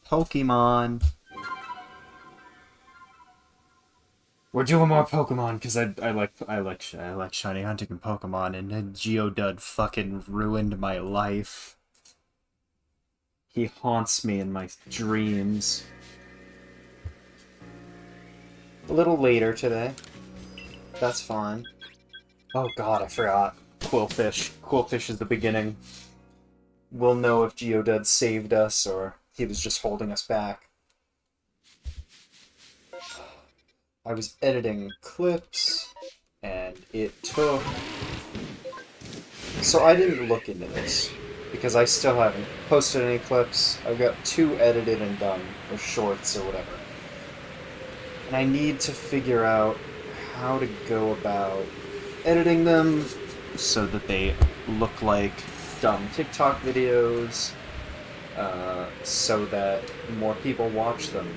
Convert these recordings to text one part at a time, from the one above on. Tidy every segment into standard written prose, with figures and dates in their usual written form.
Pokemon. We're doing more Pokemon because I like shiny hunting and Pokemon, and Geodude fucking ruined my life. He haunts me in my dreams. A little later today. That's fine. Oh god, I forgot. Quillfish. Quillfish is the beginning. We'll know if Geodude saved us or he was just holding us back. I was editing clips, and it took... So I didn't look into this, because I still haven't posted any clips. I've got 2 edited and done, or shorts or whatever. And I need to figure out how to go about editing them so that they look like dumb TikTok videos, so that more people watch them,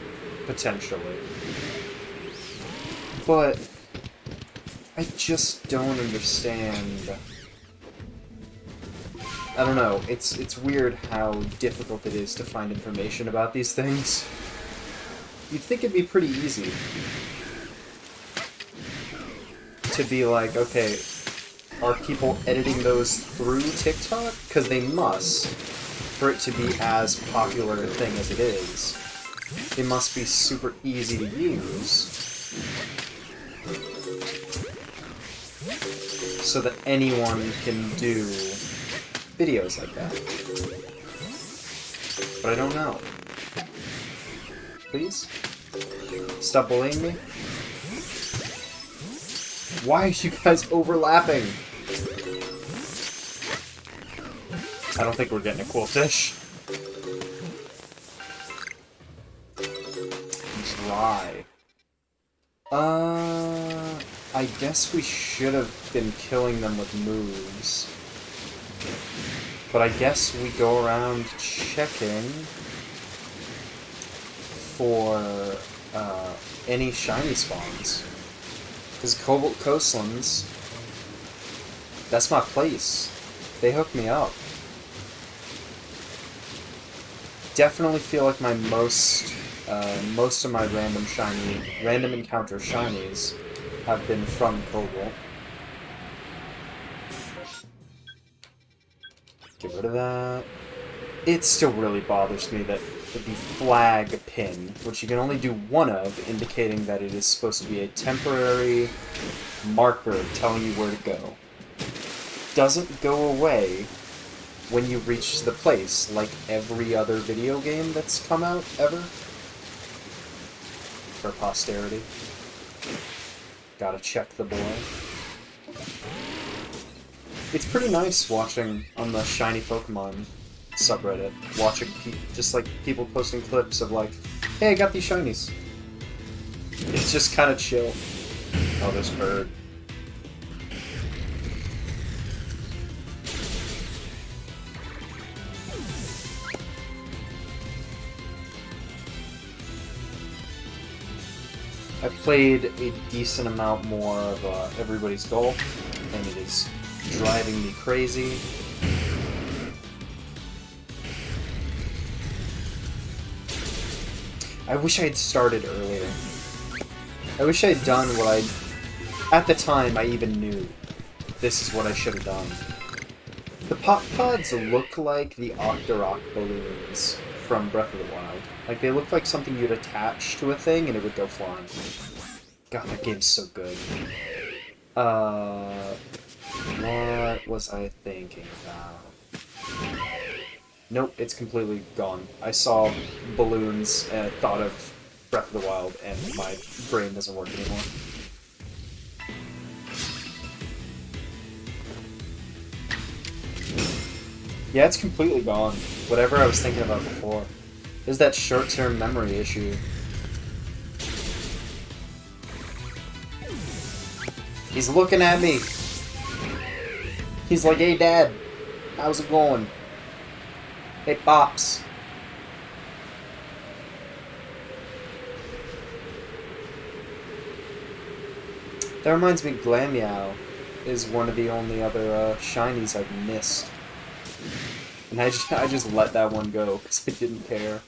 potentially. But I just don't understand. I don't know, it's weird how difficult it is to find information about these things. You'd think it'd be pretty easy to be like, okay, are people editing those through TikTok? Because they must, for it to be as popular a thing as it is. It must be super easy to use, so that anyone can do videos like that. But I don't know. Please? Stop bullying me? Why are you guys overlapping? I don't think we're getting a Quillfish. Dry. I guess we should have been killing them with moves. But I guess we go around checking for any shiny spawns. Because Cobalt Coastlands, that's my place. They hook me up. Definitely feel like my most of my random encounter shinies have been from Cobalt. Get rid of that. It still really bothers me that the flag pin, which you can only do one of, indicating that it is supposed to be a temporary marker telling you where to go, doesn't go away when you reach the place, like every other video game that's come out ever. For posterity. Gotta check the boy. It's pretty nice watching on the Shiny Pokemon subreddit, watching just like people posting clips of like, hey, I got these shinies. It's just kind of chill. Oh, there's a bird. I've played a decent amount more of Everybody's Golf, and it is driving me crazy. I wish I had started earlier. I wish I had done what at the time I even knew this is what I should have done. The Pop Pods look like the Octorok balloons from Breath of the Wild. Like, they look like something you'd attach to a thing and it would go flying. God, that game's so good. What was I thinking about? Nope, it's completely gone. I saw balloons and thought of Breath of the Wild, and my brain doesn't work anymore. Yeah, it's completely gone. Whatever I was thinking about before. There's that short-term memory issue. He's looking at me. He's like, hey, Dad, how's it going? Hey, Pops. That reminds me, Glammeow is one of the only other shinies I've missed. And I just let that one go, because I didn't care.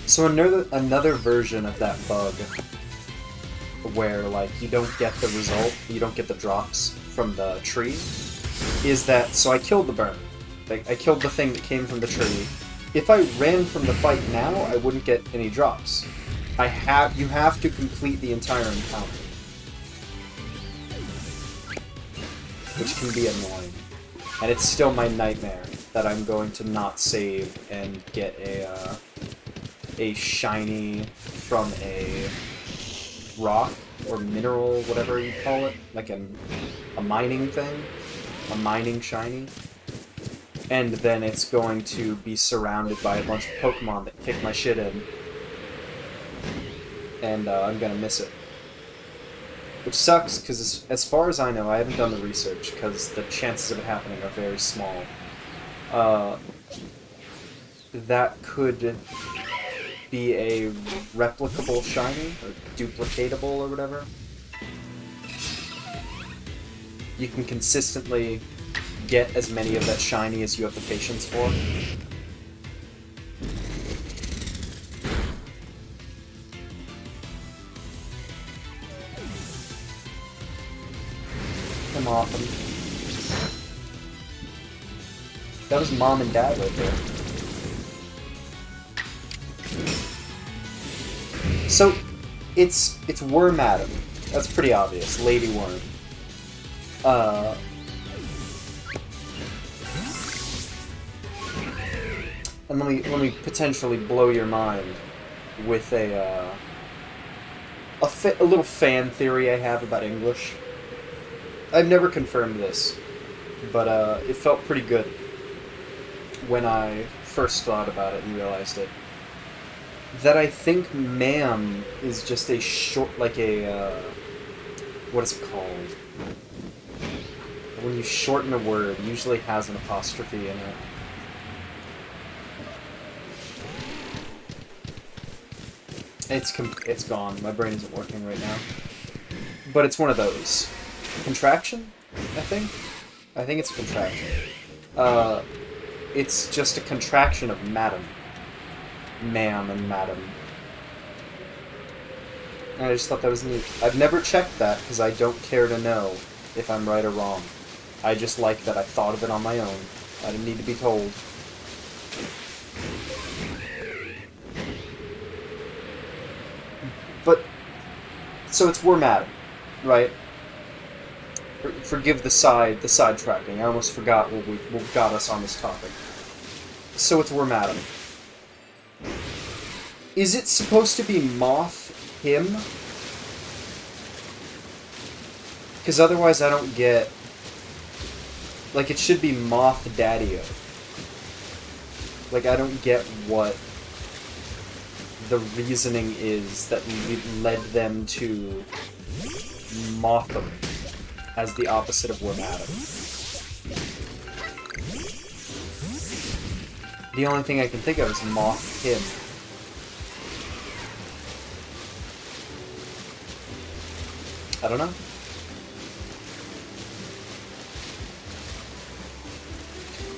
So another version of that bug, where like you don't get the result, you don't get the drops from the tree, is that, so I killed the burn. I killed the thing that came from the tree. If I ran from the fight now, I wouldn't get any drops. You have to complete the entire encounter. Which can be annoying. And it's still my nightmare that I'm going to not save and get a shiny from a rock or mineral, whatever you call it, like a mining thing, a mining shiny, and then it's going to be surrounded by a bunch of Pokemon that kick my shit in, and I'm gonna miss it. Which sucks, because as far as I know, I haven't done the research, because the chances of it happening are very small. That could be a replicable shiny, or duplicatable, or whatever. You can consistently get as many of that shiny as you have the patience for. Come off him. That was Mom and Dad right there. So, it's Worm Adam. That's pretty obvious. Lady Worm. And let me potentially blow your mind with a little fan theory I have about English. I've never confirmed this, but it felt pretty good when I first thought about it and realized it. That I think ma'am is just a short, like a, what is it called? When you shorten a word, it usually has an apostrophe in it. It's gone. My brain isn't working right now. But it's one of those. Contraction, I think? I think it's a contraction. It's just a contraction of madam. Ma'am and madam. And I just thought that was neat. I've never checked that because I don't care to know if I'm right or wrong. I just like that I thought of it on my own. I didn't need to be told. But, so it's Worm Adam, right? Forgive the sidetracking. I almost forgot what got us on this topic. So it's Worm Adam. Is it supposed to be Moth him? Because otherwise I don't get... Like, it should be Moth Daddy-o. Like, I don't get what the reasoning is that led them to moth him as the opposite of Worm Adam. The only thing I can think of is moth him. I don't know.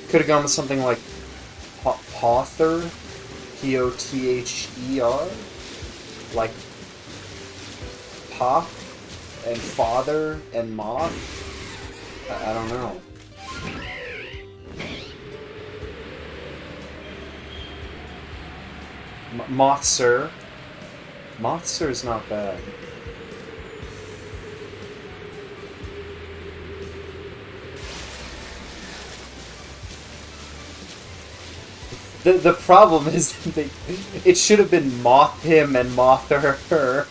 Could have gone with something like Pother, Pother, like Pop and Father and Moth. I don't know. Mothsir. Mothsir is not bad. The problem is it should have been Moth him and Mother her.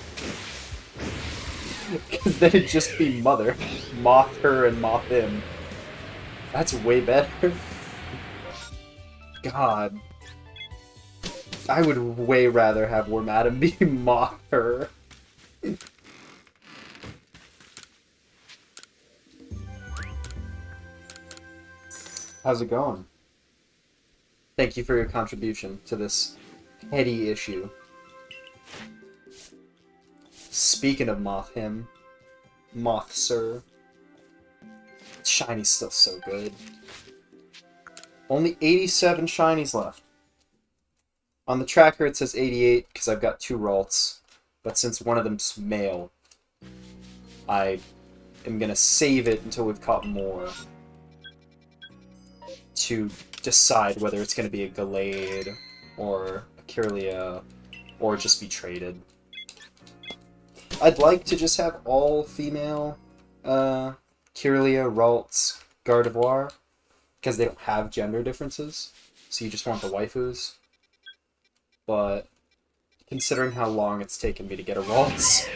Because then it'd just be Mother. Moth her and Moth him. That's way better. God. I would way rather have Worm Adam be Moth her. How's it going? Thank you for your contribution to this petty issue. Speaking of Moth him, Moth Sir, Shiny's still so good. Only 87 Shinies left. On the tracker it says 88 because I've got 2 Ralts, but since one of them's male, I am gonna save it until we've caught more to decide whether it's gonna be a Gallade or a Kirlia or just be traded. I'd like to just have all female Kirlia, Ralts, Gardevoir, because they don't have gender differences, so you just want the waifus. But considering how long it's taken me to get a Ralts,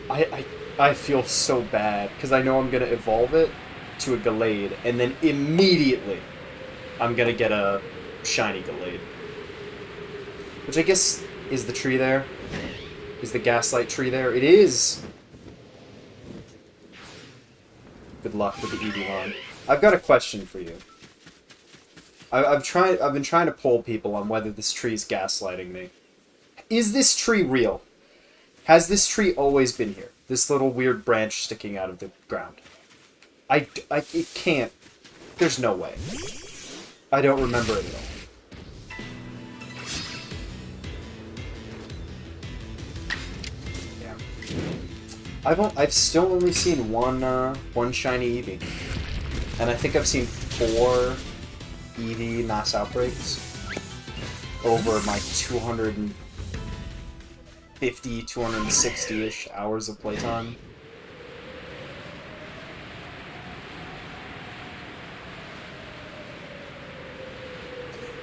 I feel so bad, because I know I'm going to evolve it to a Gallade, and then immediately I'm going to get a shiny Gallade. Which I guess is the tree there. Is the Gaslight tree there? It is! Good luck with the Eevee line. I've got a question for you. I've been trying to poll people on whether this tree's gaslighting me. Is this tree real? Has this tree always been here? This little weird branch sticking out of the ground. It can't. There's no way. I don't remember it at all. I've still only seen one shiny Eevee, and I think I've seen 4 Eevee mass outbreaks over my 250, 260-ish hours of playtime.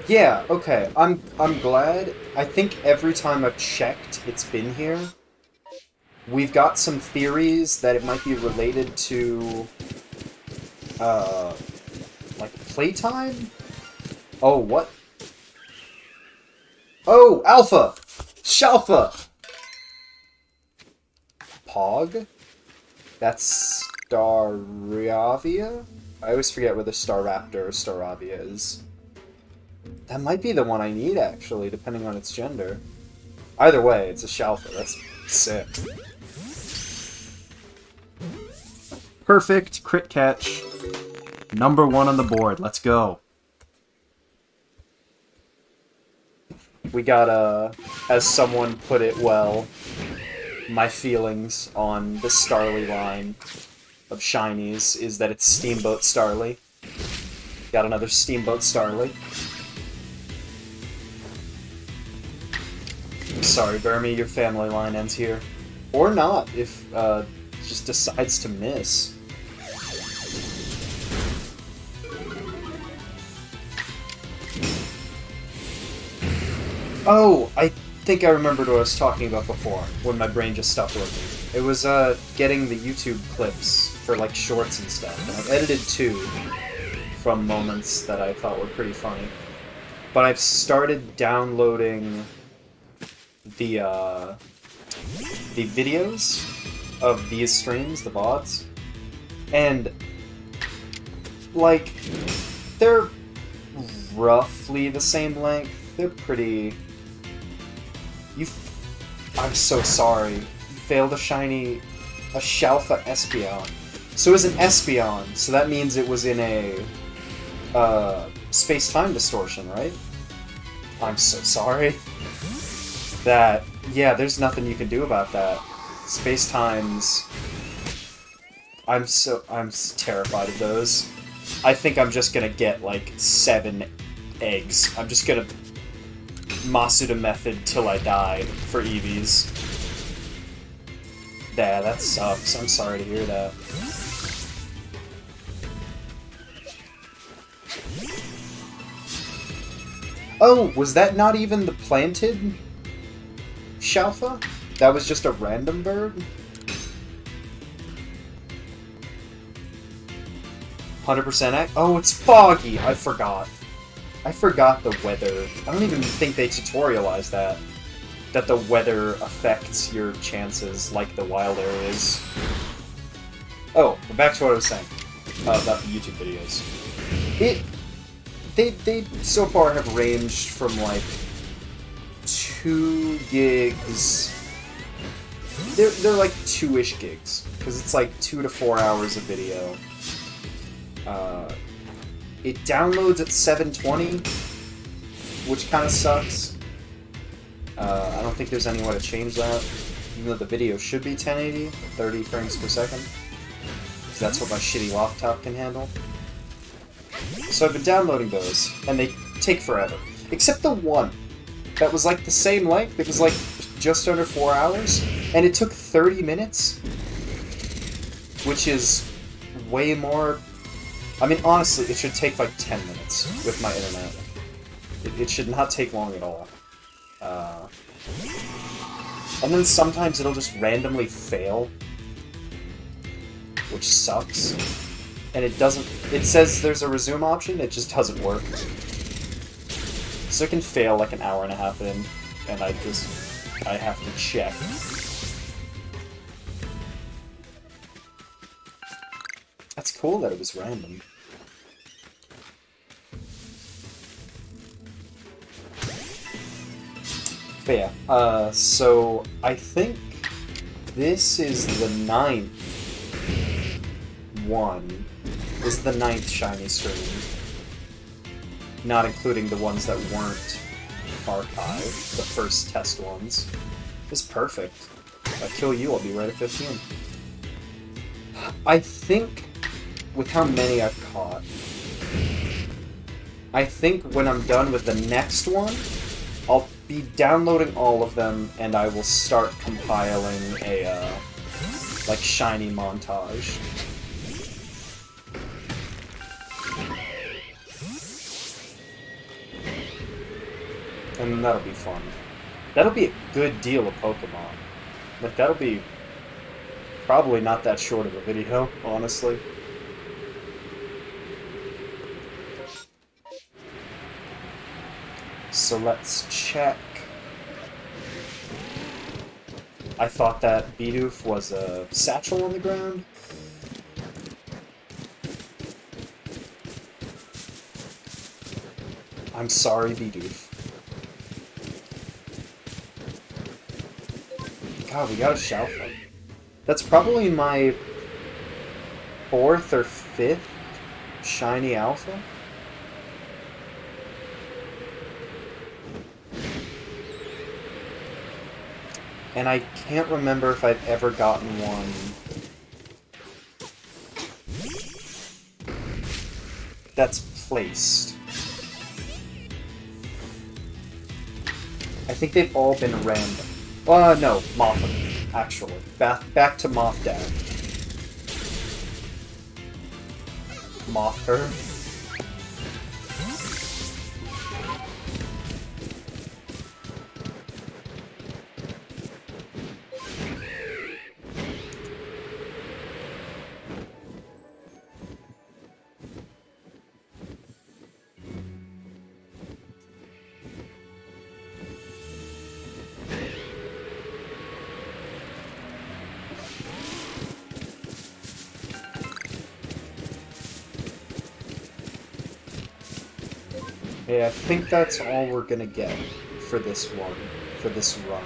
Yeah, okay. I'm glad. I think every time I've checked, it's been here. We've got some theories that it might be related to, like, playtime? Oh, what? Oh, Alpha! Shalfa! Pog? That's Staravia? I always forget whether Staraptor or Staravia is. That might be the one I need, actually, depending on its gender. Either way, it's a Shalfa. That's sick. Perfect crit catch. Number 1 on the board. Let's go. We got, as someone put it well, my feelings on the Starly line of Shinies is that it's Steamboat Starly. Got another Steamboat Starly. Sorry, Vermi, your family line ends here. Or not, if, just decides to miss. Oh, I think I remembered what I was talking about before, when my brain just stopped working. It was, getting the YouTube clips for, like, shorts and stuff, and I've edited 2 from moments that I thought were pretty funny. But I've started downloading the videos of these streams, the VODs, and, like, they're roughly the same length. They're pretty... I'm so sorry. You failed a Shalfa Espeon. So it was an Espeon, so that means it was in a, space-time distortion, right? I'm so sorry. That, yeah, there's nothing you can do about that. Space-times... I'm terrified of those. I think I'm just gonna get, like, 7 eggs. I'm just gonna Masuda method till I die for Eevees. Yeah, that sucks. I'm sorry to hear that. Oh, was that not even the planted Shalfa? That was just a random bird? 100% egg? Oh, it's foggy! I forgot. I forgot the weather. I don't even think they tutorialized that. That the weather affects your chances, like the wild areas. Oh, back to what I was saying about the YouTube videos. they so far have ranged from like 2 gigs. They're like 2-ish gigs because it's like 2 to 4 hours of video. It downloads at 720, which kind of sucks. I don't think there's any way to change that, even though the video should be 1080, 30 frames per second. So that's what my shitty laptop can handle. So I've been downloading those, and they take forever. Except the one that was like the same length. It was like just under 4 hours, and it took 30 minutes, which is way more. I mean, honestly, it should take like 10 minutes with my internet. It should not take long at all. And then sometimes it'll just randomly fail, which sucks. And it doesn't. It says there's a resume option, it just doesn't work. So it can fail like an hour and a half in, and I have to check. That's cool that it was random. But yeah, so I think this is the 9th one. This is the 9th shiny stream. Not including the ones that weren't archived, the first test ones. It's perfect. If I kill you, I'll be right at 15. I think, with how many I've caught, I think when I'm done with the next one, I'll be downloading all of them, and I will start compiling a, like, shiny montage. And that'll be fun. That'll be a good deal of Pokemon. Like, that'll be probably not that short of a video, honestly. So let's check. I thought that Bidoof was a satchel on the ground. I'm sorry, Bidoof. God, we got a Shalfo. That's probably my 4th or 5th shiny alpha. And I can't remember if I've ever gotten one that's placed. I think they've all been random. No, Mothim, actually. Back to Moth Dad. Moth her. Yeah, I think that's all we're gonna get for this one, for this run.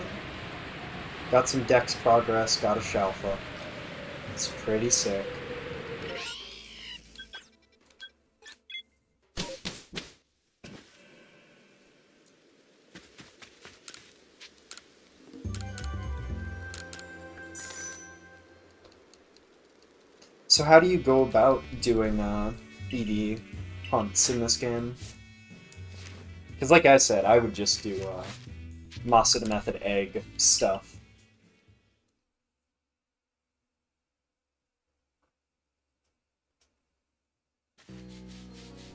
Got some Dex progress, got a Shalfa. It's pretty sick. So how do you go about doing ED hunts in this game? Because like I said, I would just do Masada Method egg stuff.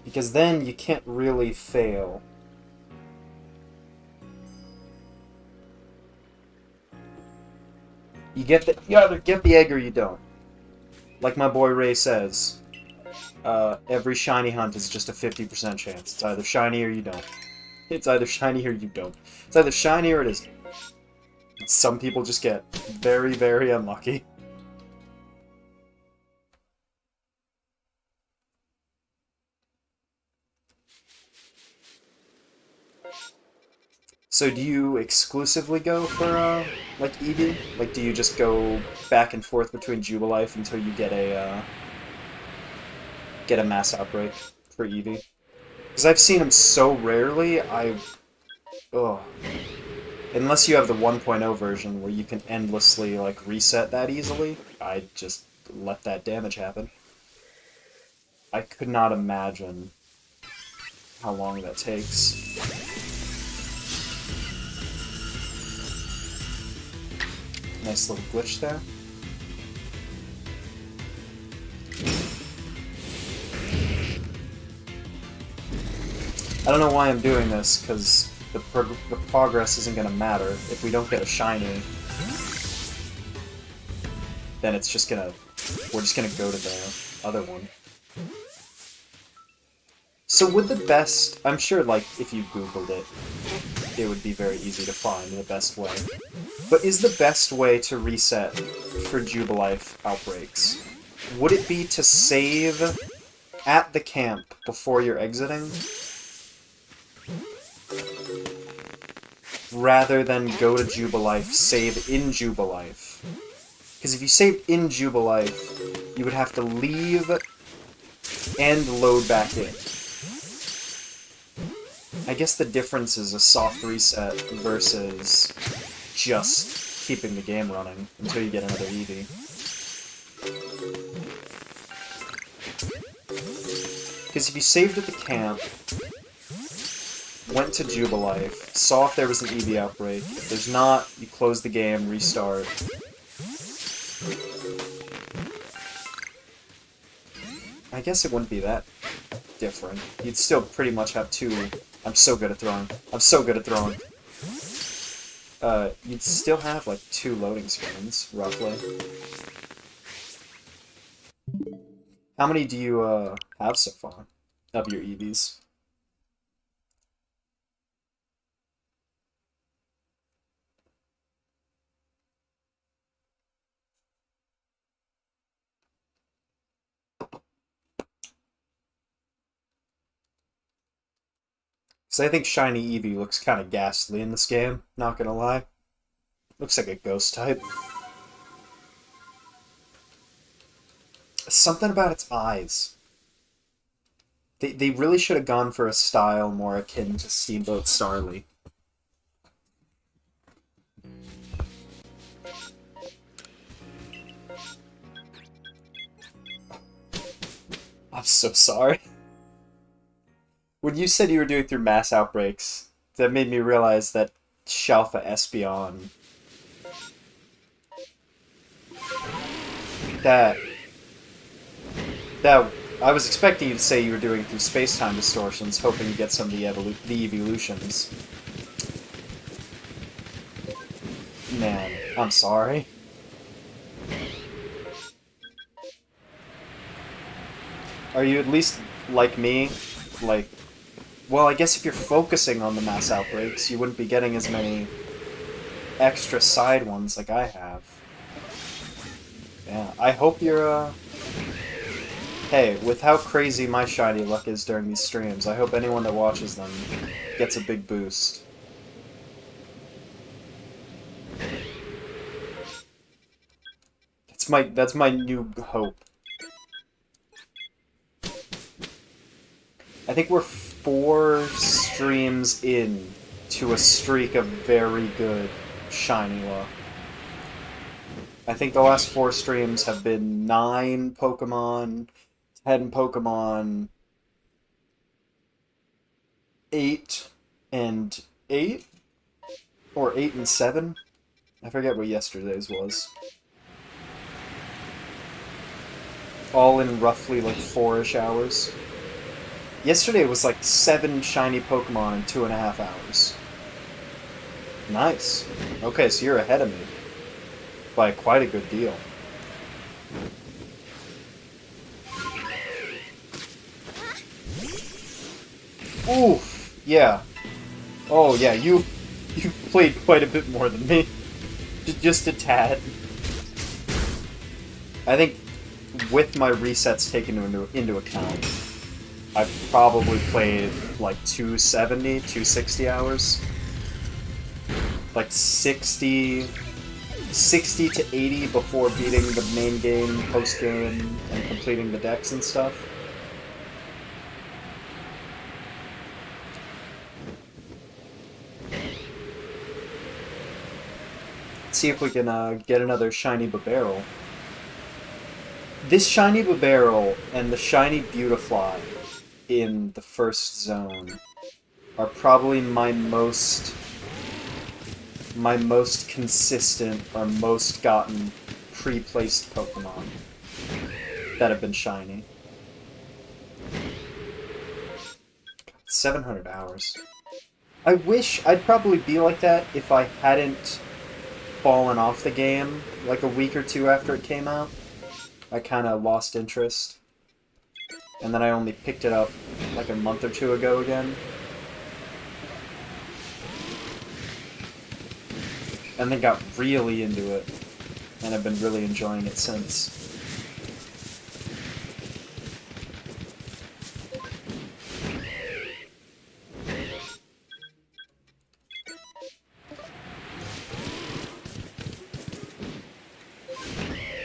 Because then you can't really fail. You either get the egg or you don't. Like my boy Ray says, every shiny hunt is just a 50% chance. It's either shiny or you don't. It's either shiny or you don't. It's either shiny or it isn't. Some people just get very, very unlucky. So do you exclusively go for, like, Eevee? Like, do you just go back and forth between Jubilife until you get a Mass Outbreak for Eevee? Because I've seen him so rarely, ugh. Unless you have the 1.0 version where you can endlessly, like, reset that easily, I'd just let that damage happen. I could not imagine how long that takes. Nice little glitch there. I don't know why I'm doing this, because the progress isn't going to matter. If we don't get a shiny, then it's just gonna... we're just gonna go to the other one. So would the best... I'm sure, like, if you googled it, it would be very easy to find the best way. But is the best way to reset for Jubilife outbreaks, would it be to save at the camp before you're exiting, rather than go to Jubilife, save in Jubilife? Because if you saved in Jubilife, you would have to leave and load back in. I guess the difference is a soft reset versus just keeping the game running until you get another Eevee. Because if you saved at the camp, went to Jubilife, saw if there was an Eevee outbreak, if there's not, you close the game, restart. I guess it wouldn't be that different. You'd still pretty much have two... I'm so good at throwing. I'm so good at throwing. You'd still have, like, 2 loading screens, roughly. How many do you, have so far of your EVs? Because I think Shiny Eevee looks kind of ghastly in this game, not gonna lie. Looks like a ghost type. Something about its eyes. They really should have gone for a style more akin to Steamboat Starly. I'm so sorry. When you said you were doing through mass outbreaks, that made me realize that Shalfa Espeon... That... I was expecting you to say you were doing it through space-time distortions, hoping to get some of the evolutions. Man, I'm sorry. Are you at least like me? Like... Well, I guess if you're focusing on the mass outbreaks, you wouldn't be getting as many extra side ones like I have. Yeah, I hope you're, Hey, with how crazy my shiny luck is during these streams, I hope anyone that watches them gets a big boost. That's my new hope. I think we're 4 streams in to a streak of very good shiny luck. I think the last 4 streams have been 9 Pokemon, 10 Pokemon, 8 and 8? Or 8 and 7? I forget what yesterday's was. All in roughly like 4-ish hours. Yesterday was like 7 shiny Pokemon in 2.5 hours. Nice. Okay, so you're ahead of me. By quite a good deal. Oof! Yeah. Oh yeah, you played quite a bit more than me. Just a tad. I think with my resets taken into account, I've probably played like 270, 260 hours. like 60 to 80 before beating the main game, post game, and completing the decks and stuff. Let's see if we can get another shiny Barrel. This shiny Barrel and the shiny Beautifly in the first zone are probably my most consistent or most gotten pre-placed Pokemon that have been shiny. 700 hours. I wish I'd probably be like that if I hadn't fallen off the game like a week or two after it came out. I kind of lost interest. And then I only picked it up like a month or two ago again. And then got really into it. And I've been really enjoying it since.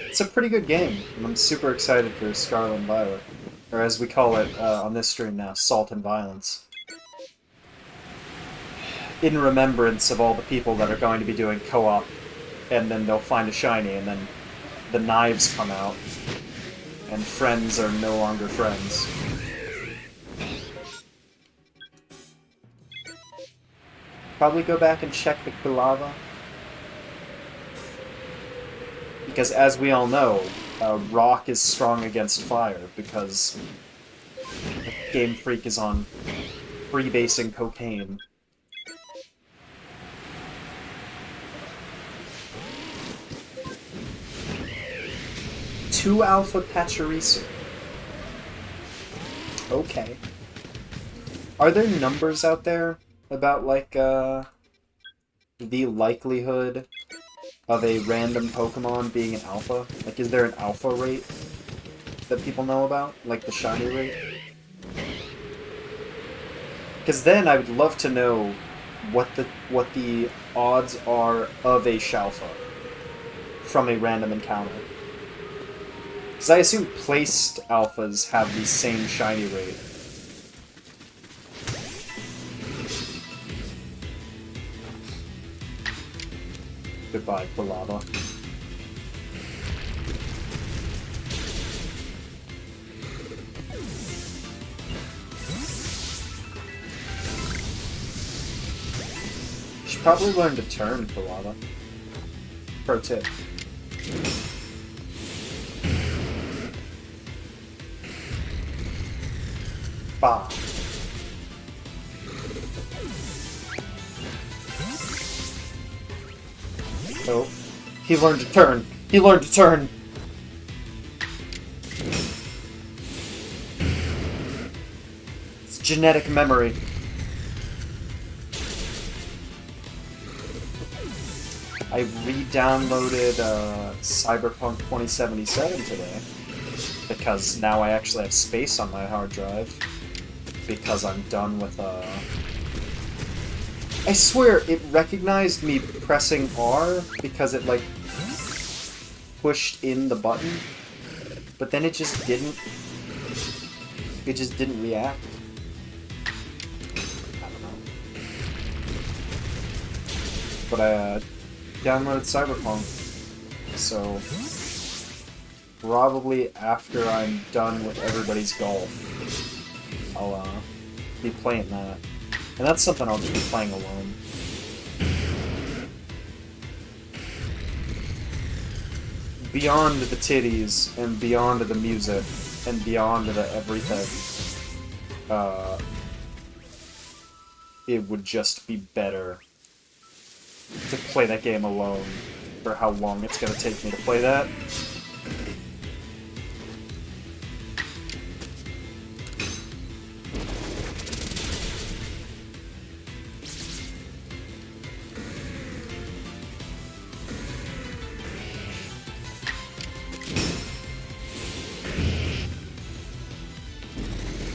It's a pretty good game, and I'm super excited for Scarlet and Violet. Or as we call it on this stream now, Salt and Violence. In remembrance of all the people that are going to be doing co-op, and then they'll find a shiny, and then the knives come out, and friends are no longer friends. Probably go back and check the Quilava. Because as we all know, Rock is strong against fire, because Game Freak is on freebasing cocaine. Two Alpha Pachirisu. Okay. Are there numbers out there about, like, the likelihood of a random Pokemon being an alpha? Like, is there an alpha rate that people know about? Like the shiny rate? Because then I would love to know what the odds are of a Shalfa from a random encounter. Because I assume placed alphas have the same shiny rate. Goodbye, Quilava. Should probably learn to turn, Quilava. Pro tip. Bah. Oh, he learned to turn. He learned to turn. It's genetic memory. I re-downloaded Cyberpunk 2077 today because now I actually have space on my hard drive because I'm done with I swear, it recognized me pressing R because it, like, pushed in the button, but then it just didn't react. I don't know. But I downloaded Cyberpunk, so probably after I'm done with everybody's golf, I'll be playing that. And that's something I'll just be playing alone. Beyond the titties, and beyond the music, and beyond the everything, it would just be better to play that game alone for how long it's gonna take me to play that.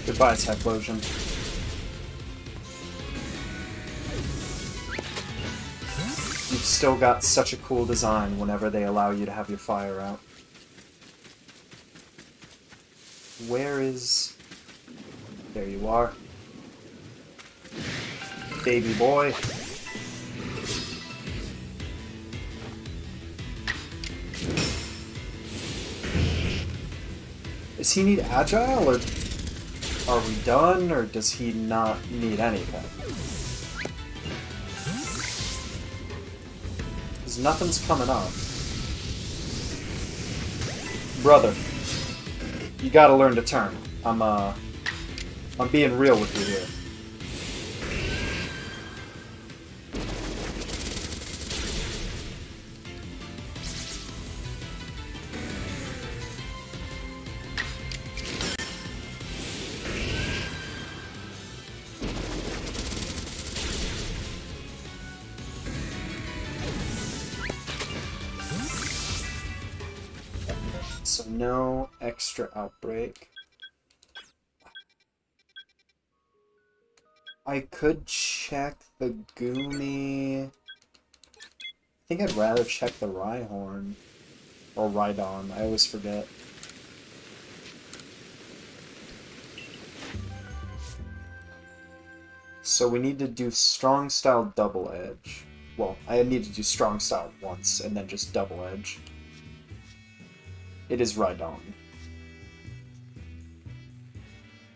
Goodbye, Typhlosion. still got such a cool design whenever they allow you to have your fire out. Where is... There you are. Baby boy. Does he need agile, or are we done, or does he not need anything? Because nothing's coming up. Brother, you gotta learn to turn. I'm being real with you here. So no extra outbreak. I could check the Goomy. I think I'd rather check the Rhyhorn. Or Rhydon, I always forget. So we need to do Strong Style Double Edge. Well, I need to do Strong Style once, and then just Double Edge. It is Rhydon.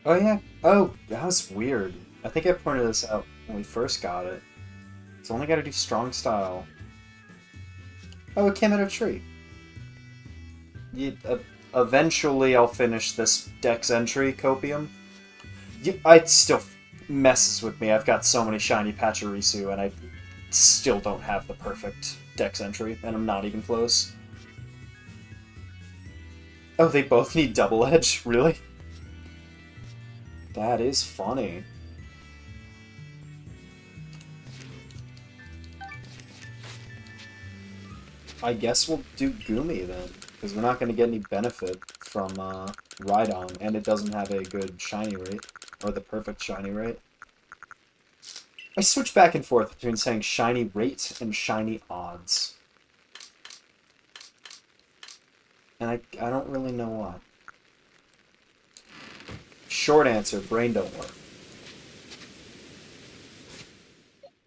Oh yeah. Oh, that was weird. I think I pointed this out when we first got it. It's only got to do Strong Style. Oh, it came out of a tree. Eventually I'll finish this Dex entry, Copium. It still messes with me. I've got so many shiny Pachirisu, and I still don't have the perfect Dex entry, and I'm not even close. Oh, they both need Double Edge? Really? That is funny. I guess we'll do Goomy then, because we're not going to get any benefit from Rhydon, and it doesn't have a good shiny rate, or the perfect shiny rate. I switch back and forth between saying shiny rate and shiny odds. And I don't really know why. Short answer, brain don't work.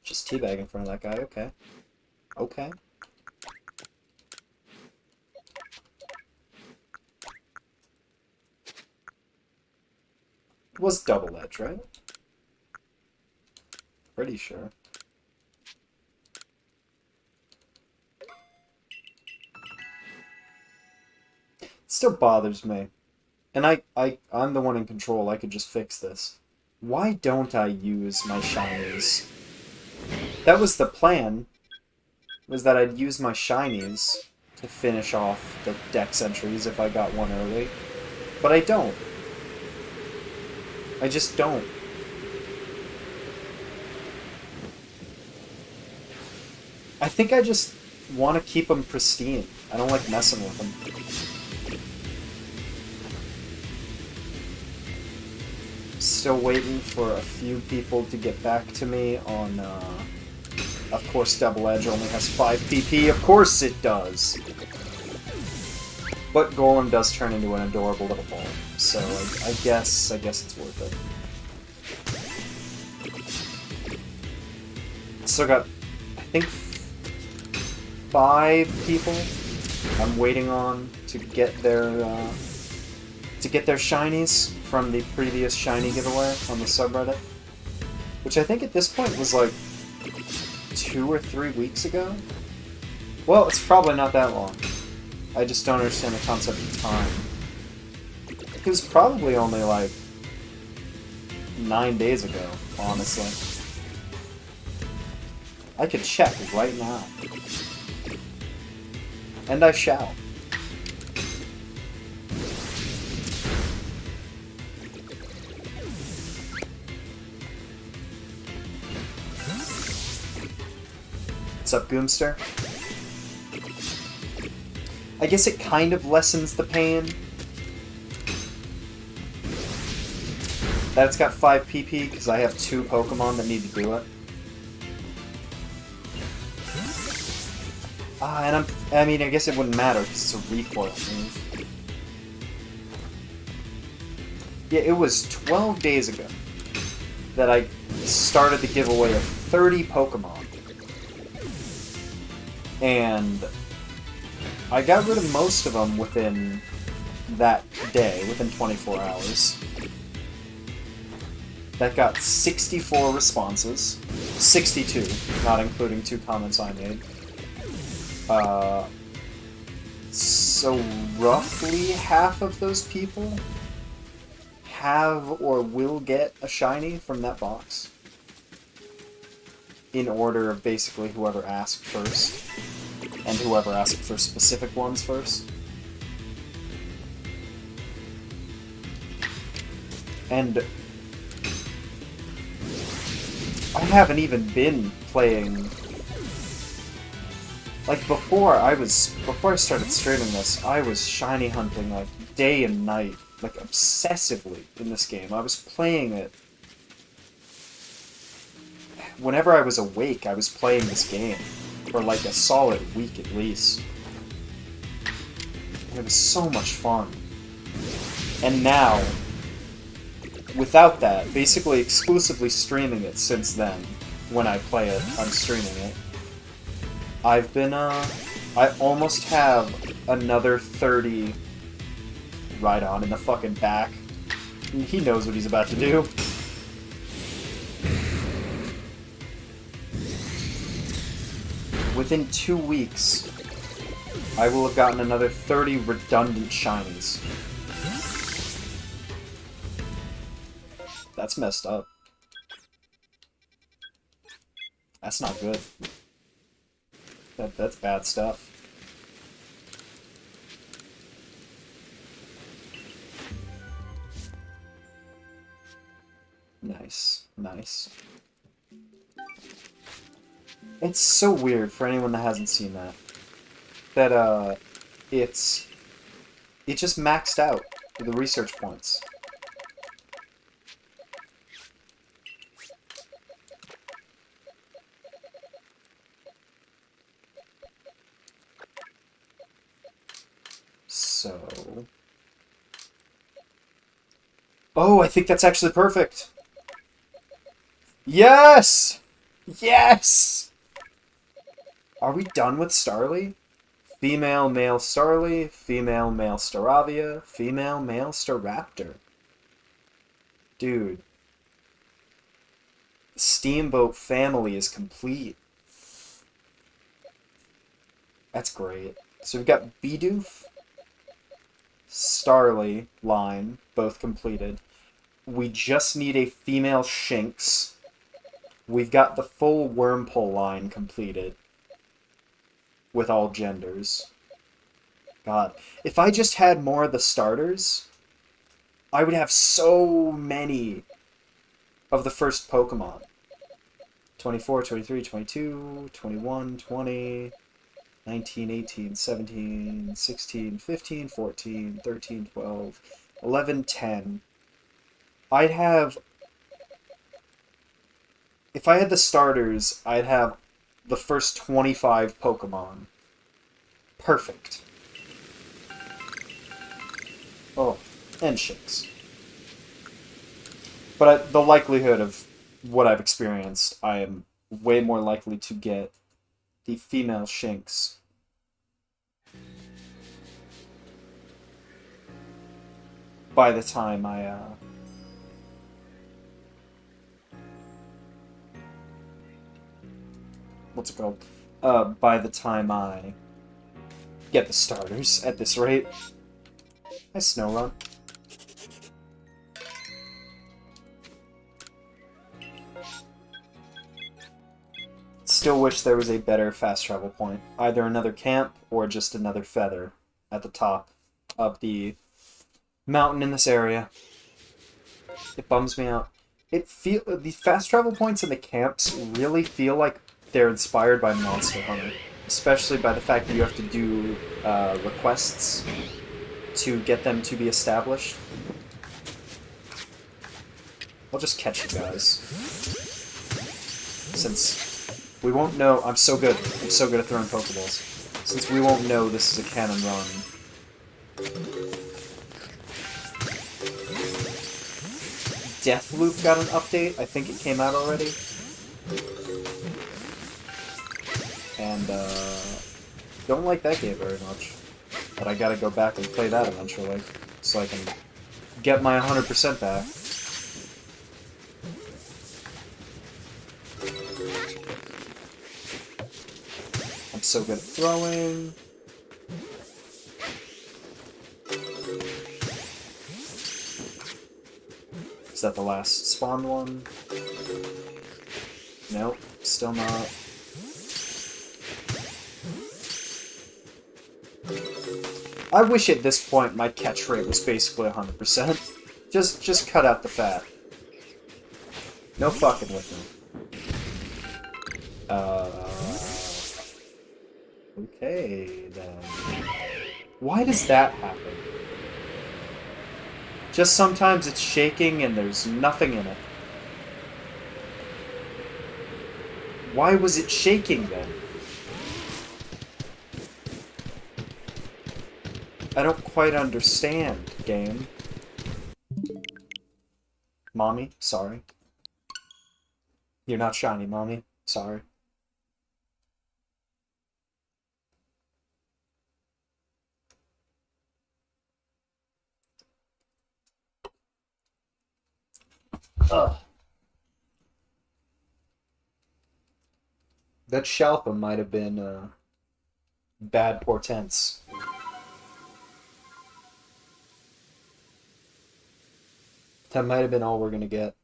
Just teabag in front of that guy, okay. Okay. It was Double Edge, right? Pretty sure. It still bothers me. And I'm the one in control, I could just fix this. Why don't I use my shinies? That was the plan, was that I'd use my shinies to finish off the Dex entries if I got one early. But I don't. I just don't. I think I just want to keep them pristine. I don't like messing with them. Still waiting for a few people to get back to me on, of course Double Edge only has 5 PP, of course it does! But Golem does turn into an adorable little ball, so I guess it's worth it. Still got, I think, 5 people I'm waiting on to get their shinies from the previous shiny giveaway on the subreddit, which I think at this point was like 2 or 3 weeks ago. Well, it's probably not that long. I just don't understand the concept of time. It was probably only like 9 days ago, honestly. I could check right now. And I shall. What's up, Goomster? I guess it kind of lessens the pain that it's got 5 PP, because I have 2 Pokemon that need to do it. I mean, I guess it wouldn't matter because it's a recoil move. Yeah, it was 12 days ago that I started the giveaway of 30 Pokemon. And I got rid of most of them within that day, within 24 hours. That got 64 responses. 62, not including 2 comments I made. So roughly half of those people have or will get a shiny from that box. In order of basically whoever asked first. And whoever asked for specific ones first. And I haven't even been playing... Like, before I started streaming this, I was shiny hunting, like, day and night, like, obsessively in this game. I was playing it... Whenever I was awake, I was playing this game. For, like, a solid week at least. And it was so much fun. And now, without that, basically exclusively streaming it since then, when I play it, I'm streaming it. I've been, I almost have another 30 Rhydon in the fucking back. He knows what he's about to do. Within 2 weeks, I will have gotten another 30 redundant shinies. That's messed up. That's not good. That's bad stuff. Nice, nice. It's so weird for anyone that hasn't seen that. That, it just maxed out with the research points. So... Oh, I think that's actually perfect! Yes! Yes! Are we done with Starly? Female, male Starly, female, male Staravia, female, male Staraptor. Dude. The Steamboat family is complete. That's great. So we've got Bidoof, Starly line, both completed. We just need a female Shinx. We've got the full Wormpole line completed. With all genders. God. If I just had more of the starters, I would have so many of the first Pokemon. 24, 23, 22, 21, 20, 19, 18, 17, 16, 15, 14, 13, 12, 11, 10. I'd have... If I had the starters, I'd have the first 25 Pokemon. Perfect. Oh, and Shinx. But the likelihood of what I've experienced, I am way more likely to get the female Shinx. By the time I, what's it called? By the time I get the starters at this rate. Nice Snow Run. Still wish there was a better fast travel point. Either another camp or just another feather at the top of the mountain in this area. It bums me out. The fast travel points in the camps really feel like they're inspired by Monster Hunter, especially by the fact that you have to do requests to get them to be established. I'll just catch you guys, since we won't know. I'm so good. I'm so good at throwing Pokeballs. Since we won't know this is a canon run. Deathloop got an update. I think it came out already. And, don't like that game very much. But I gotta go back and play that eventually. So I can get my 100% back. I'm so good at throwing. Is that the last spawn one? Nope, still not. I wish at this point my catch rate was basically 100%. Just cut out the fat. No fucking with me. Okay, then. Why does that happen? Just sometimes it's shaking and there's nothing in it. Why was it shaking then? I don't quite understand, game. Mommy, sorry. You're not shiny, Mommy. Sorry. Ugh. That Shalpa might have been, bad portents. That might have been all we're gonna get.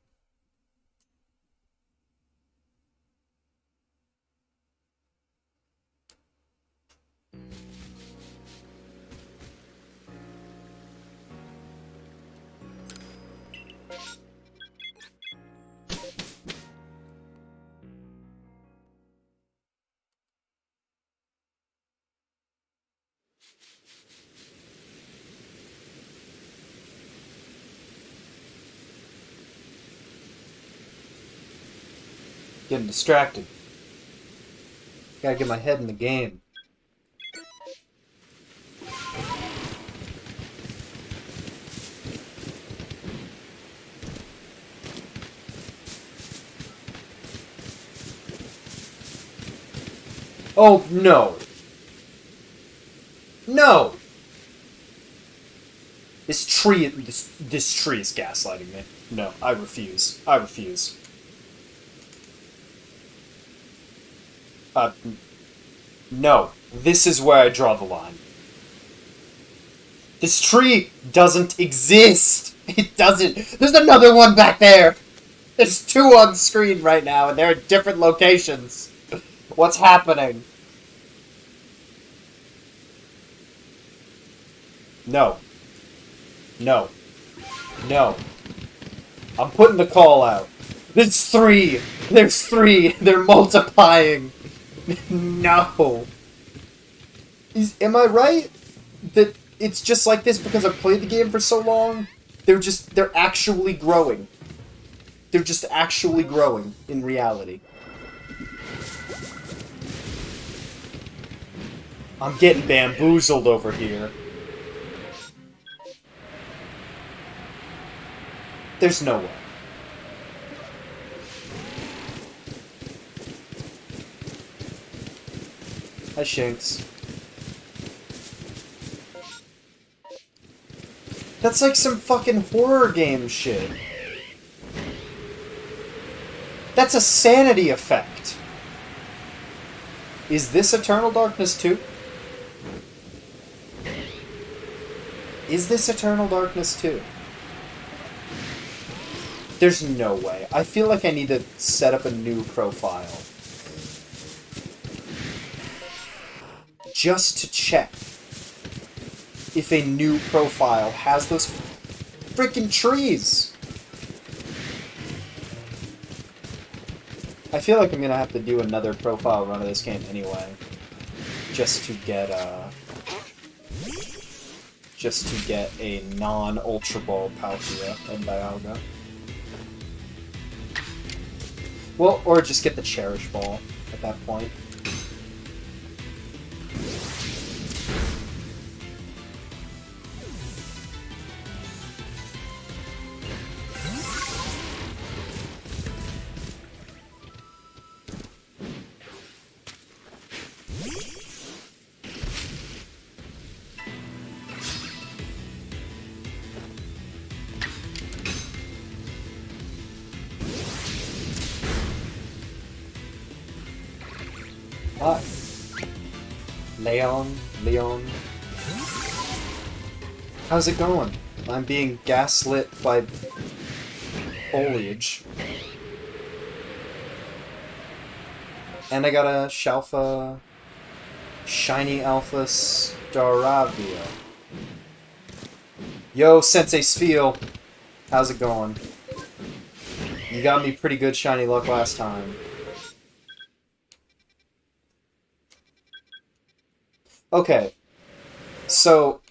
Getting distracted. Gotta get my head in the game. Oh, no. No! This tree is gaslighting me. No, I refuse. I refuse. No. This is where I draw the line. This tree doesn't exist! It doesn't! There's another one back there! There's two on screen right now, and they're at different locations. What's happening? No. No. No. I'm putting the call out. There's three! There's three! They're multiplying! No! Am I right? That it's just like this because I've played the game for so long? They're actually growing. They're just actually growing in reality. I'm getting bamboozled over here. There's no way. Hi, Shanks. That's like some fucking horror game shit. That's a sanity effect. Is this Eternal Darkness 2? Is this Eternal Darkness 2? There's no way. I feel like I need to set up a new profile. Just to check if a new profile has those freaking trees. I feel like I'm gonna have to do another profile run of this game anyway. Just to get a non-Ultra Ball Palkia and Dialga. Well, or just get the Cherish Ball at that point. Hi. Leon. How's it going? I'm being gaslit by foliage. And I got a Shalfa Shiny Alpha Staravia. Yo, Sensei Sfeel. How's it going? You got me pretty good shiny luck last time. Okay. So,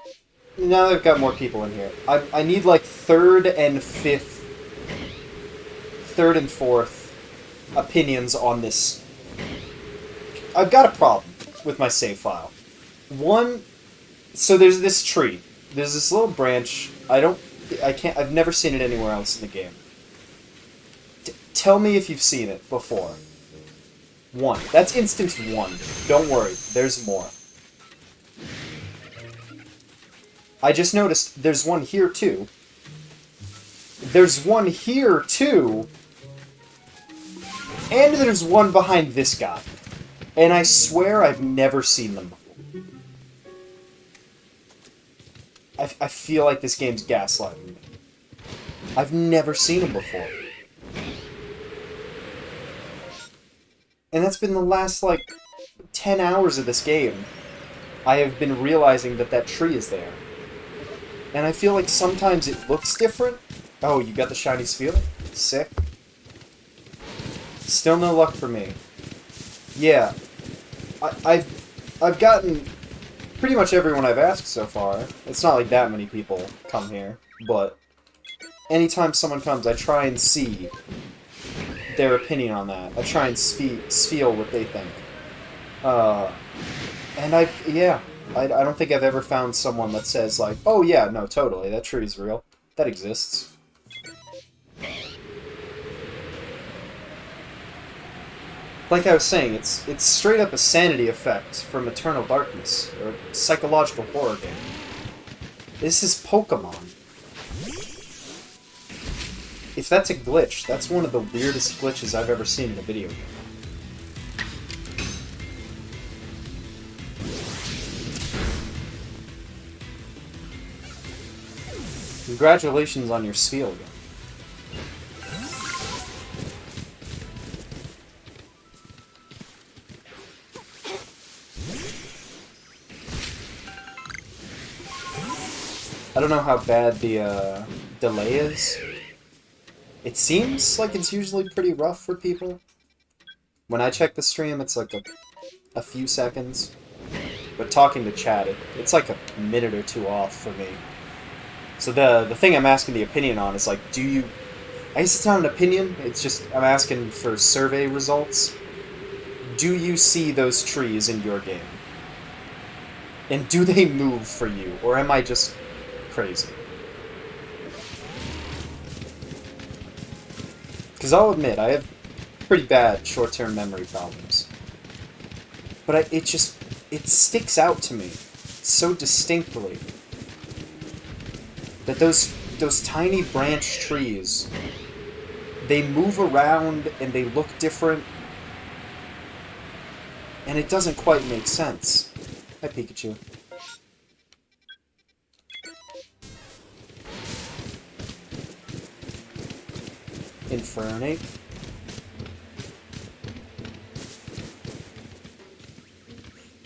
now that I've got more people in here, I need like third and fourth opinions on this. I've got a problem with my save file. One, so there's this tree. There's this little branch. I've never seen it anywhere else in the game. Tell me if you've seen it before. 1. That's instance 1. Don't worry, there's more. I just noticed there's one here too. There's one here too. And there's one behind this guy. And I swear I've never seen them before. I feel like this game's gaslighting me. I've never seen them before. And that's been the last, like, 10 hours of this game. I have been realizing that that tree is there. And I feel like sometimes it looks different. Oh, you got the Shinies feeling? Sick. Still no luck for me. Yeah. I've gotten pretty much everyone I've asked so far. It's not like that many people come here, but anytime someone comes, I try and see their opinion on that. I try and feel what they think. And I don't think I've ever found someone that says, like, oh yeah, no, totally, that tree's real. That exists. Like I was saying, it's straight up a sanity effect from Eternal Darkness, or a psychological horror game. This is Pokemon. If that's a glitch, that's one of the weirdest glitches I've ever seen in a video game. Congratulations on your Spheal again. I don't know how bad the delay is. It seems like it's usually pretty rough for people. When I check the stream, it's like a few seconds. But talking to chat, it's like a minute or two off for me. So the thing I'm asking the opinion on is like, do you... I guess it's not an opinion, it's just I'm asking for survey results. Do you see those trees in your game? And do they move for you? Or am I just crazy? Because I'll admit, I have pretty bad short-term memory problems. But it sticks out to me so distinctly that those tiny branch trees, they move around and they look different, and it doesn't quite make sense. Hi, Pikachu. Infernate.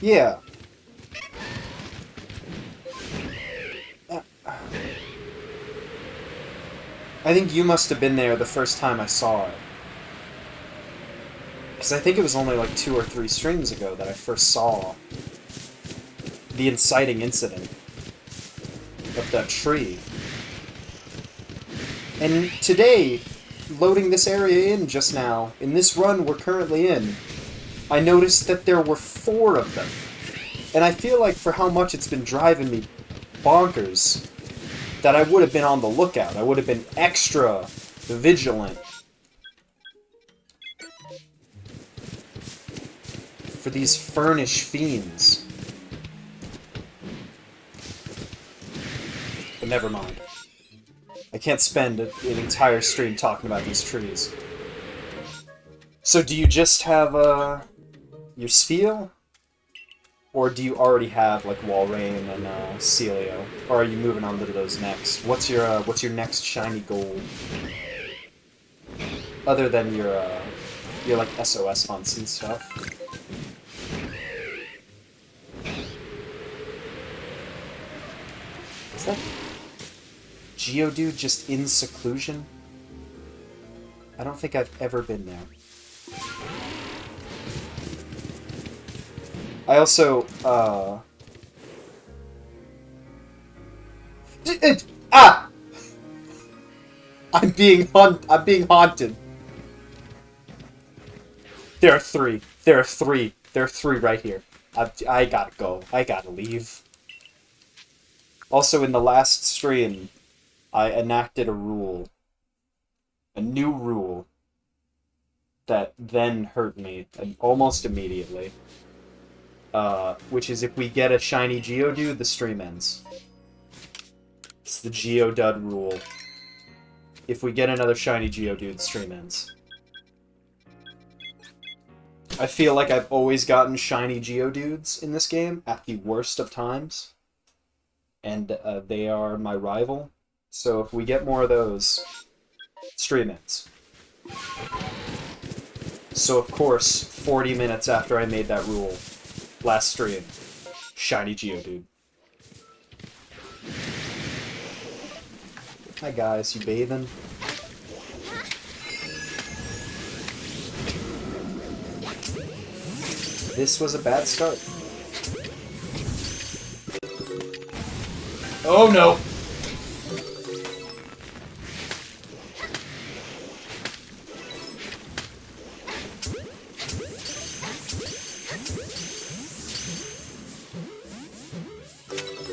Yeah. I think you must have been there the first time I saw it. Because I think it was only like 2 or 3 streams ago that I first saw the inciting incident of that tree. And today, loading this area in just now, in this run we're currently in, I noticed that there were 4 of them. And I feel like for how much it's been driving me bonkers, that I would have been on the lookout. I would have been extra vigilant for these Furnish fiends. But never mind. I can't spend an entire stream talking about these trees. So do you just have your Sphere? Or do you already have like Walrein and Celio? Or are you moving on to those next? What's your next shiny goal? Other than your like SOS hunts and stuff. Is that Geodude just in seclusion? I don't think I've ever been there. I also, ah! I'm being haunted. There are three. There are three. There are three right here. I gotta go. I gotta leave. Also, in the last stream, I enacted a rule. A new rule. That then hurt me almost immediately. Which is if we get a shiny Geodude, the stream ends. It's the geodude rule. If we get another shiny Geodude, stream ends. I feel like I've always gotten shiny Geodudes in this game at the worst of times. And they are my rival. So if we get more of those, stream ends. So of course, 40 minutes after I made that rule, last stream, shiny Geodude. Hi guys, you bathing? This was a bad start. Oh no!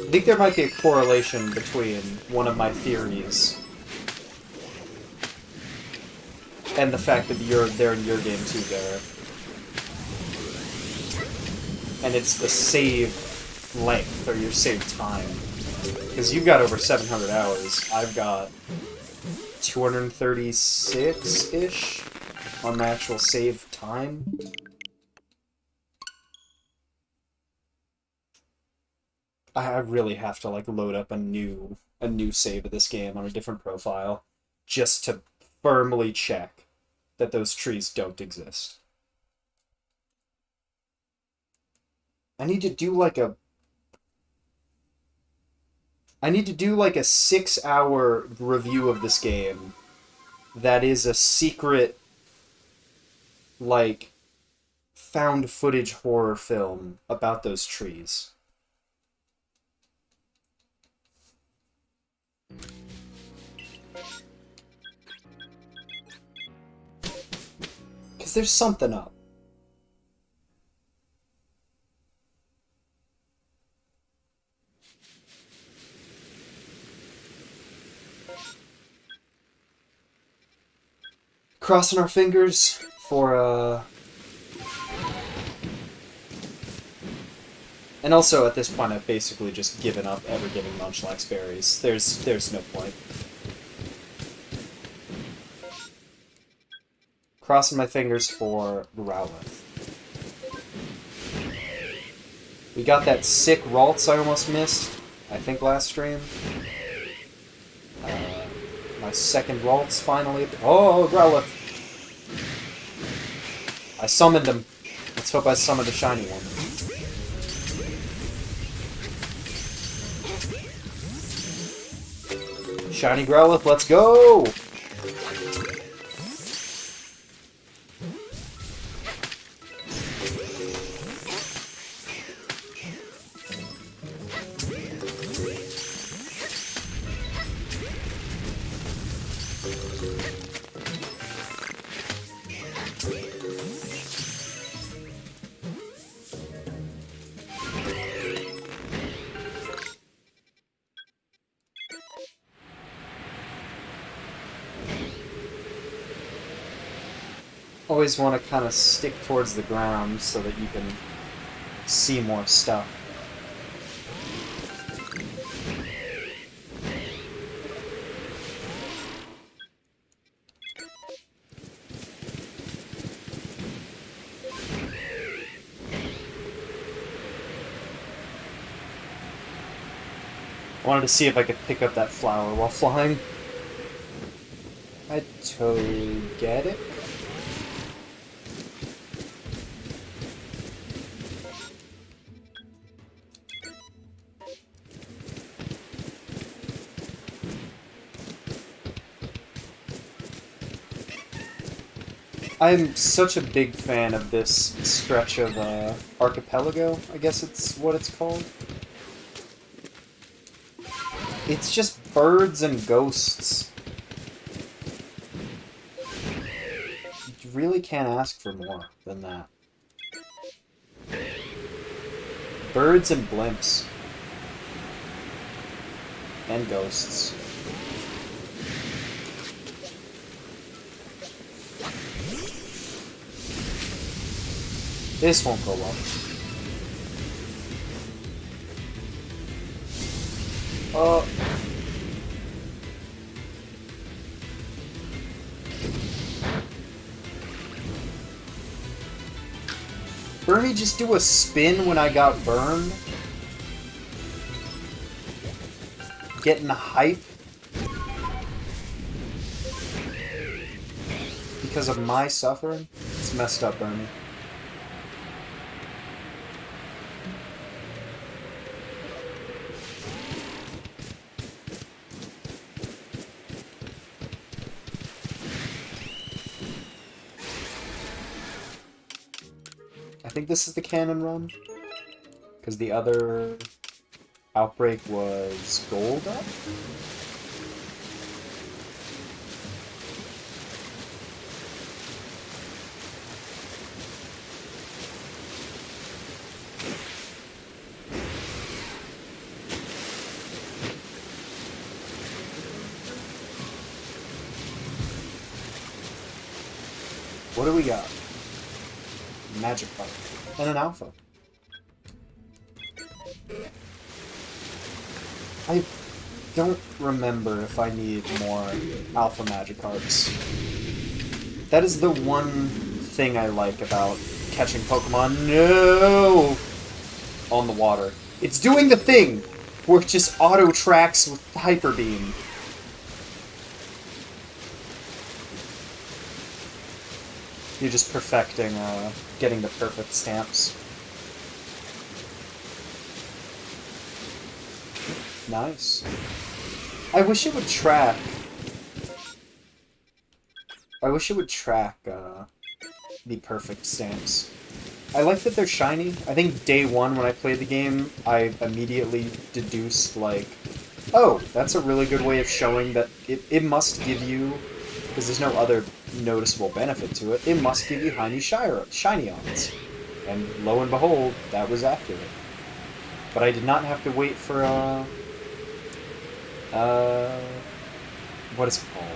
I think there might be a correlation between one of my theories and the fact that they're in your game too, Garrett. And it's the save length, or your save time. Because you've got over 700 hours. I've got 236-ish on the actual save time. I really have to like load up a new save of this game on a different profile just to firmly check that those trees don't exist. I need to do like a 6-hour review of this game that is a secret like found footage horror film about those trees. Because there's something up. Crossing our fingers for, And also, at this point, I've basically just given up ever giving Munchlax berries. There's no point. Crossing my fingers for Growlithe. We got that sick Ralts I almost missed, I think last stream. My second Ralts finally. Oh, Growlithe! I summoned him. Let's hope I summoned a shiny one. Shiny Growlithe, let's go! Always want to kind of stick towards the ground so that you can see more stuff. Wanted to see if I could pick up that flower while flying. I totally get it. I'm such a big fan of this stretch of archipelago, I guess it's what it's called. It's just birds and ghosts. You really can't ask for more than that. Birds and blimps. And ghosts. This won't go well. Bernie just do a spin when I got burned? Getting hype? Because of my suffering? It's messed up, Bernie. I think this is the cannon run, because the other outbreak was gold up? What do we got? Magic Bug. And an alpha. I don't remember if I need more alpha Magikarps. That is the one thing I like about catching Pokemon. No! On the water. It's doing the thing where it just auto-tracks with Hyper Beam. You're just perfecting, getting the perfect stamps. Nice. I wish it would track... the perfect stamps. I like that they're shiny. I think day one when I played the game, I immediately deduced, like, oh, that's a really good way of showing that it must give you... because there's no other noticeable benefit to it, it must give you Shiny-ons. And lo and behold, that was accurate. But I did not have to wait for, what is it called?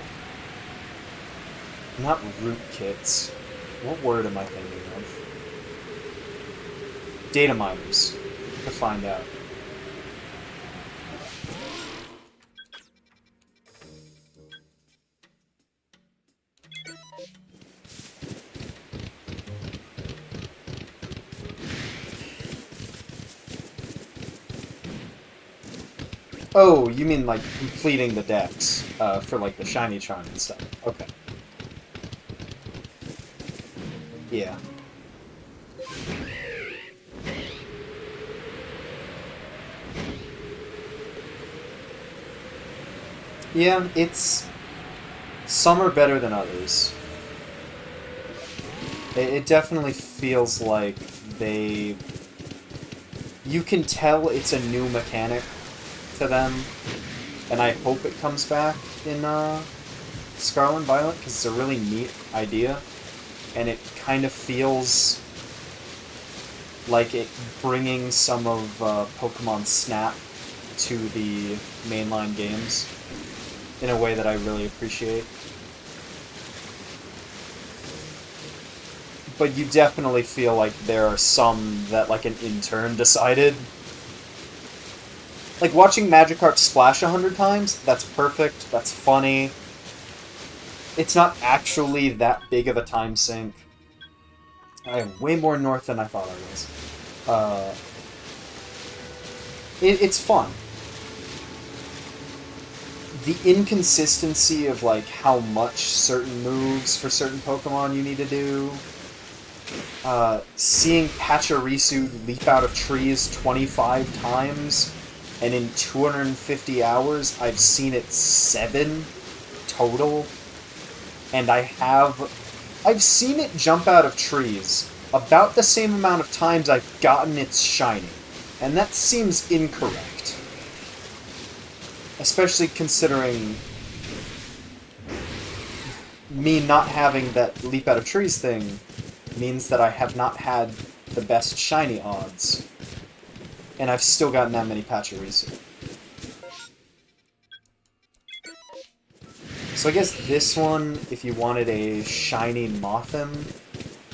Not root kits. What word am I thinking of? Data miners. To find out. Oh, you mean like completing the decks for like the shiny charm and stuff. Okay. Yeah. Yeah, it's... some are better than others. It definitely feels like they... you can tell it's a new mechanic to them, and I hope it comes back in Scarlet and Violet, because it's a really neat idea, and it kind of feels like it bringing some of Pokemon Snap to the mainline games in a way that I really appreciate. But you definitely feel like there are some that, like, an intern decided. Like, watching Magikarp splash 100 times, that's perfect, that's funny. It's not actually that big of a time sink. I am way more north than I thought I was. It's fun. the inconsistency of like how much certain moves for certain Pokemon you need to do. Seeing Pachirisu leap out of trees 25 times, and in 250 hours I've seen it 7 total, and I've seen it jump out of trees about the same amount of times I've gotten its shiny, and that seems incorrect. Especially considering me not having that leap out of trees thing means that I have not had the best shiny odds, and I've still gotten that many Pachirisu. So I guess this one, if you wanted a shiny Mothim,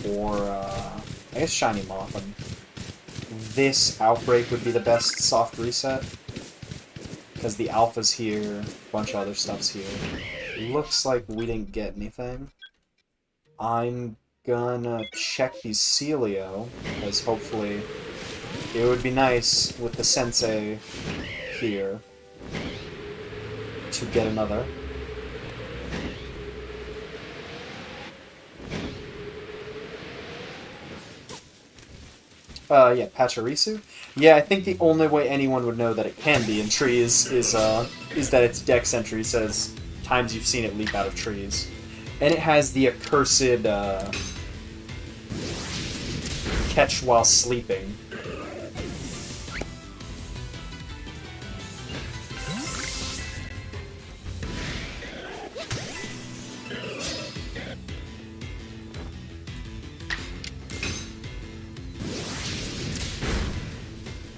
or I guess shiny Mothim, this Outbreak would be the best soft reset, because the Alpha's here, a bunch of other stuff's here. Looks like we didn't get anything. I'm gonna check the Celio, because hopefully it would be nice with the Sensei here to get another. Yeah, Pachirisu. Yeah, I think the only way anyone would know that it can be in trees is that its Dex entry says times you've seen it leap out of trees. And it has the accursed, catch while sleeping.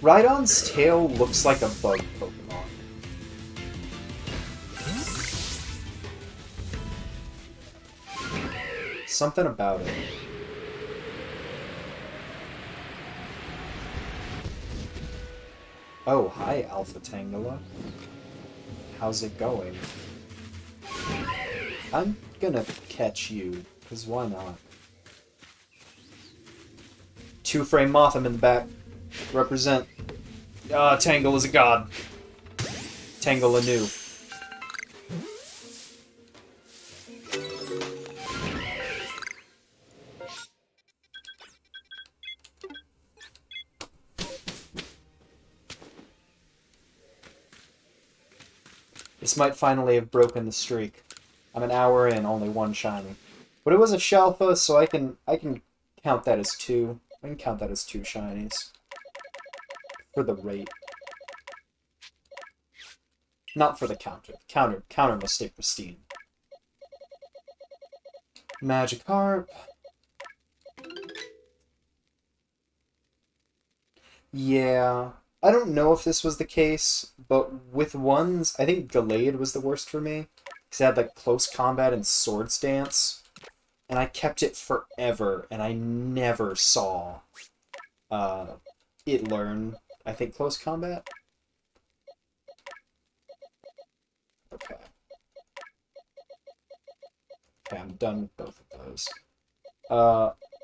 Rhydon's tail looks like a bug Pokemon. Something about it. Oh, hi, Alpha Tangela. How's it going? I'm gonna catch you, because why not? 2-frame Mothim in the back. Represent. Tangle is a god. Tangle anew. This might finally have broken the streak. I'm an hour in, only 1 shiny. But it was a Shelfa, so I can count that as 2. I can count that as 2 shinies. For the rate. Not for the counter. Counter must stay pristine. Magikarp. Yeah. I don't know if this was the case, but with ones, I think Gallade was the worst for me. Because it had like close combat and swords dance. And I kept it forever, and I never saw it learn, I think, close combat. Okay. Okay, I'm done with both of those.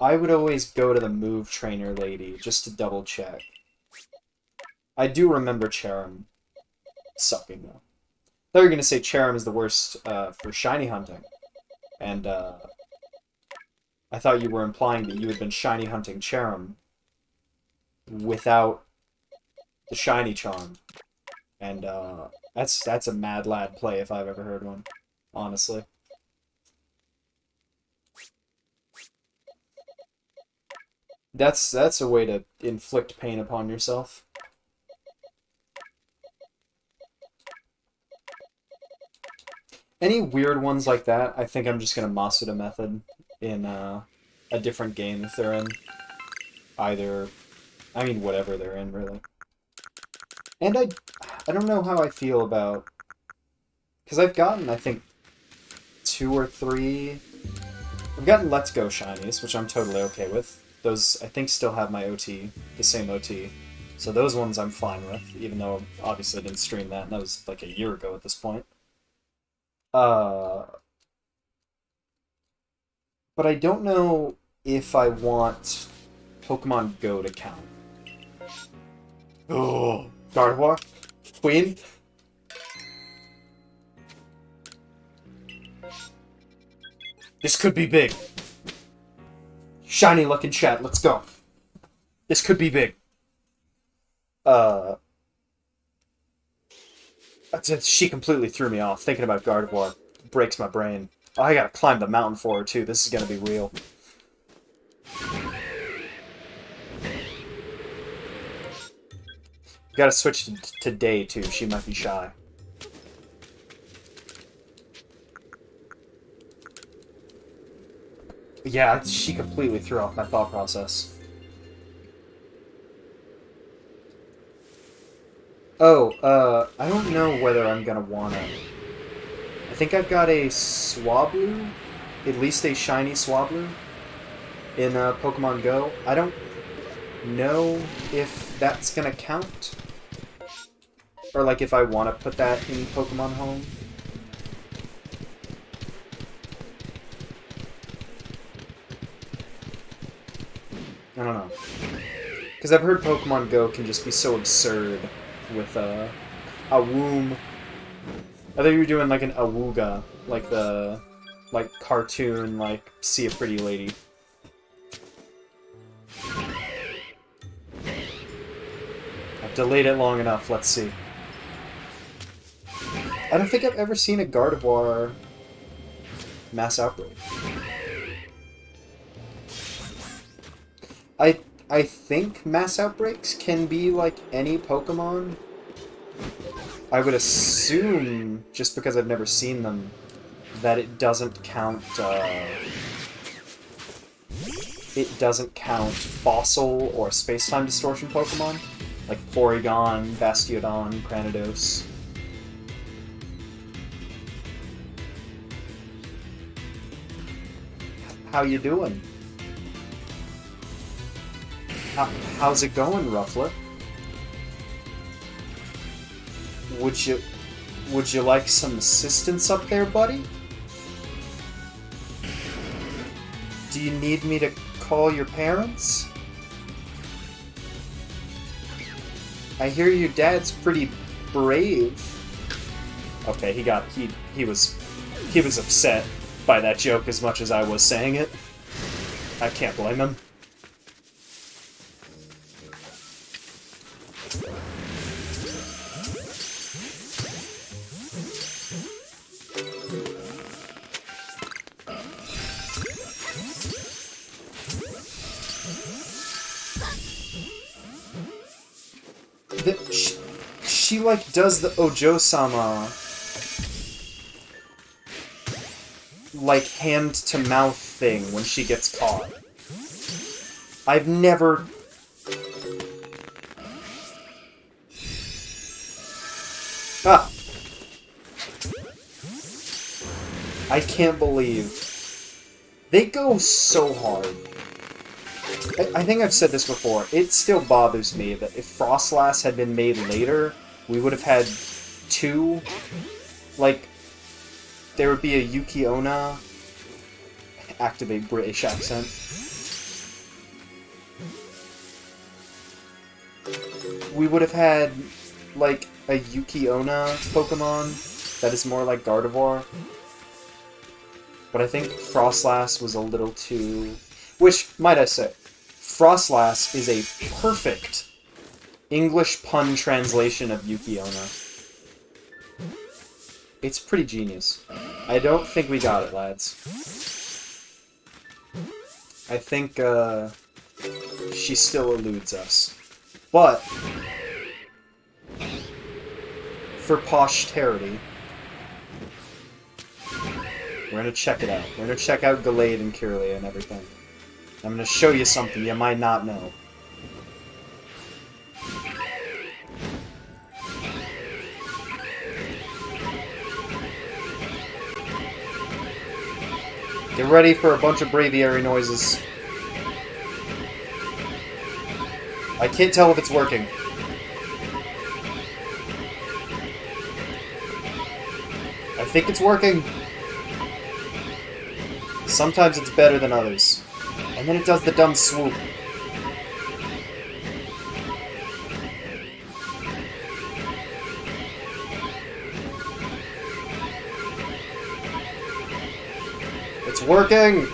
I would always go to the move trainer lady just to double check. I do remember Cherim sucking, though. I thought you were going to say Cherim is the worst for shiny hunting. And I thought you were implying that you had been shiny hunting Cherim without the shiny charm. And that's a mad lad play if I've ever heard one, honestly. That's a way to inflict pain upon yourself. Any weird ones like that, I think I'm just gonna Masuda method in a different game if they're in either, I mean, whatever they're in, really. And I don't know how I feel about, because I've gotten, I think, 2 or 3, I've gotten Let's Go Shinies, which I'm totally okay with. Those, I think, still have my OT, the same OT. So those ones I'm fine with, even though obviously I didn't stream that, and that was like a year ago at this point. But I don't know if I want Pokemon Go to count. Oh, Gardevoir? Queen? This could be big. Shiny luck in chat, let's go. This could be big. She completely threw me off. Thinking about Gardevoir breaks my brain. Oh, I gotta climb the mountain for her, too. This is gonna be real. Gotta switch to Day, too. She might be shy. Yeah, she completely threw off my thought process. Oh, I don't know whether I'm gonna wanna... I think I've got a Swablu, at least a shiny Swablu, in Pokemon Go. I don't know if that's gonna count, or like if I want to put that in Pokemon Home. I don't know. Because I've heard Pokemon Go can just be so absurd with a womb. I thought you were doing like an awooga, like the cartoon, like see a pretty lady. I've delayed it long enough, let's see. I don't think I've ever seen a Gardevoir mass outbreak. I think mass outbreaks can be like any Pokemon. I would assume, just because I've never seen them, that it doesn't count, fossil or space-time distortion Pokemon, like Porygon, Bastiodon, Granados. How you doing? How's it going, Rufflet? Would you like some assistance up there, buddy? Do you need me to call your parents? I hear your dad's pretty brave. Okay, he was upset by that joke as much as I was saying it. I can't blame him. She like does the Ojo-sama like hand to mouth thing when she gets caught. I've never... Ah! I can't believe... They go so hard. I think I've said this before. It still bothers me that if Frostlass had been made later, we would have had two... Like, there would be a Yuki Onna... Activate British accent. We would have had, like, a Yuki Onna Pokemon that is more like Gardevoir. But I think Frostlass was a little too... Which, might I say, Frostlass is a perfect English pun translation of Yuki Onna. It's pretty genius. I don't think we got it, lads. I think, she still eludes us. But, for posterity, we're gonna check it out. We're gonna check out Gallade and Kirlia and everything. I'm gonna show you something you might not know. Get ready for a bunch of braviary noises. I can't tell if it's working. I think it's working. Sometimes it's better than others. And then it does the dumb swoop. It's working!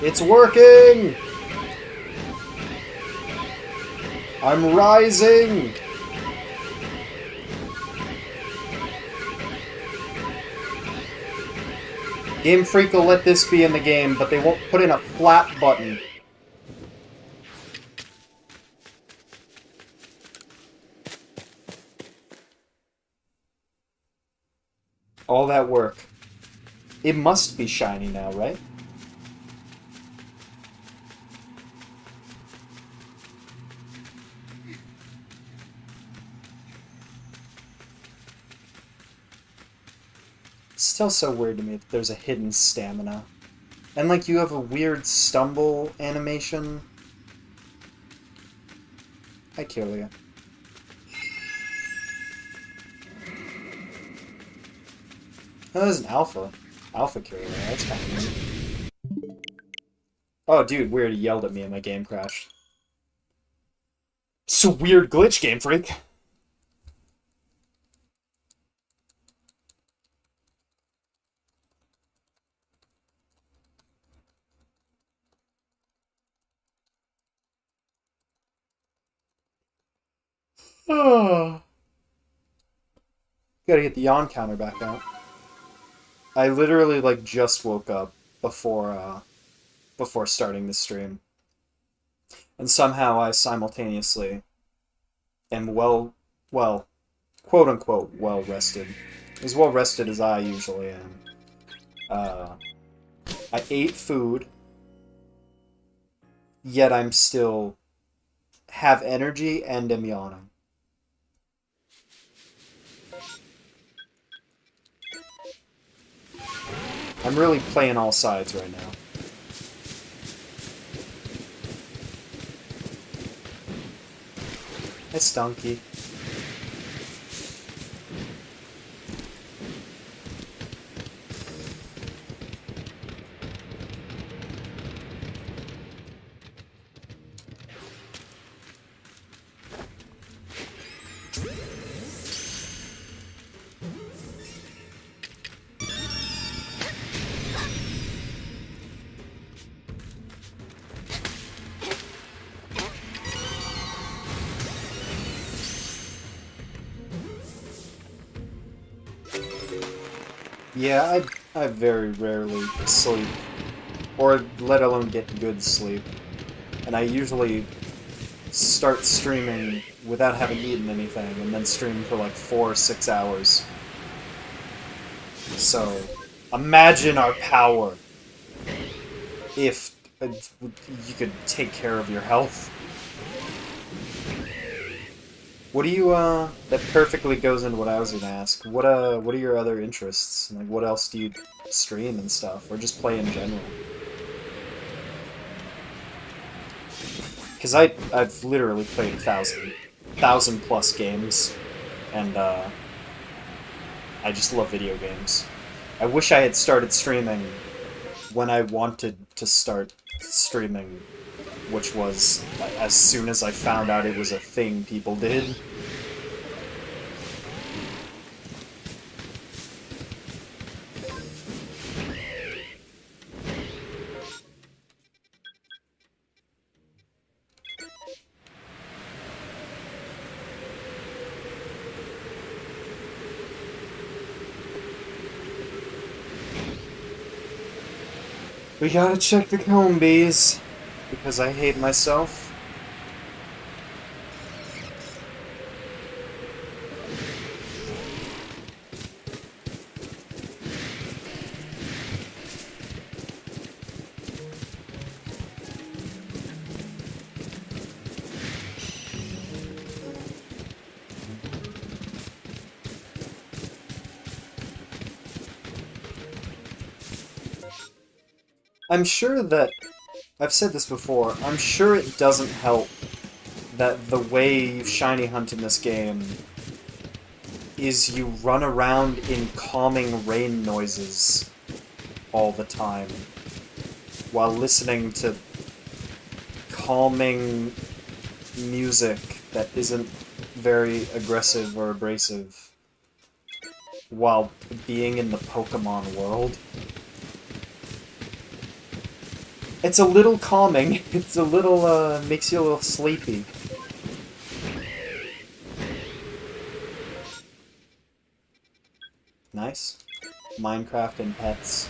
It's working! I'm rising! Game Freak will let this be in the game, but they won't put in a flat button. All that work. It must be shiny now, right? It's still so weird to me that there's a hidden stamina. And, like, you have a weird stumble animation. Hi, Kirlia. Oh, there's an alpha. Alpha Kirlia, that's kind of neat. Oh, dude, weird, he yelled at me and my game crashed. It's a weird glitch, Game Freak. Oh. Gotta get the yawn counter back out. I literally, like, just woke up before starting the stream. And somehow I simultaneously am quote-unquote, well-rested. As well-rested as I usually am. I ate food, yet I'm still have energy and am yawning. I'm really playing all sides right now. It's Donkey. Yeah, I very rarely sleep, or let alone get good sleep. And I usually start streaming without having eaten anything, and then stream for like 4 or 6 hours. So, imagine our power if you could take care of your health. What do you, that perfectly goes into what I was gonna ask. What are your other interests? Like, what else do you stream and stuff? Or just play in general? Because I've literally played 1,000 plus games, and, I just love video games. I wish I had started streaming when I wanted to start streaming, which was as soon as I found out it was a thing people did. We gotta check the comb bees, because I hate myself. I'm sure that, I've said this before, I'm sure it doesn't help that the way you shiny hunt in this game is you run around in calming rain noises all the time while listening to calming music that isn't very aggressive or abrasive while being in the Pokemon world. It's a little calming. It's a little, makes you a little sleepy. Nice. Minecraft and pets.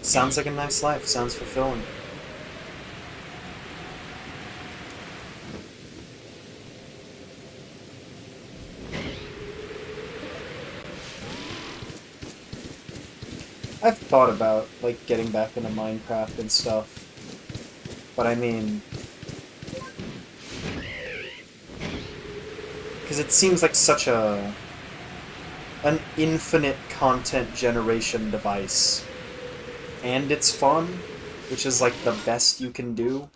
Sounds like a nice life. Sounds fulfilling. I've thought about, like, getting back into Minecraft and stuff. But I mean... because it seems like such a... an infinite content generation device. And it's fun, which is, like, the best you can do.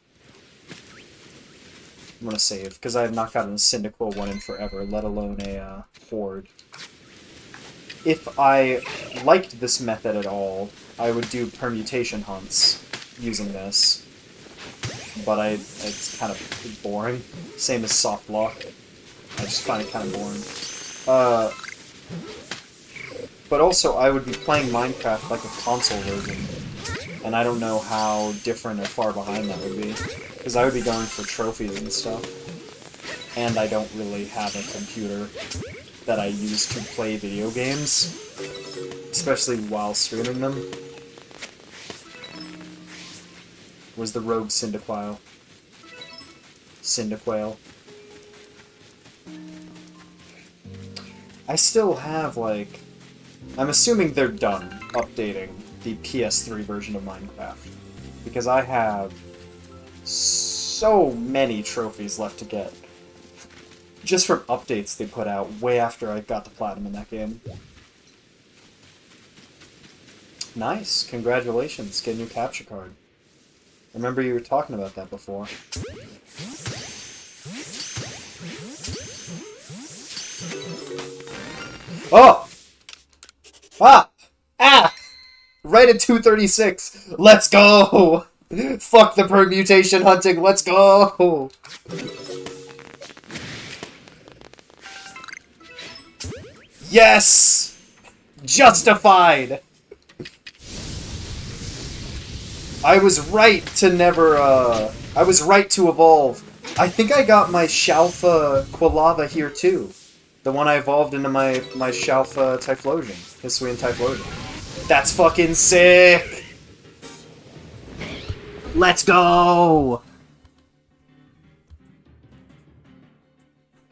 I'm gonna save, because I have not gotten a Cyndaquil one in forever, let alone a, Horde. If I liked this method at all, I would do permutation hunts using this. But it's kind of boring. Same as soft lock. I just find it kind of boring. But also, I would be playing Minecraft like a console version. And I don't know how different or far behind that would be. Because I would be going for trophies and stuff. And I don't really have a computer that I use to play video games, especially while streaming them. Was the rogue Cyndaquil. I still have, like... I'm assuming they're done updating the PS3 version of Minecraft, because I have so many trophies left to get. Just from updates they put out way after I got the platinum in that game. Nice. Congratulations. Get a new capture card. I remember you were talking about that before. Oh! Ah! Ah! Right at 236! Let's go! Fuck the permutation hunting, let's go! Yes! Justified! I was right to never, I was right to evolve. I think I got my Shalfa Quilava here too. The one I evolved into my Shalfa Typhlosion. Hisuian Typhlosion. That's fucking sick! Let's go!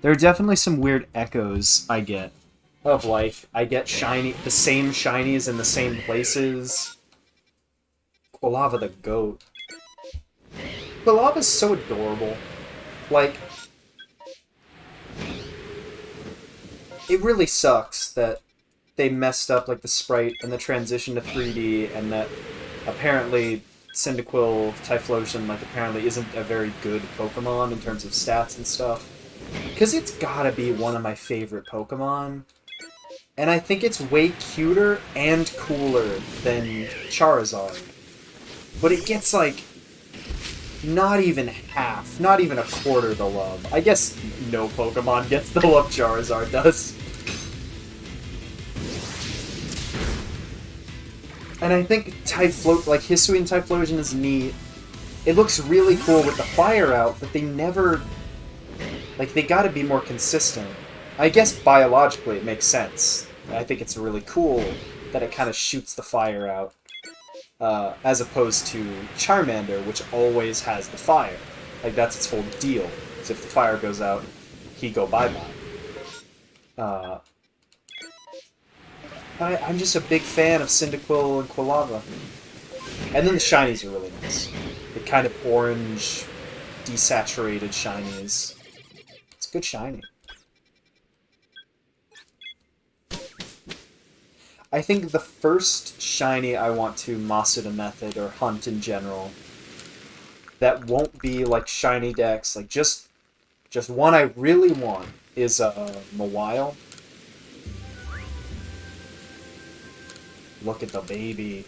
There are definitely some weird echoes I get. Of, like, I get the same shinies in the same places. Quilava the goat. Quilava's so adorable. Like, it really sucks that they messed up, like, the sprite and the transition to 3D, and that apparently Cyndaquil Typhlosion, like, apparently isn't a very good Pokemon in terms of stats and stuff. Because it's gotta be one of my favorite Pokemon. And I think it's way cuter and cooler than Charizard. But it gets, like, not even half, not even a quarter the love. I guess no Pokemon gets the love Charizard does. And I think Hisuian Typhlosion is neat. It looks really cool with the fire out, but they never... like, they gotta be more consistent. I guess biologically it makes sense. I think it's really cool that it kind of shoots the fire out. As opposed to Charmander, which always has the fire. Like, that's its whole deal. So if the fire goes out, he go bye-bye. I'm just a big fan of Cyndaquil and Quilava. And then the shinies are really nice. The kind of orange, desaturated shinies. It's a good shiny. I think the first shiny I want to Masuda method, or hunt in general, that won't be like Shiny Dex, like just one I really want, is Mawile. Look at the baby.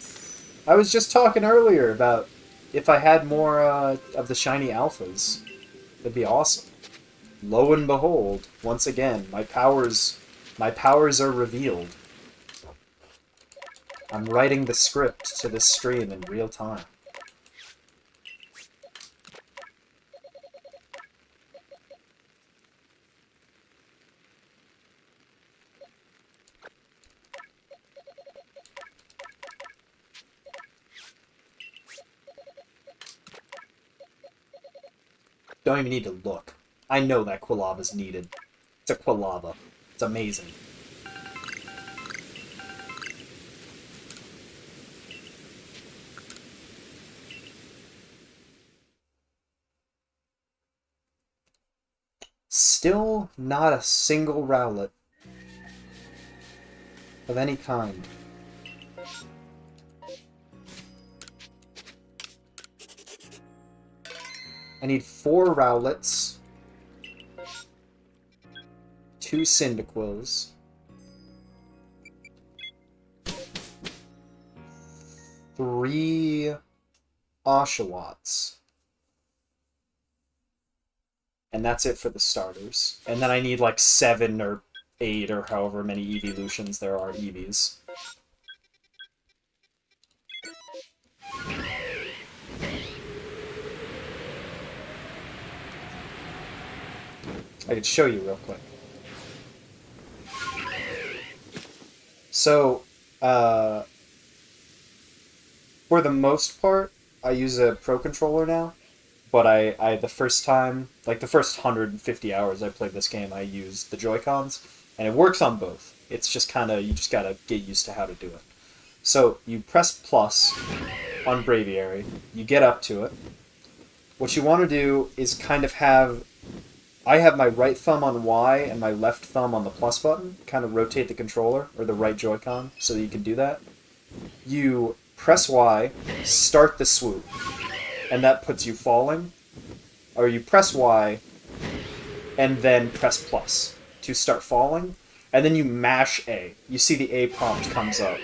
I was just talking earlier about if I had more of the shiny alphas. That'd be awesome. lo and behold, once again, my powers are revealed. I'm writing the script to this stream in real time. Don't even need to look. I know that Quilava's needed. It's a Quilava. It's amazing. Still not a single Rowlet of any kind. I need 4 Rowlets, 2 Cyndaquils, 3 Oshawotts, and that's it for the starters. And then I need like 7 or 8 or however many evolutions there are Eevees. I could show you real quick. So, for the most part, I use a Pro Controller now. But the first time, like the first 150 hours I played this game, I used the Joy-Cons. And it works on both. It's just kind of, you just gotta get used to how to do it. So, you press plus on Braviary. You get up to it. What you want to do is kind of have... I have my right thumb on Y and my left thumb on the plus button. Kind of rotate the controller, or the right Joy-Con, so that you can do that. You press Y, start the swoop, and that puts you falling. Or you press Y, and then press plus to start falling, and then you mash A. You see the A prompt comes up.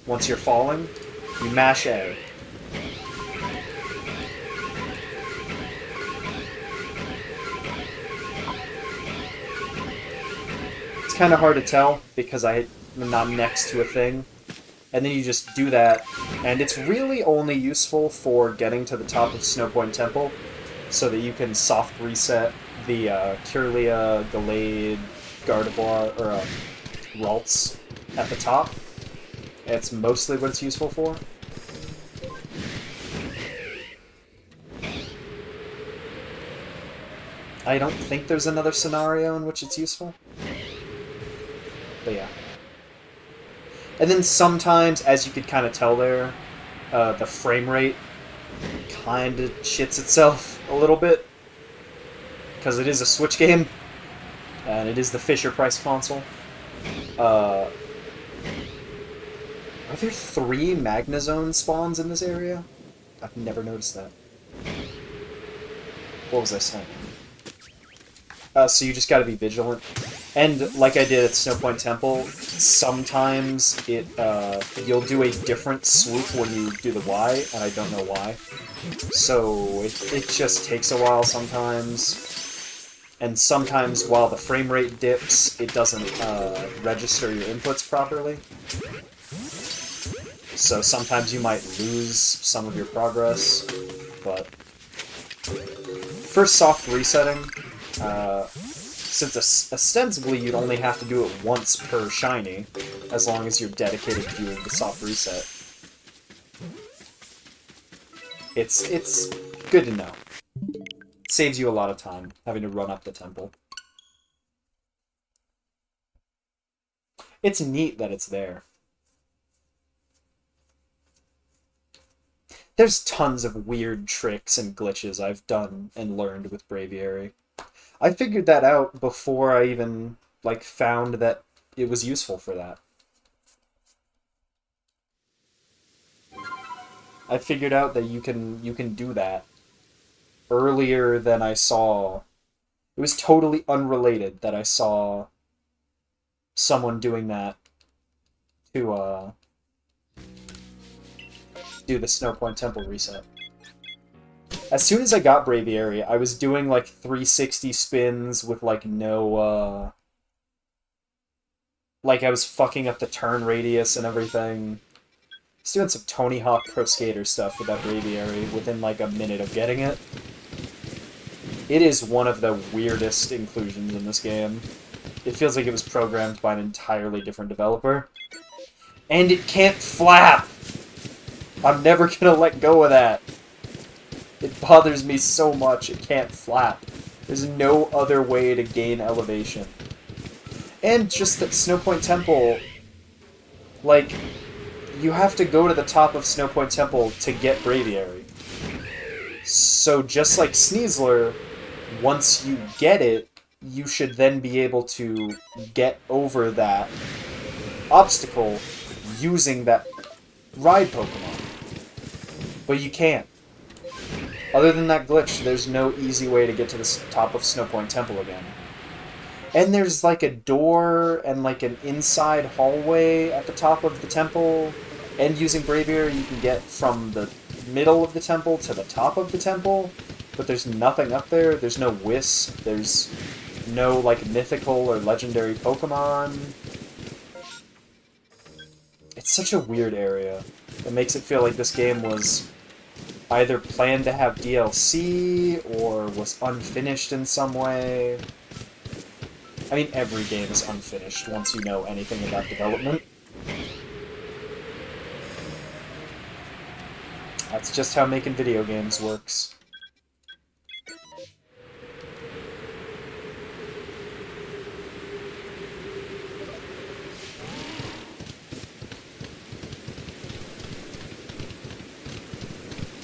Once you're falling, you mash A. It's kind of hard to tell because I'm not next to a thing. And then you just do that, and it's really only useful for getting to the top of Snowpoint Temple so that you can soft reset the Kirlia, Gallade, Gardevoir, or Ralts at the top. It's mostly what it's useful for. I don't think there's another scenario in which it's useful. But yeah. And then sometimes, as you could kind of tell there, the frame rate kind of shits itself a little bit. Because it is a Switch game, and it is the Fisher-Price console. Are there 3 Magnezone spawns in this area? I've never noticed that. What was I saying? So you just gotta be vigilant. And like I did at Snowpoint Temple, sometimes you'll do a different swoop when you do the Y, and I don't know why. So it just takes a while sometimes. And sometimes while the frame rate dips, it doesn't register your inputs properly. So sometimes you might lose some of your progress, but for soft resetting, since ostensibly you'd only have to do it once per shiny, as long as you're dedicated to doing the soft reset. It's good to know. It saves you a lot of time, having to run up the temple. It's neat that it's there. There's tons of weird tricks and glitches I've done and learned with Braviary. I figured that out before I even, found that it was useful for that. I figured out that you can do that earlier than I saw. It was totally unrelated that I saw someone doing that to, do the Snowpoint Temple reset. As soon as I got Braviary, I was doing like 360 spins with like no, like I was fucking up the turn radius and everything. I was doing some Tony Hawk Pro Skater stuff with that Braviary within like a minute of getting it. It is one of the weirdest inclusions in this game. It feels like it was programmed by an entirely different developer. And it can't flap! I'm never gonna let go of that. It bothers me so much it can't flap. There's no other way to gain elevation. And just that Snowpoint Temple, like, you have to go to the top of Snowpoint Temple to get Braviary. So just like Sneasler, once you get it, you should then be able to get over that obstacle using that ride Pokemon. But you can't. Other than that glitch, there's no easy way to get to the top of Snowpoint Temple again. And there's like a door and like an inside hallway at the top of the temple. And using Braviary, you can get from the middle of the temple to the top of the temple. But there's nothing up there. There's no Wisp. There's no like mythical or legendary Pokemon. It's such a weird area. It makes it feel like this game was either planned to have DLC or was unfinished in some way. I mean, every game is unfinished once you know anything about development. That's just how making video games works.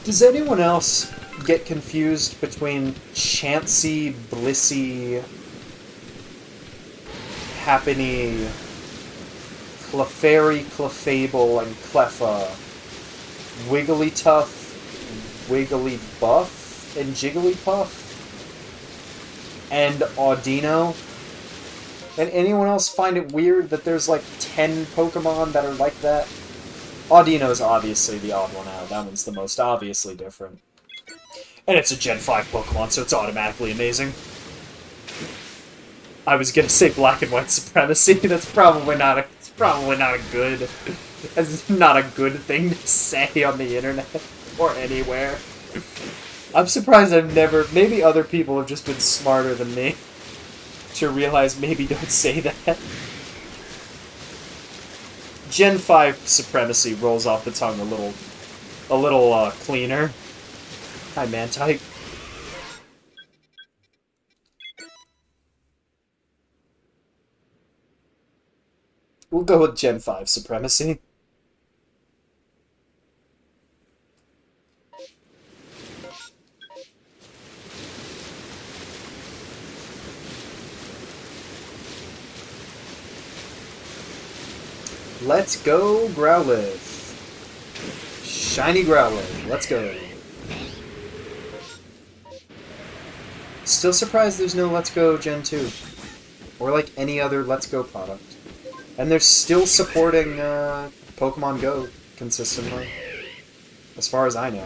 Does anyone else get confused between Chansey, Blissey, Happiny, Clefairy, Clefable, and Cleffa, Wigglytuff, Wigglybuff, and Jigglypuff, and Audino? And anyone else find it weird that there's like 10 Pokemon that are like that? Audino's obviously the odd one out. That one's the most obviously different. And it's a Gen 5 Pokemon, so it's automatically amazing. I was gonna say Black and White Supremacy. That's probably not a good... That's not a good thing to say on the internet or anywhere. I'm surprised I've never... Maybe other people have just been smarter than me to realize maybe don't say that. Gen 5 Supremacy rolls off the tongue a little cleaner. Hi, Mantike. We'll go with Gen 5 Supremacy. Let's go, Growlithe. Shiny Growlithe. Let's go. Still surprised there's no Let's Go Gen 2. Or like any other Let's Go product. And they're still supporting Pokemon Go consistently. As far as I know.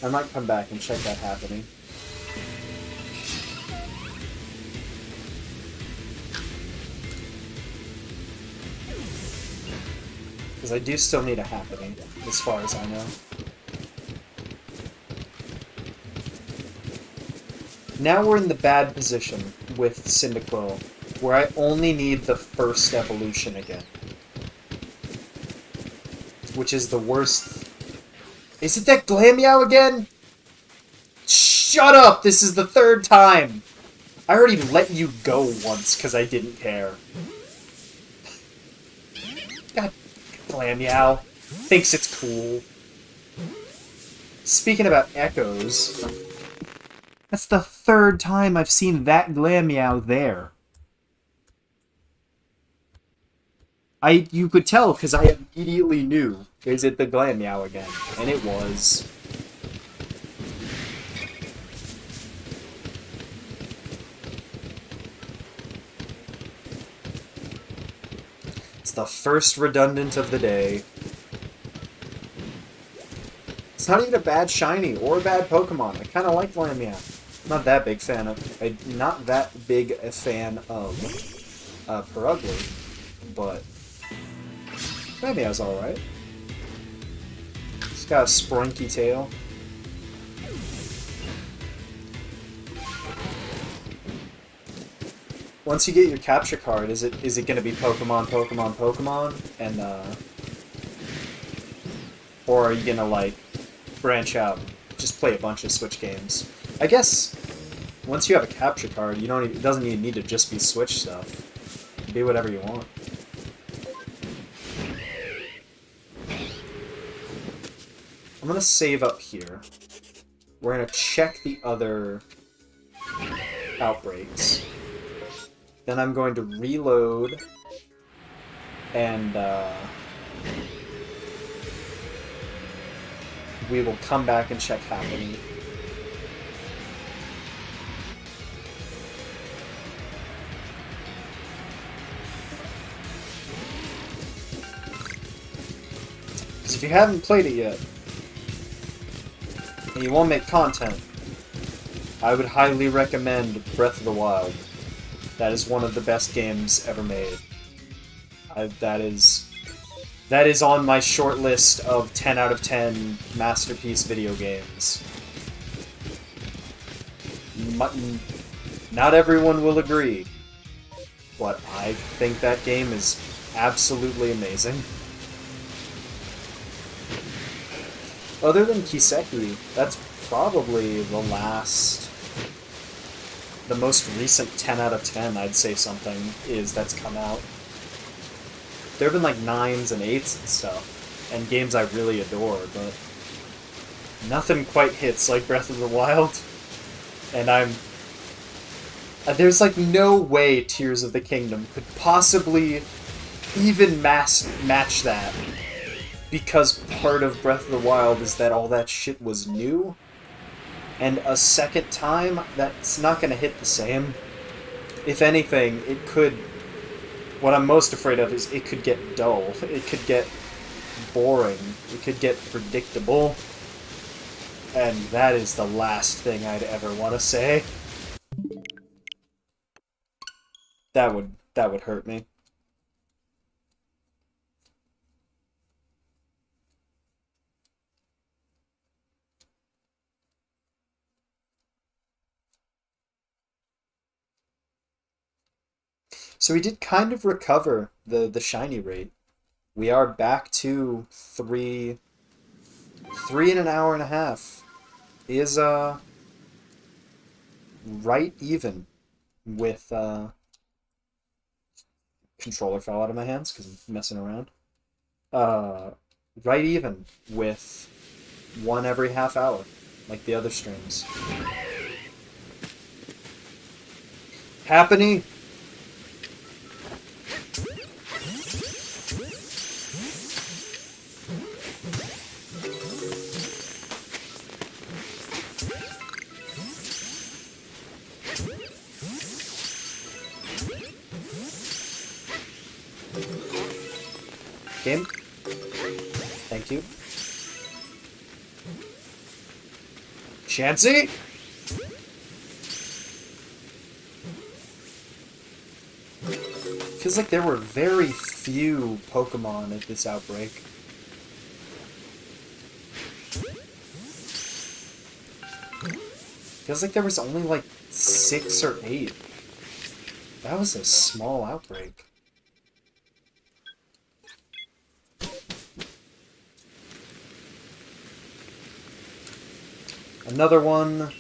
I might come back and check that happening. Because I do still need a happening, as far as I know. Now we're in the bad position with Cyndaquil, where I only need the first evolution again. Which is the worst... Is it that Glameow again? Shut up! This is the third time! I already let you go once because I didn't care. God, Glameow. Thinks it's cool. Speaking about echoes, that's the third time I've seen that Glameow there. You could tell because I immediately knew, is it the Glameow again? And it was. the first redundant of the day. It's not even a bad shiny or a bad Pokemon. I kind of like Lamiat. Not that big fan of. Not that big a fan of Perugly, but Lamiat's all right. It's got a sprinky tail. Once you get your capture card, is it going to be Pokemon, Pokemon, Pokemon, and or are you gonna like branch out, just play a bunch of Switch games? I guess once you have a capture card, you don't. It doesn't even need to just be Switch stuff. Be whatever you want. I'm gonna save up here. We're gonna check the other outbreaks. Then I'm going to reload, and we will come back and check happening. Because if you haven't played it yet, and you want to make content, I would highly recommend Breath of the Wild. That is one of the best games ever made. That is on my short list of 10 out of 10 masterpiece video games. Not everyone will agree, but I think that game is absolutely amazing. Other than Kiseki, that's probably the most recent 10 out of 10, I'd say something, that's come out. There have been like 9s and 8s and stuff, and games I really adore, but nothing quite hits like Breath of the Wild. And there's like no way Tears of the Kingdom could possibly even match that, because part of Breath of the Wild is that all that shit was new. And a second time, that's not going to hit the same. If anything, it could... What I'm most afraid of is it could get dull. It could get boring. It could get predictable. And that is the last thing I'd ever want to say. That would hurt me. So we did kind of recover the shiny rate. We are back to 3 in an hour and a half. Is right even with controller fell out of my hands because I'm messing around. Right even with 1 every half hour, like the other streams. Happening. Game. Thank you. Chansey? Feels like there were very few Pokemon at this outbreak. Feels like there was only like 6 or 8. That was a small outbreak. Another one.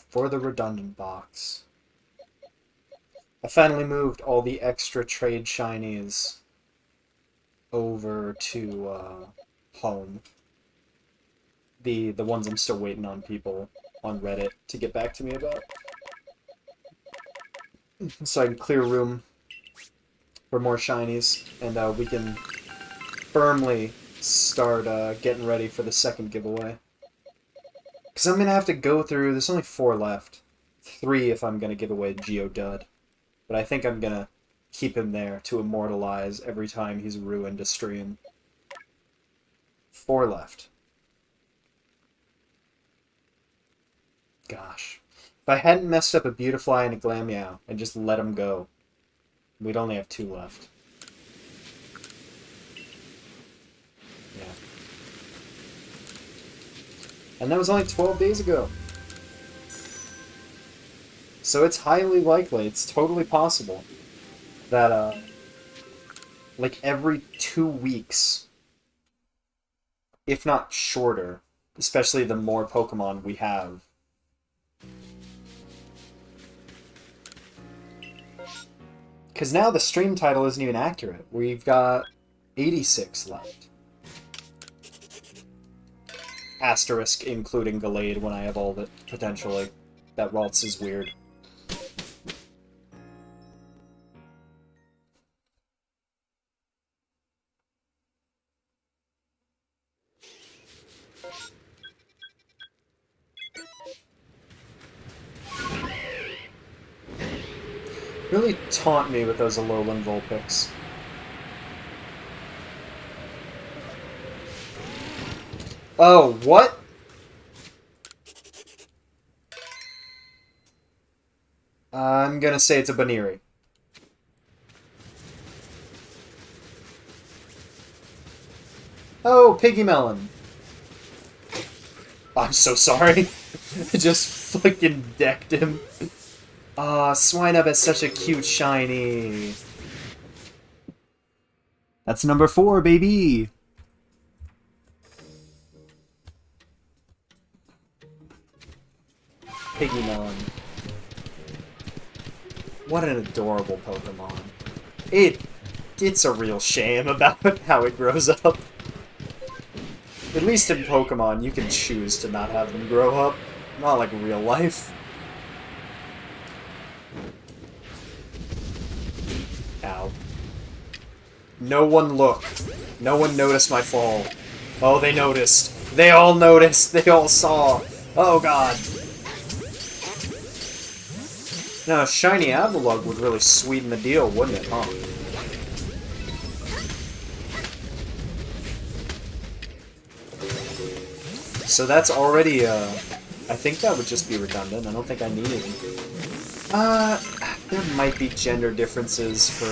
For the redundant box. I finally moved all the extra trade shinies over to home. The ones I'm still waiting on people on Reddit to get back to me about. So I can clear room for more shinies, and we can firmly start getting ready for the second giveaway. Because I'm going to have to go through... There's only 4 left. 3 if I'm going to give away Geodude. But I think I'm going to keep him there to immortalize every time he's ruined a stream. 4 left. Gosh. If I hadn't messed up a Beautifly and a Glameow and just let them go, we'd only have 2 left. Yeah. And that was only 12 days ago. So it's highly likely, it's totally possible, that, like every 2 weeks, if not shorter, especially the more Pokemon we have, because now the stream title isn't even accurate. We've got 86 left. Asterisk including Gallade when I have all of it, potentially. That Ralts is weird. Really taunt me with those Alolan Vulpix. Oh, what? I'm gonna say it's a Baniri. Oh, Piggy Melon. I'm so sorry. I just fucking decked him. Ah, Swinub is such a cute shiny. That's number 4, baby. Piggy Melon. What an adorable Pokemon. It's a real shame about how it grows up. At least in Pokemon, you can choose to not have them grow up. Not like real life. Ow. No one looked. No one noticed my fall. Oh, they noticed. They all noticed. They all saw. Oh, God. Now, a shiny Avalugg would really sweeten the deal, wouldn't it, huh? So that's already, I think that would just be redundant. I don't think I need it. There might be gender differences for,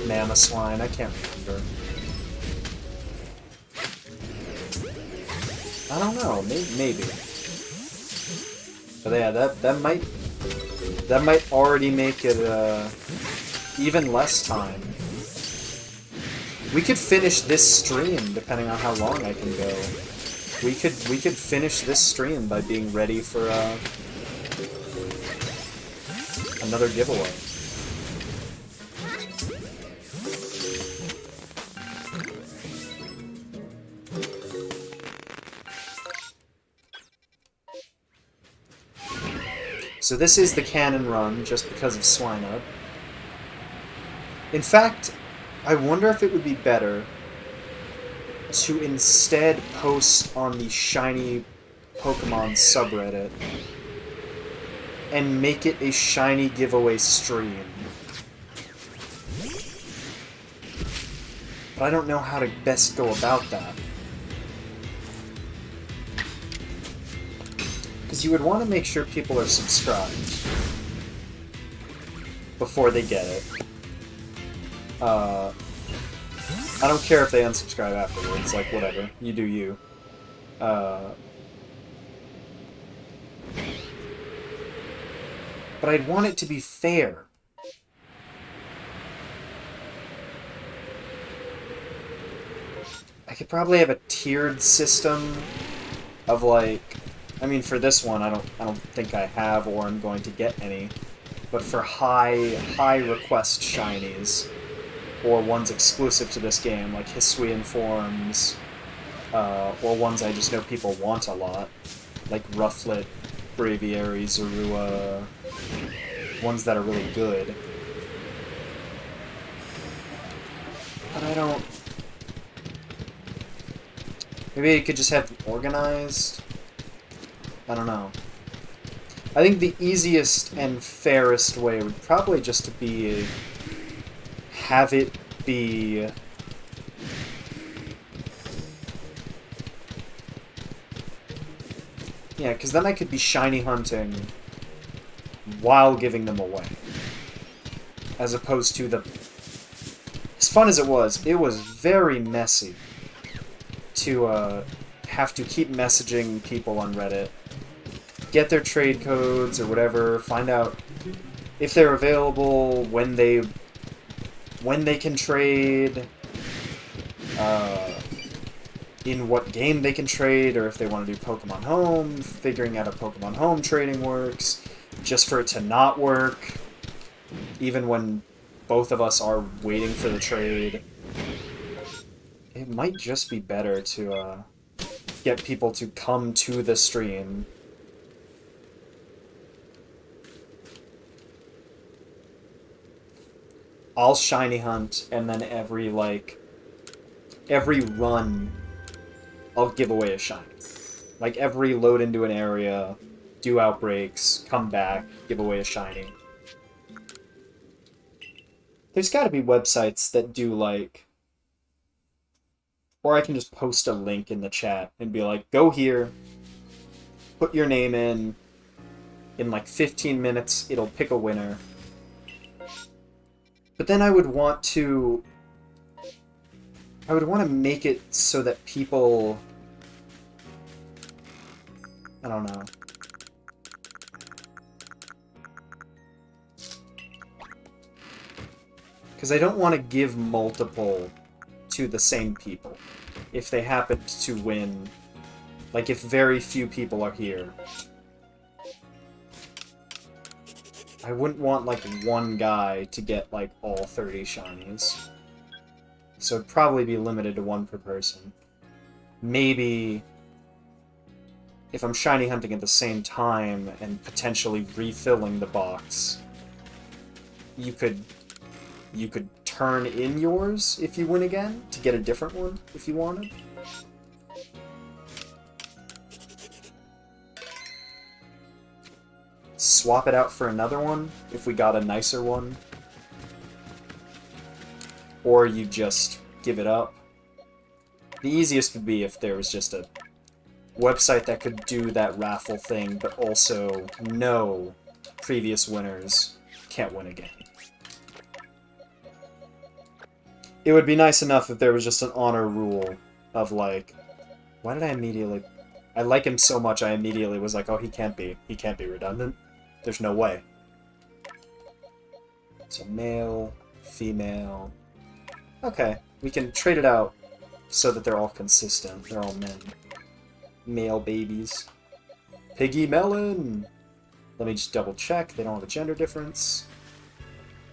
Mamoswine. I can't remember. I don't know. Maybe. But yeah, that might already make it, even less time. We could finish this stream, depending on how long I can go. We could finish this stream by being ready for, another giveaway. So this is the canon run, just because of Swinub. In fact, I wonder if it would be better to instead post on the Shiny Pokemon subreddit and make it a shiny giveaway stream. But I don't know how to best go about that. Because you would want to make sure people are subscribed before they get it. I don't care if they unsubscribe afterwards, like, whatever. You do you. But I'd want it to be fair. I could probably have a tiered system of, like... I mean, for this one, I don't think I have or I'm going to get any. But for high request shinies, or ones exclusive to this game, like Hisuian forms, or ones I just know people want a lot, like Rufflet, Braviary, Zorua, ones that are really good. But I don't... Maybe it could just have organized? I don't know. I think the easiest and fairest way would probably just to be have it be yeah, because then I could be shiny hunting while giving them away. As opposed to the... As fun as it was very messy to have to keep messaging people on Reddit, get their trade codes or whatever, find out if they're available, when they can trade, in what game they can trade, or if they want to do Pokemon Home, figuring out how Pokemon Home trading works, just for it to not work, even when both of us are waiting for the trade. It might just be better to get people to come to the stream. I'll shiny hunt, and then every run, I'll give away a shiny. Like, every load into an area, do outbreaks, come back, give away a shiny. There's gotta be websites that do, like... Or I can just post a link in the chat and be like, go here, put your name in like 15 minutes, it'll pick a winner. But then I would want to make it so that people... I don't know. Because I don't want to give multiple to the same people if they happen to win. Like, if very few people are here. I wouldn't want, like, one guy to get, like, all 30 shinies. So it'd probably be limited to one per person. Maybe... if I'm shiny hunting at the same time and potentially refilling the box, you could turn in yours if you win again to get a different one if you wanted. Swap it out for another one if we got a nicer one. Or you just give it up. The easiest would be if there was just a website that could do that raffle thing, but also no previous winners can't win again. It would be nice enough if there was just an honor rule of, like... Why did I immediately... I like him so much I immediately was like, oh, he can't be redundant. There's no way. So male, female... Okay, we can trade it out so that they're all consistent. They're all men. Male babies. Piggy Melon! Let me just double check. They don't have a gender difference.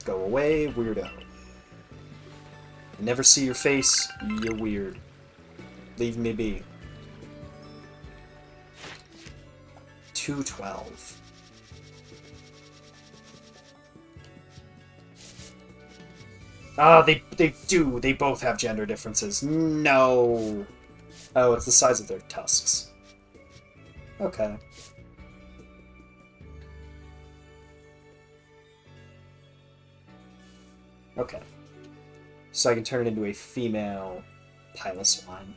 Go away, weirdo. I never see your face. You're weird. Leave me be. 212. Ah, they do. They both have gender differences. No. Oh, it's the size of their tusks. Okay. Okay. So I can turn it into a female Piloswine.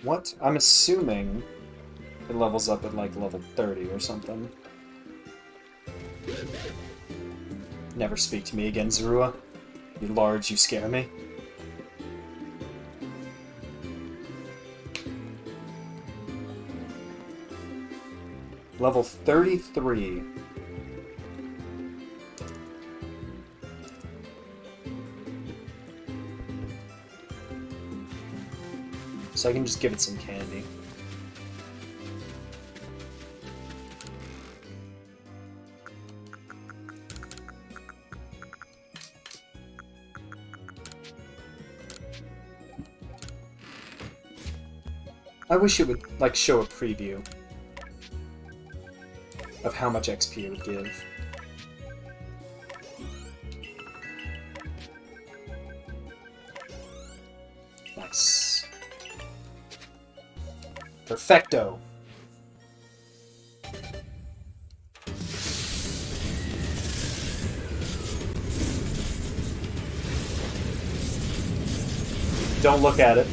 What? I'm assuming it levels up at, like, level 30 or something. Never speak to me again, Zorua. You large, you scare me. Level 33. So I can just give it some candy. I wish it would, like, show a preview. of how much XP it would give. Nice. Perfecto. Don't look at it.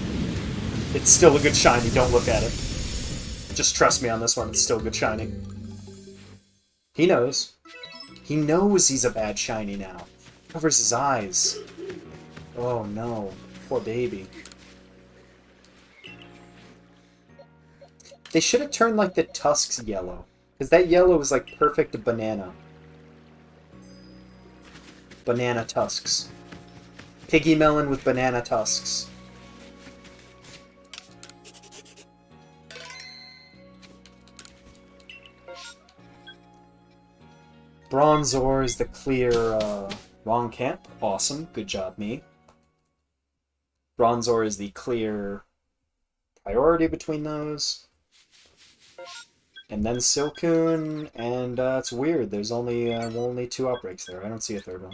It's still a good shiny, don't look at it. Just trust me on this one, it's still a good shiny. He knows. He knows he's a bad shiny now. Covers his eyes. Oh no. Poor baby. They should have turned like the tusks yellow. Because that yellow is like perfect banana. Banana tusks. Piggy melon with banana tusks. Bronzor is the clear wrong camp. Awesome. Good job, me. Bronzor is the clear priority between those. And then Silcoon, and it's weird. There's only 2 outbreaks there. I don't see a third one.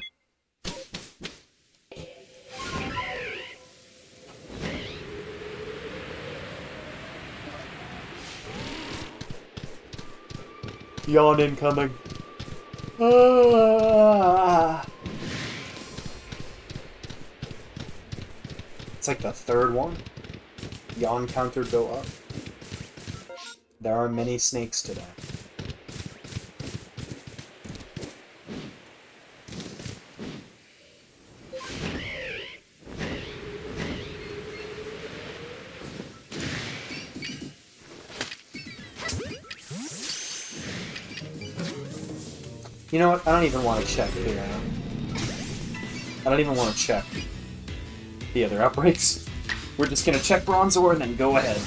Yawn incoming. It's like the 3rd one. Yawn counter go up. There are many snakes today. You know what? I don't even want to check here. I don't even want to check the other outbreaks. We're just gonna check Bronzor and then go ahead.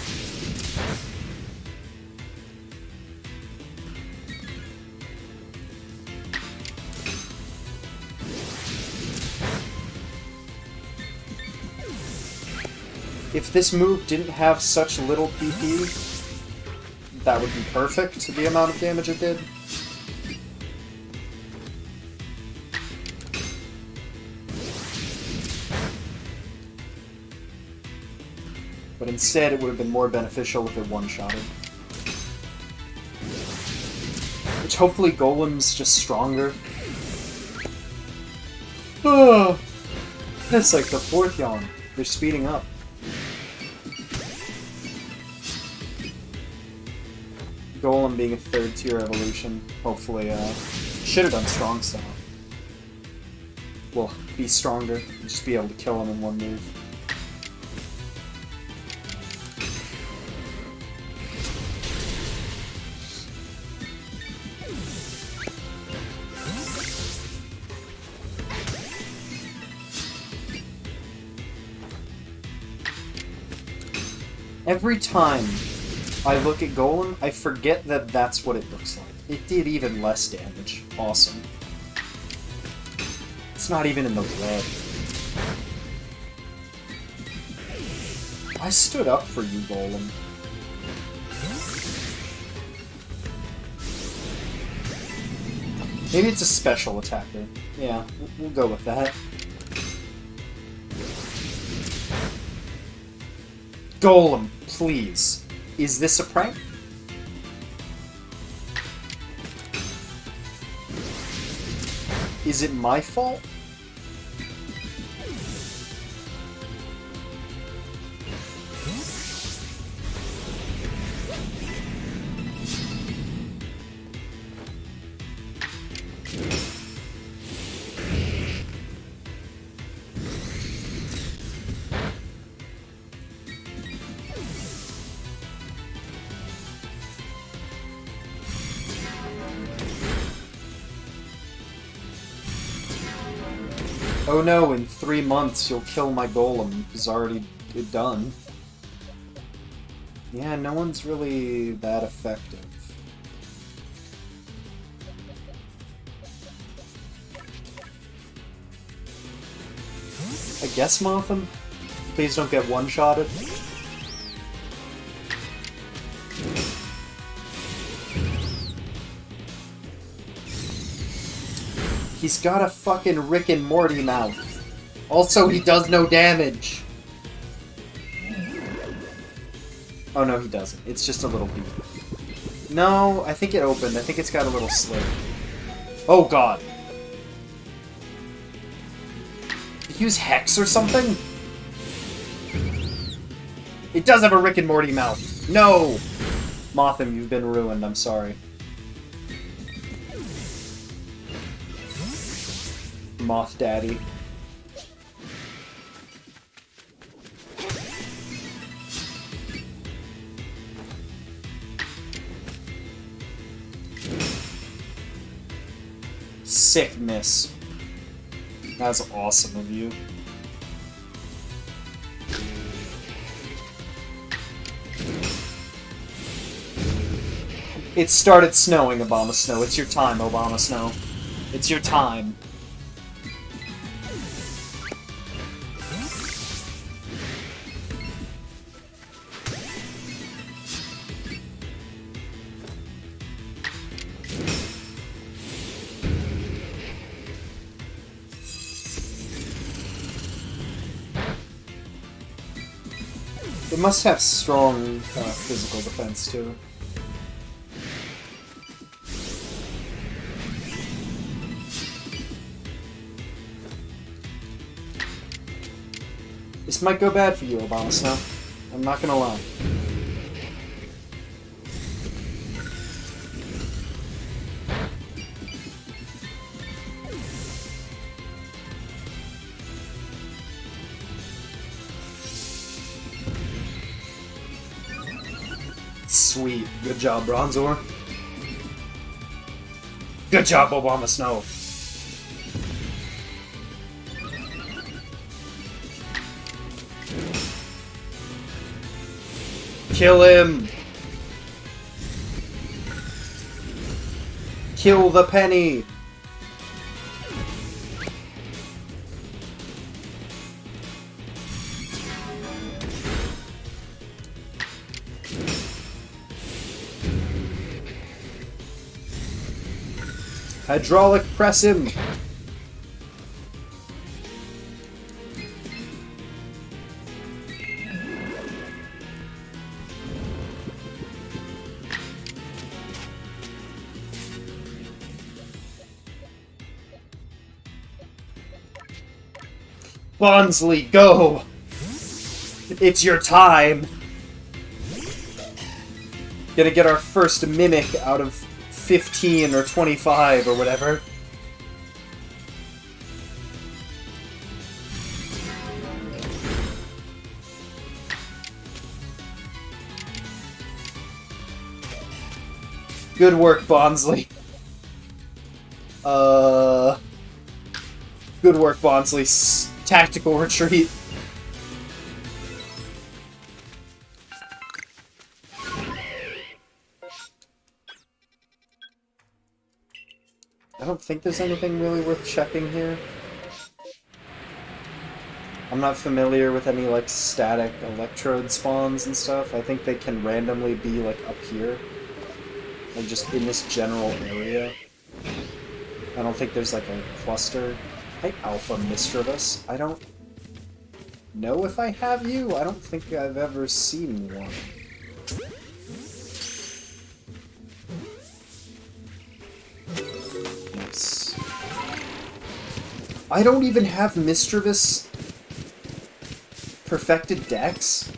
If this move didn't have such little PP, that would be perfect, the amount of damage it did. But instead, it would have been more beneficial if it one-shotted. Which hopefully Golem's just stronger. Oh, that's like the 4th yawn. They're speeding up. Golem being a 3rd tier evolution, hopefully, should have done strong style. Will be stronger, just be able to kill him in one move. Every time I look at Golem, I forget that that's what it looks like. It did even less damage. Awesome. It's not even in the red. I stood up for you, Golem. Maybe it's a special attacker. Yeah, we'll go with that. Golem, please. Is this a prank? Is it my fault? Oh no, in 3 months you'll kill my Golem, who's already done. Yeah, no one's really that effective. I guess Motham? Please don't get one-shotted. He's got a fucking Rick and Morty mouth. Also, he does no damage. Oh no, he doesn't. It's just a little beat. No, I think it opened. I think it's got a little slit. Oh god. Use Hex or something? It does have a Rick and Morty mouth. No! Motham, you've been ruined. I'm sorry. Moth Daddy. Sick miss. That's awesome of you. It started snowing, Obama Snow. It's your time, Obama Snow. It's your time. It must have strong physical defense, too. This might go bad for you, Obama Snow. I'm not gonna lie. Sweet. Good job, Bronzor. Good job, Obama Snow. Kill him! Kill the penny! Hydraulic press him! Bonsley, go! It's your time! Gonna get our first Mimic out of 15 or 25 or whatever. Good work, Bonsley. Good work, Bonsley. Tactical retreat. I don't think there's anything really worth checking here. I'm not familiar with any, like, static electrode spawns and stuff. I think they can randomly be, like, up here. Like, just in this general area. I don't think there's, like, a cluster. Hey, Alpha Mischievous. I don't know if I have you. I don't think I've ever seen one. Nice. I don't even have Mischievous Perfected Dex.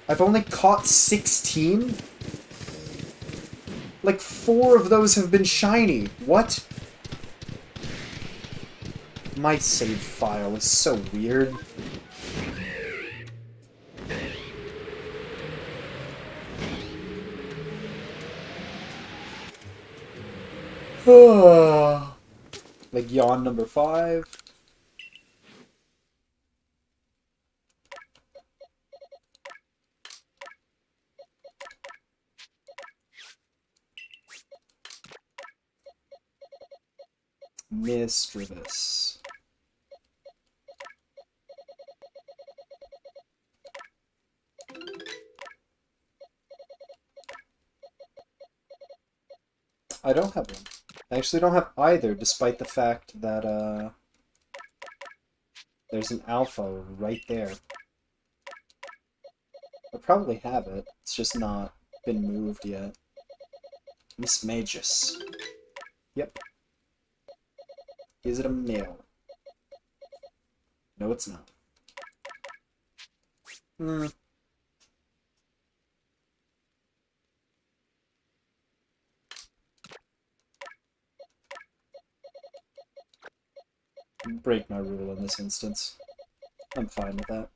I've only caught 16? Like, 4 of those have been shiny. What? My save file is so weird. Like, yawn number 5. Mischievous. I don't have one. I actually don't have either, despite the fact that, there's an alpha right there. I probably have it. It's just not been moved yet. Miss Magus. Yep. Is it a male? No, it's not. Hmm. Break my rule in this instance. I'm fine with that.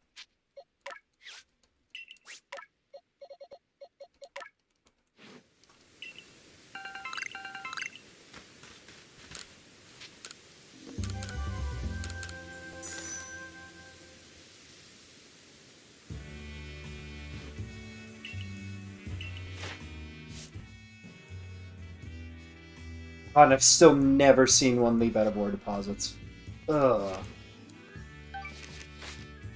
God, I've still never seen one leave out of ore deposits. Ugh.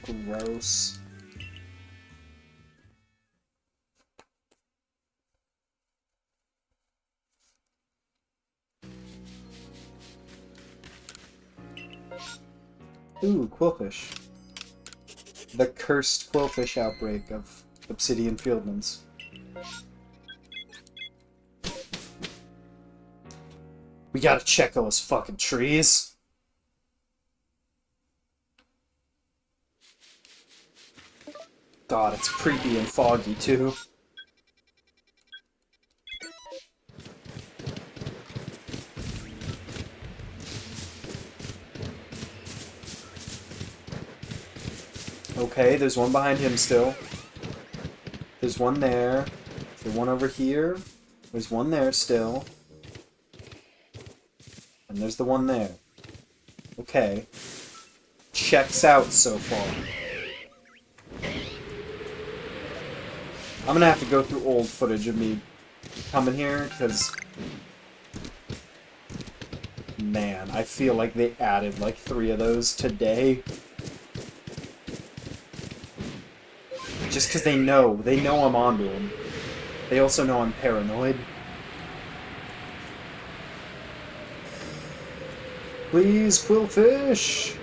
Gross. Ooh, quillfish. The cursed quillfish outbreak of Obsidian Fieldlands. We gotta check those fucking trees. God, it's creepy and foggy, too. Okay, there's one behind him still. There's one there. There's one over here. There's one there still. And there's the one there. Okay. Checks out so far. I'm gonna have to go through old footage of me coming here, because... Man, I feel like they added like 3 of those today. Just because they know I'm onto them. They also know I'm paranoid. Please, quillfish!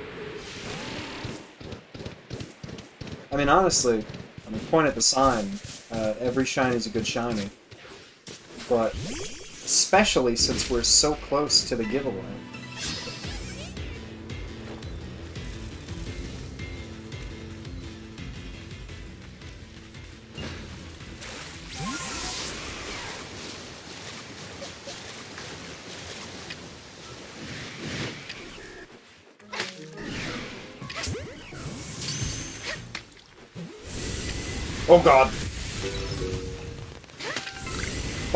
I mean, honestly, I'm gonna point at the sign. Every shiny is a good shiny. But, especially since we're so close to the giveaway. Oh god.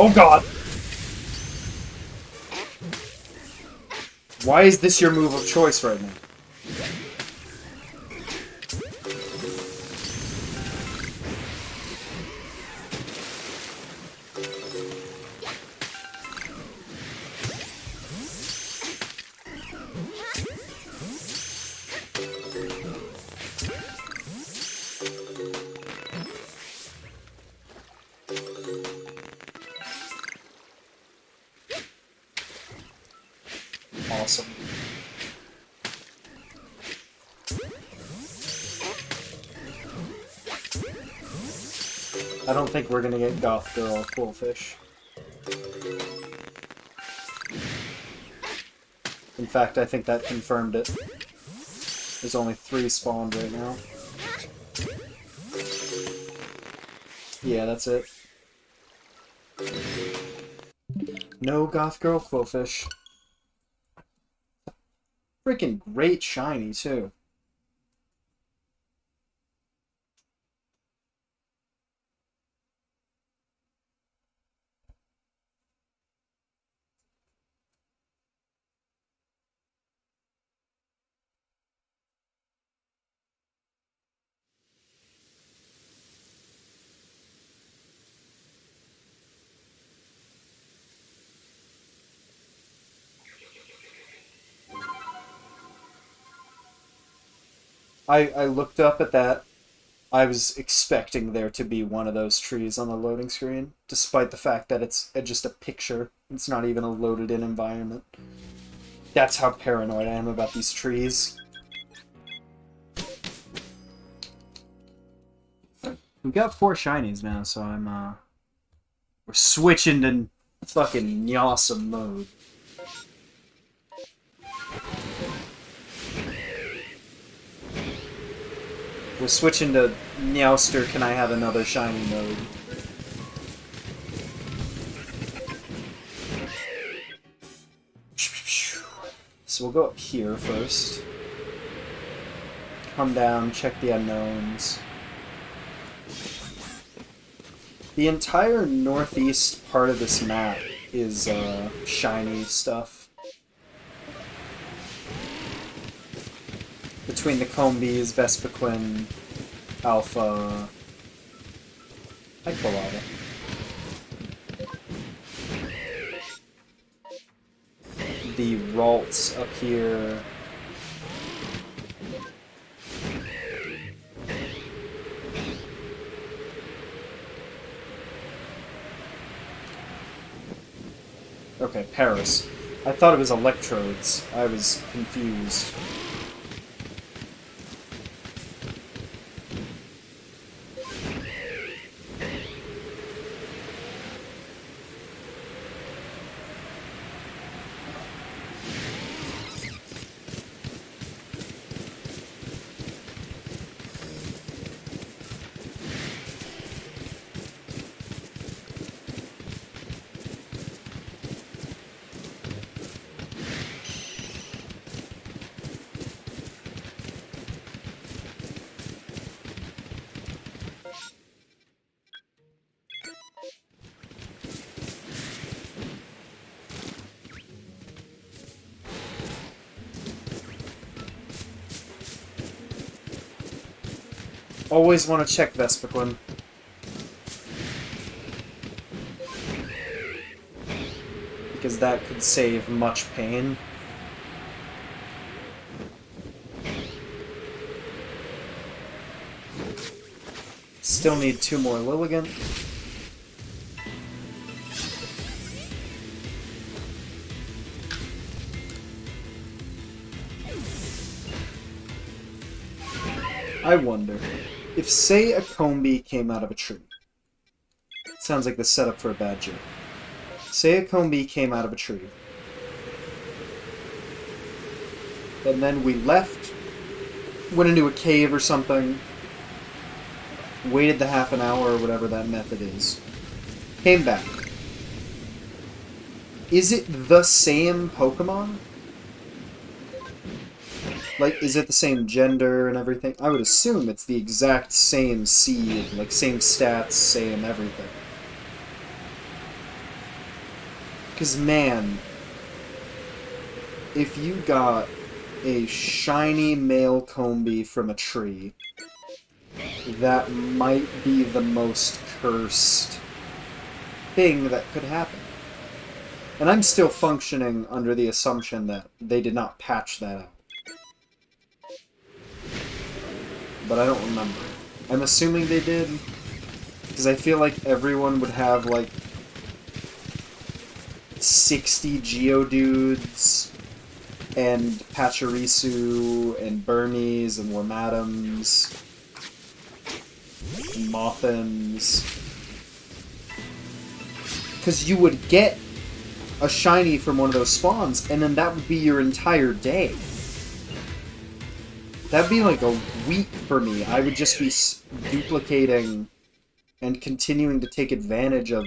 Oh god. Why is this your move of choice right now? Awesome. I don't think we're gonna get Goth Girl Quillfish. In fact, I think that confirmed it. There's only 3 spawned right now. Yeah, that's it. No Goth Girl Quillfish. Freaking great shiny, too. I looked up at that I was expecting there to be one of those trees on the loading screen, despite the fact that it's just a picture. It's not even a loaded-in environment. That's how paranoid I am about these trees. We've got 4 shinies now, so we're switching to fucking Nyawsome mode. We're switching to Meowster, can I have another shiny mode? So we'll go up here first. Come down, check the unknowns. The entire northeast part of this map is shiny stuff. Between the Combees, Vespiquen, Alpha, Colada. The Ralts up here. Okay, Paris. I thought it was electrodes. I was confused. Always want to check Vespiquen. Because that could save much pain. Still need 2 more Lilligant. I wonder, if, say, a Combee came out of a tree. Sounds like the setup for a bad joke. Say a Combee came out of a tree. And then we left, went into a cave or something, waited the half an hour or whatever that method is, came back. Is it the same Pokemon? Like, is it the same gender and everything? I would assume it's the exact same seed, like, same stats, same everything. Because, man, if you got a shiny male Combee from a tree, that might be the most cursed thing that could happen. And I'm still functioning under the assumption that they did not patch that out. But I don't remember. I'm assuming they did, because I feel like everyone would have, like, 60 geodudes, and Pachirisu, and Burmese, and Wormadams, and Mothans. Because you would get a shiny from one of those spawns, and then that would be your entire day. That'd be like a week for me. I would just be duplicating and continuing to take advantage of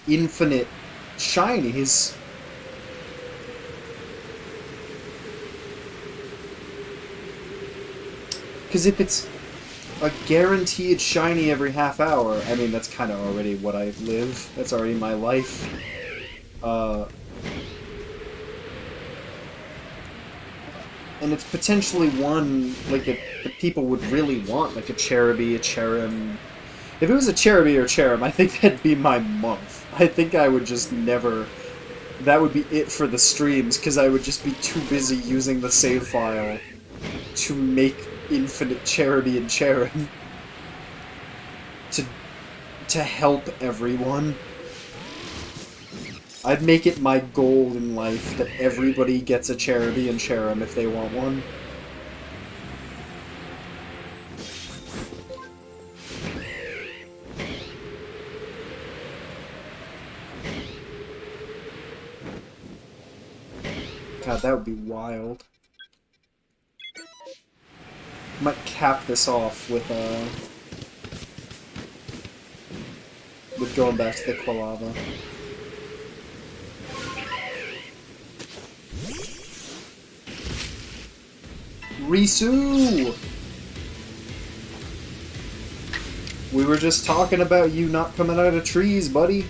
infinite shinies. Because if it's a guaranteed shiny every half hour, I mean, that's kind of already what I live. That's already my life. And it's potentially one, like, that people would really want, like a Cherubi, a Cherim. If it was a Cherubi or Cherim, I think that'd be my month. I think I would just never... That would be it for the streams, because I would just be too busy using the save file to make infinite Cherubi and Cherim. to help everyone. I'd make it my goal in life that everybody gets a charity and share them if they want one. God, that would be wild. Might cap this off with going back to the Quilava. Risu! We were just talking about you not coming out of trees, buddy.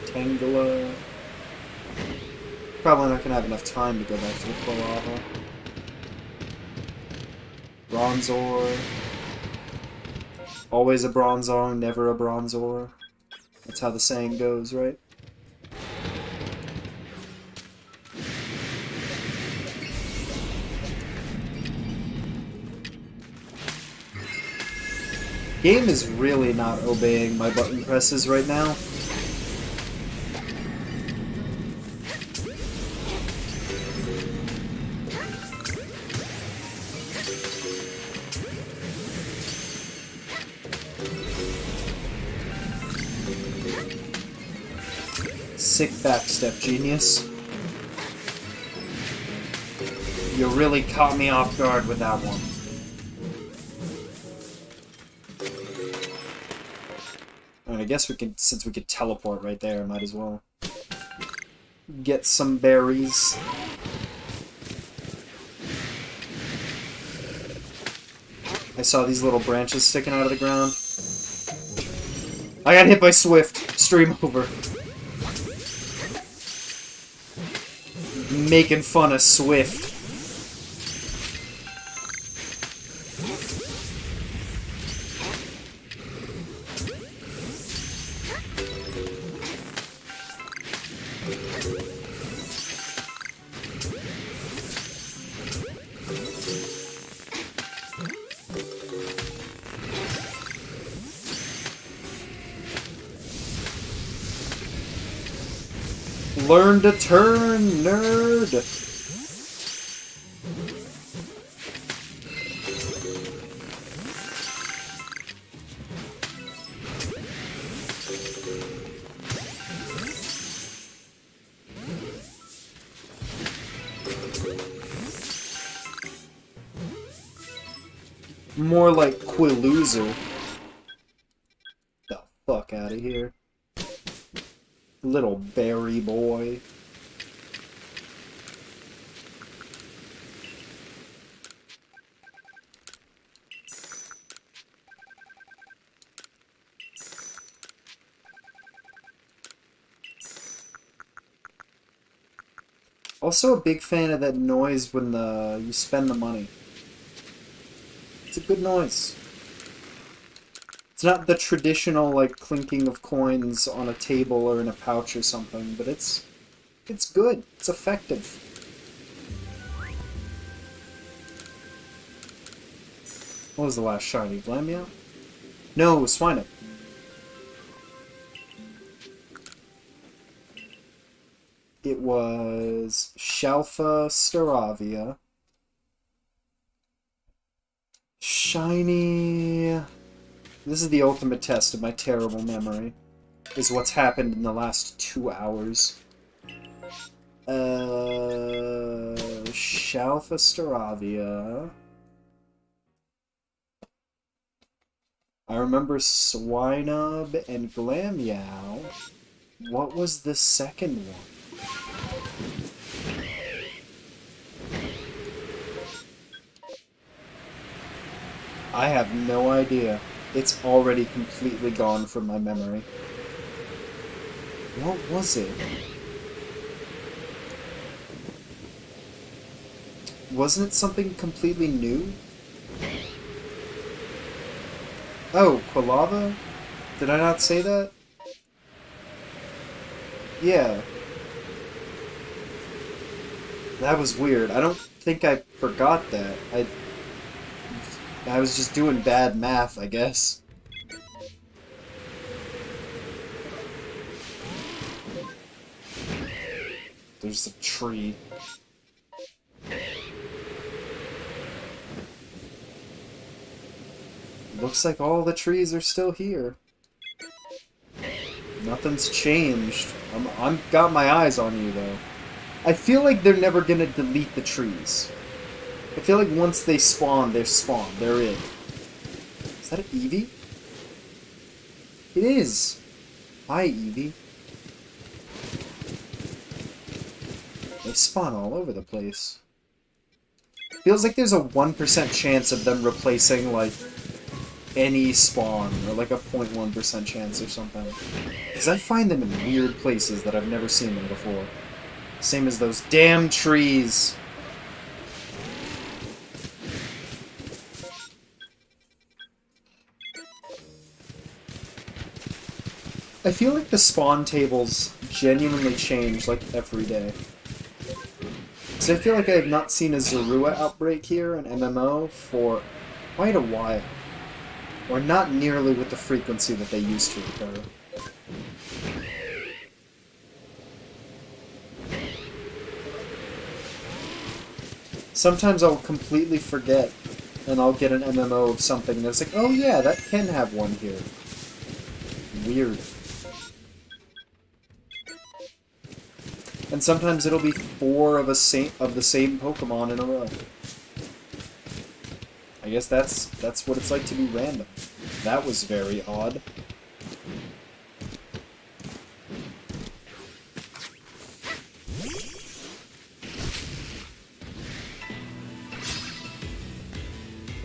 Tangela. Probably not gonna have enough time to go back to the Quilava. Bronzor. Always a Bronzor, never a Bronzor. That's how the saying goes, right? Game is really not obeying my button presses right now. Sick backstep, genius. You really caught me off guard with that one. I guess we could, since we could teleport right there, might as well get some berries. I saw these little branches sticking out of the ground. I got hit by Swift. Stream over. Making fun of Swift. Learn to turn, nerd! More like Quiluzu. The fuck out of here. Little berry boy. Also a big fan of that noise when you spend the money. It's a good noise. It's not the traditional, like, clinking of coins on a table or in a pouch or something, but it's good. It's effective. What was the last shiny? Glamia? No, it was Swinub. It was Shalfa Staravia. Shiny... This is the ultimate test of my terrible memory. Is what's happened in the last 2 hours. Shalfa Staravia. I remember Swinub and Glammeow. What was the second one? I have no idea. It's already completely gone from my memory. What was it? Wasn't it something completely new? Oh, Quilava? Did I not say that? Yeah. That was weird. I don't think I forgot that. I was just doing bad math, I guess. There's a tree. Looks like all the trees are still here. Nothing's changed. I'm got my eyes on you, though. I feel like they're never gonna delete the trees. I feel like once they spawn, they're spawned. They're in. Is that an Eevee? It is! Hi, Eevee. They spawn all over the place. Feels like there's a 1% chance of them replacing, like, any spawn, or like a 0.1% chance or something. Because I find them in weird places that I've never seen them before. Same as those damn trees! I feel like the spawn tables genuinely change, like, every day. So I feel like I have not seen a Zorua outbreak here in MMO for quite a while. Or not nearly with the frequency that they used to occur. Sometimes I'll completely forget, and I'll get an MMO of something, and it's like, oh yeah, that can have one here. Weird. And sometimes it'll be 4 of the same Pokemon in a row. I guess that's what it's like to be random. That was very odd.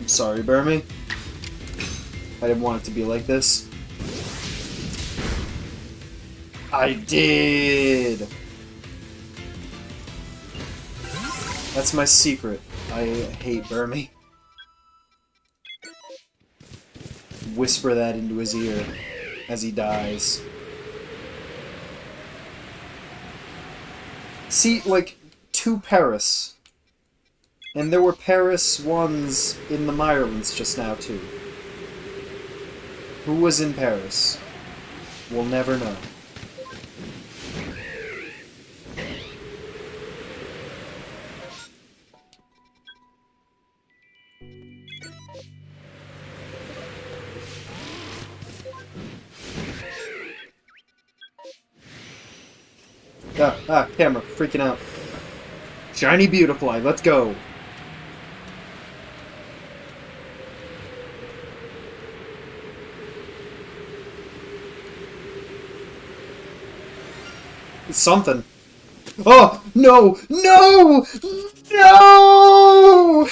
I'm sorry, Burmy. I didn't want it to be like this. I did! That's my secret. I hate Burmy. Whisper that into his ear as he dies. See, like, 2 Paris. And there were Paris ones in the Myrlands just now, too. Who was in Paris? We'll never know. Camera, freaking out. Shiny Beautifly, let's go! It's something. Oh! No! No! No!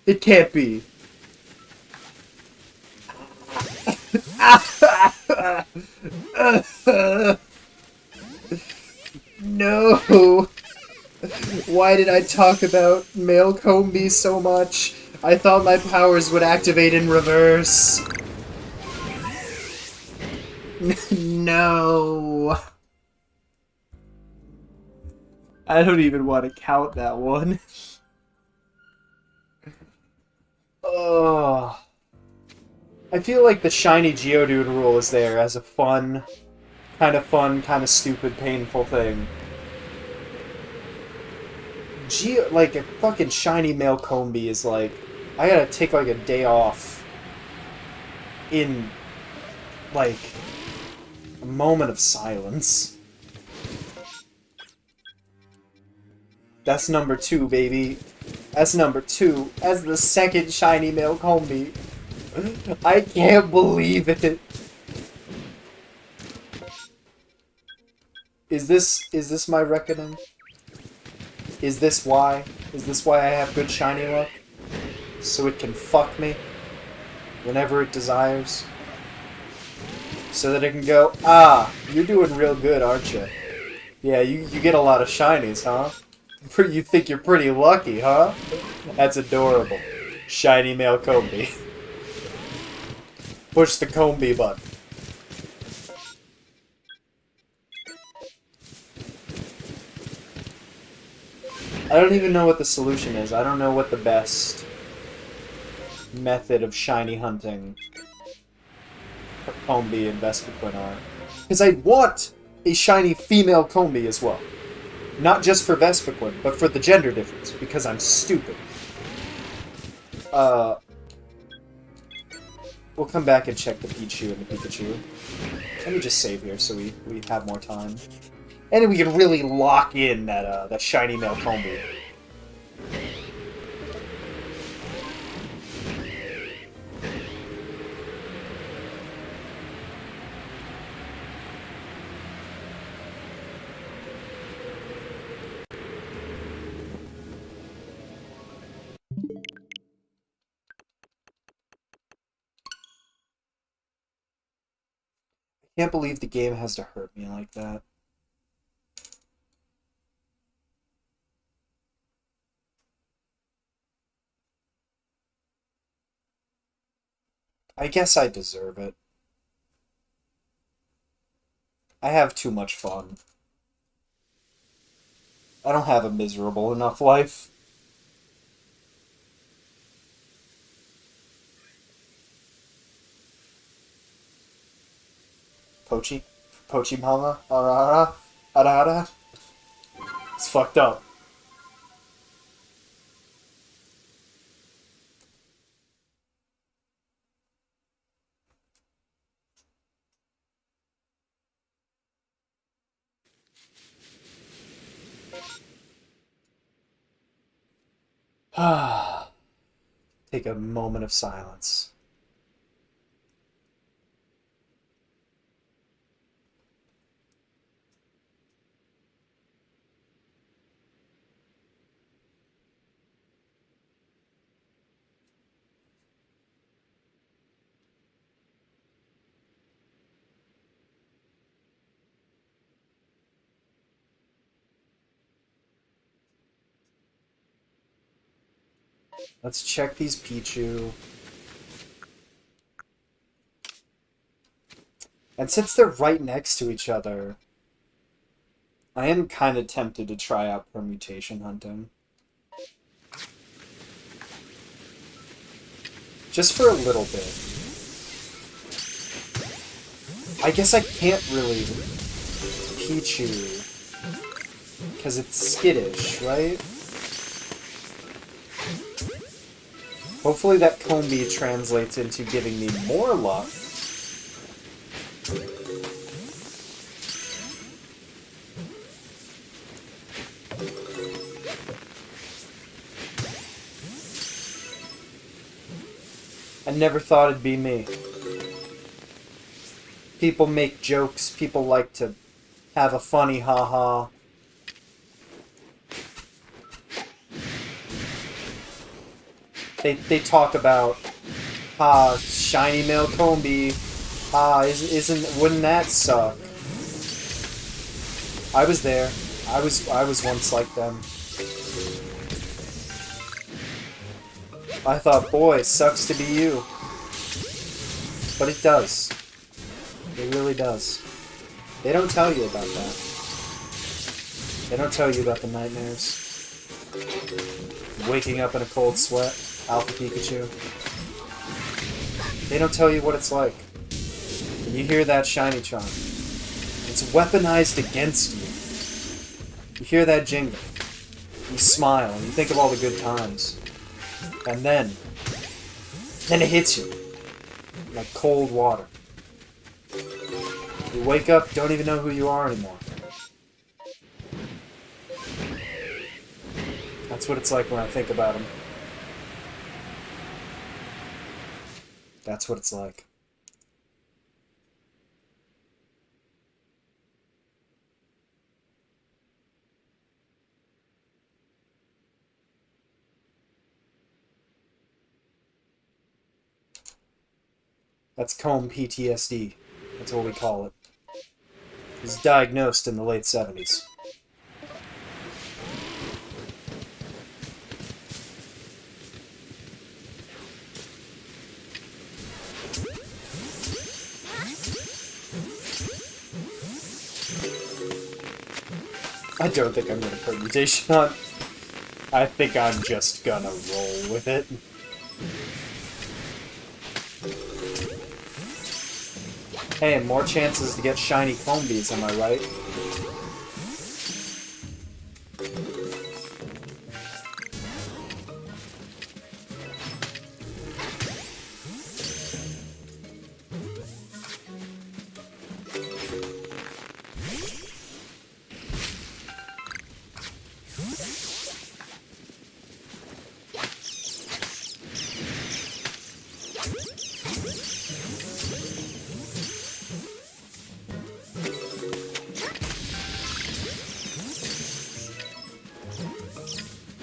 It can't be. No! Why did I talk about male Combi so much? I thought my powers would activate in reverse. No! I don't even want to count that one. Oh. I feel like the shiny geodude rule is there as a fun, kind of stupid, painful thing. Like, a fucking shiny male Combi is like, I gotta take like a day off in, like, a moment of silence. That's number 2, baby. That's number 2. As the second shiny male Combi. I can't believe it. Is this my reckoning? Is this why? Is this why I have good shiny luck? So it can fuck me whenever it desires? So that it can go, ah, you're doing real good, aren't you? Yeah, you get a lot of shinies, huh? You think you're pretty lucky, huh? That's adorable. Shiny male Combi. Push the Combi button. I don't even know what the solution is. I don't know what the best method of shiny hunting for Combi and Vespiquen are. Because I want a shiny female Combi as well. Not just for Vespiquen, but for the gender difference, because I'm stupid. We'll come back and check the Pichu and the Pikachu. Let me just save here so we have more time. And then we can really lock in that shiny male Combi. I can't believe the game has to hurt me like that. I guess I deserve it. I have too much fun. I don't have a miserable enough life. Pochi? Pochi mama? Arara? Arara? It's fucked up. Take a moment of silence. Let's check these Pichu. And since they're right next to each other, I am kind of tempted to try out permutation hunting. Just for a little bit. I guess I can't really Pichu because it's skittish, right? Hopefully that Combi translates into giving me more luck. I never thought it'd be me. People make jokes, people like to have a funny haha. They talk about, shiny male Combi, wouldn't that suck? I was there. I was once like them. I thought, boy, sucks to be you. But it does. It really does. They don't tell you about that. They don't tell you about the nightmares. Waking up in a cold sweat. Alpha Pikachu. They don't tell you what it's like. When you hear that shiny charm, it's weaponized against you. You hear that jingle. You smile, and you think of all the good times. And then it hits you. Like cold water. You wake up, don't even know who you are anymore. That's what it's like when I think about him. That's what it's like. That's comb PTSD. That's what we call it. It was diagnosed in the late 70s. I don't think I'm gonna permutation hunt. I think I'm just gonna roll with it. Hey, more chances to get shiny combies, am I right?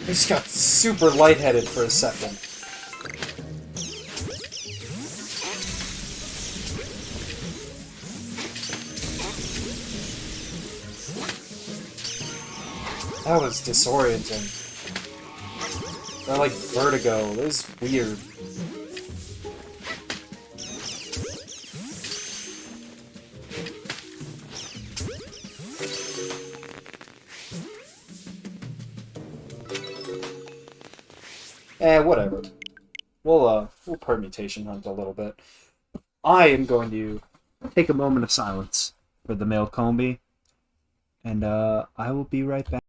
I just got super lightheaded for a second. That was disorienting. They're like vertigo. It was weird. Whatever. We'll permutation hunt a little bit. I am going to take a moment of silence for the male combi, and I will be right back.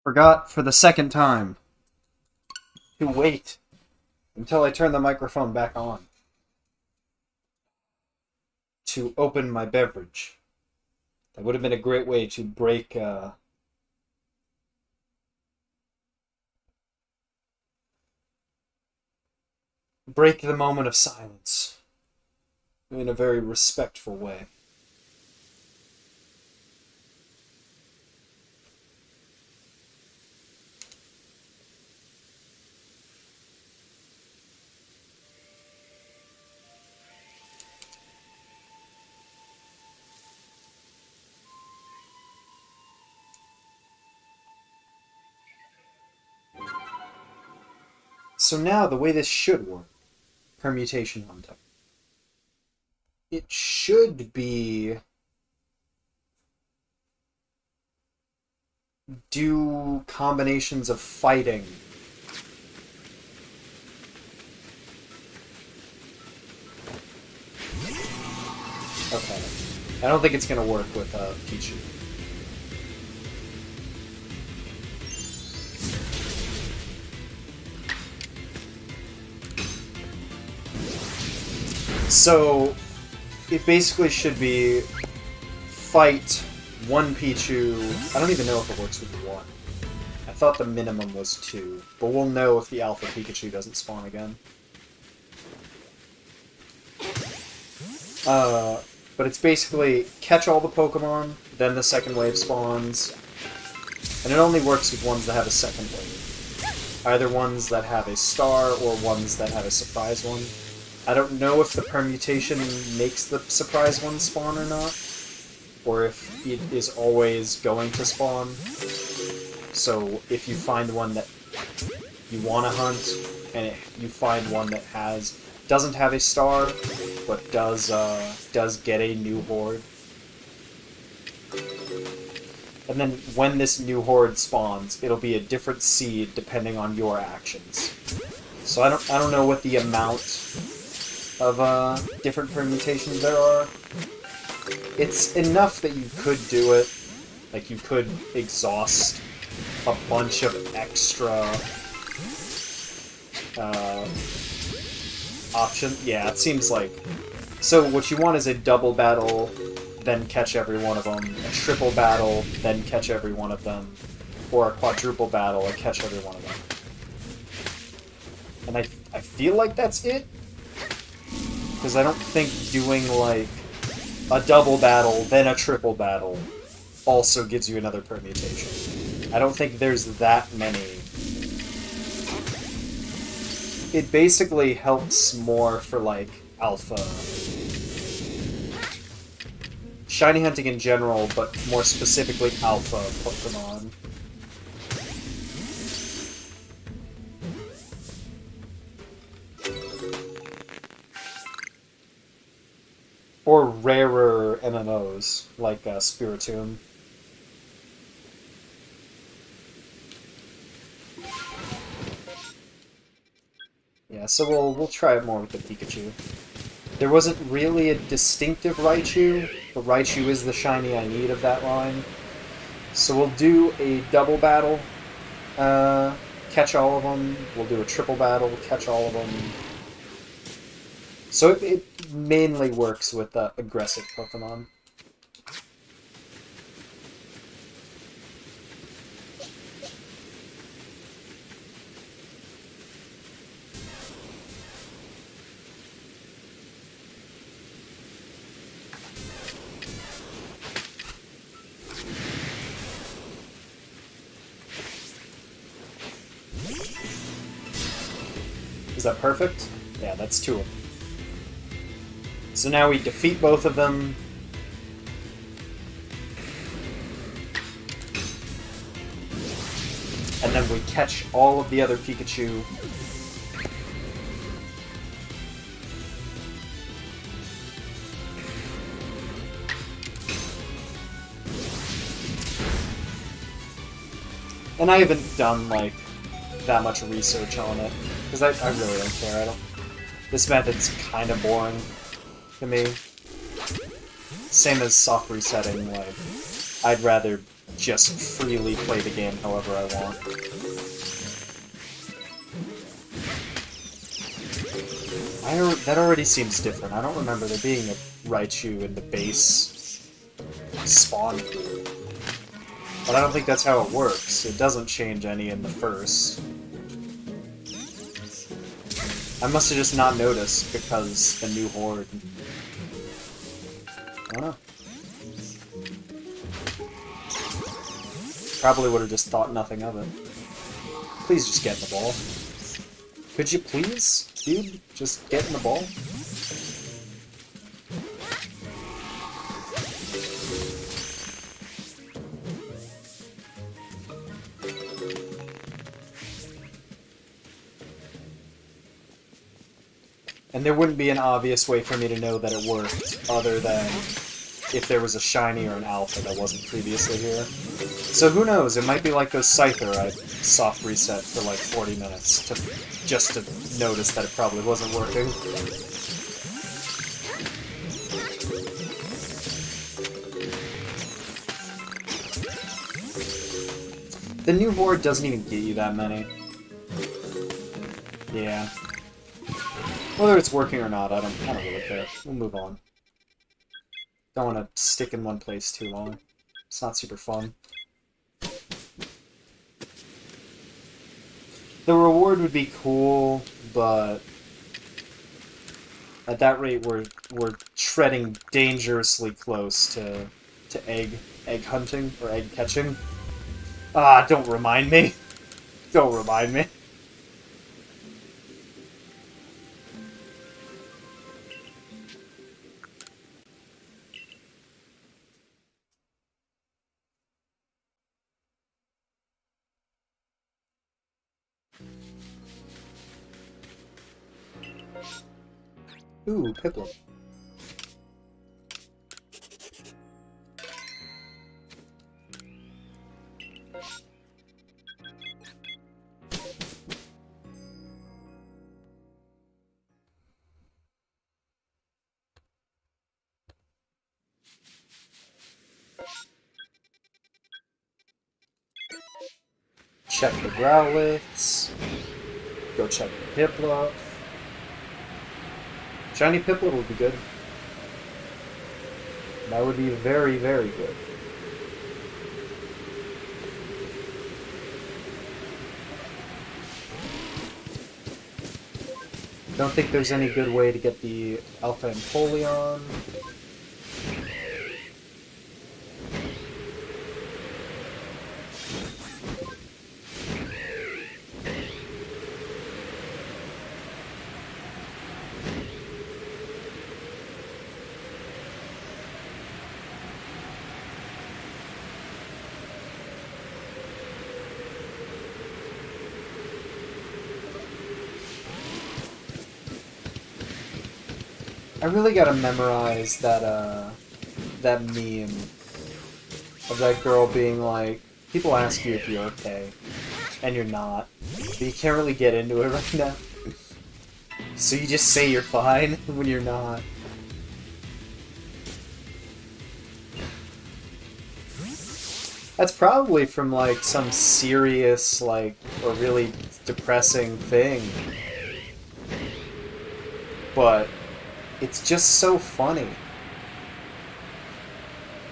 Forgot for the second time to wait until I turn the microphone back on to open my beverage. That would have been a great way to break the moment of silence in a very respectful way. So now the way this should work, permutation hunting. It should be do combinations of fighting. Okay. I don't think it's gonna work with Pichu. So, it basically should be fight one Pichu. I don't even know if it works with one. I thought the minimum was 2, but we'll know if the Alpha Pikachu doesn't spawn again. But it's basically catch all the Pokemon, then the second wave spawns, and it only works with ones that have a second wave. Either ones that have a star or ones that have a surprise one. I don't know if the permutation makes the surprise one spawn or not, or if it is always going to spawn. So if you find one that you want to hunt, and you find one that doesn't have a star, but does get a new horde. And then when this new horde spawns, it'll be a different seed depending on your actions. So I don't know what the amount of different permutations there are. It's enough that you could do it. Like, you could exhaust a bunch of extra options. Yeah, it seems like... So what you want is a double battle, then catch every one of them, a triple battle, then catch every one of them, or a quadruple battle and catch every one of them. And I feel like that's it? Because I don't think doing, like, a double battle, then a triple battle also gives you another permutation. I don't think there's that many. It basically helps more for, like, alpha. Shiny hunting in general, but more specifically alpha Pokemon. Or rarer MMOs, like Spiritomb. Yeah, so we'll try it more with the Pikachu. There wasn't really a distinctive Raichu, but Raichu is the shiny I need of that line. So we'll do a double battle, catch all of them. We'll do a triple battle, catch all of them. So it mainly works with aggressive Pokemon. Is that perfect? Yeah, that's two of them. So now we defeat both of them. And then we catch all of the other Pikachu. And I haven't done, like, that much research on it. Because I really don't care. This method's kind of boring to me. Same as soft resetting, like, I'd rather just freely play the game however I want. That already seems different. I don't remember there being a Raichu in the base spawn pool. But I don't think that's how it works. It doesn't change any in the first. I must have just not noticed because the new horde. I don't know. Probably would have just thought nothing of it. Please just get in the ball. Could you please, dude, just get in the ball? And there wouldn't be an obvious way for me to know that it worked, other than if there was a shiny or an alpha that wasn't previously here. So who knows, it might be like those Scyther I soft reset for like 40 minutes, just to notice that it probably wasn't working. The new horde doesn't even get you that many. Yeah. Whether it's working or not, I don't really care. We'll move on. Don't want to stick in one place too long. It's not super fun. The reward would be cool, but at that rate we're treading dangerously close to egg hunting or egg catching. Ah, don't remind me. Don't remind me. Ooh, Piplup. Check the Growlithes. Go check the Piplup. Shiny Piplup would be good. That would be very, very good. Don't think there's any good way to get the Alpha Empoleon. I really gotta memorize that meme of that girl being like, people ask you if you're okay, and you're not, but you can't really get into it right now. So you just say you're fine when you're not. That's probably from like some serious, like, or really depressing thing. But it's just so funny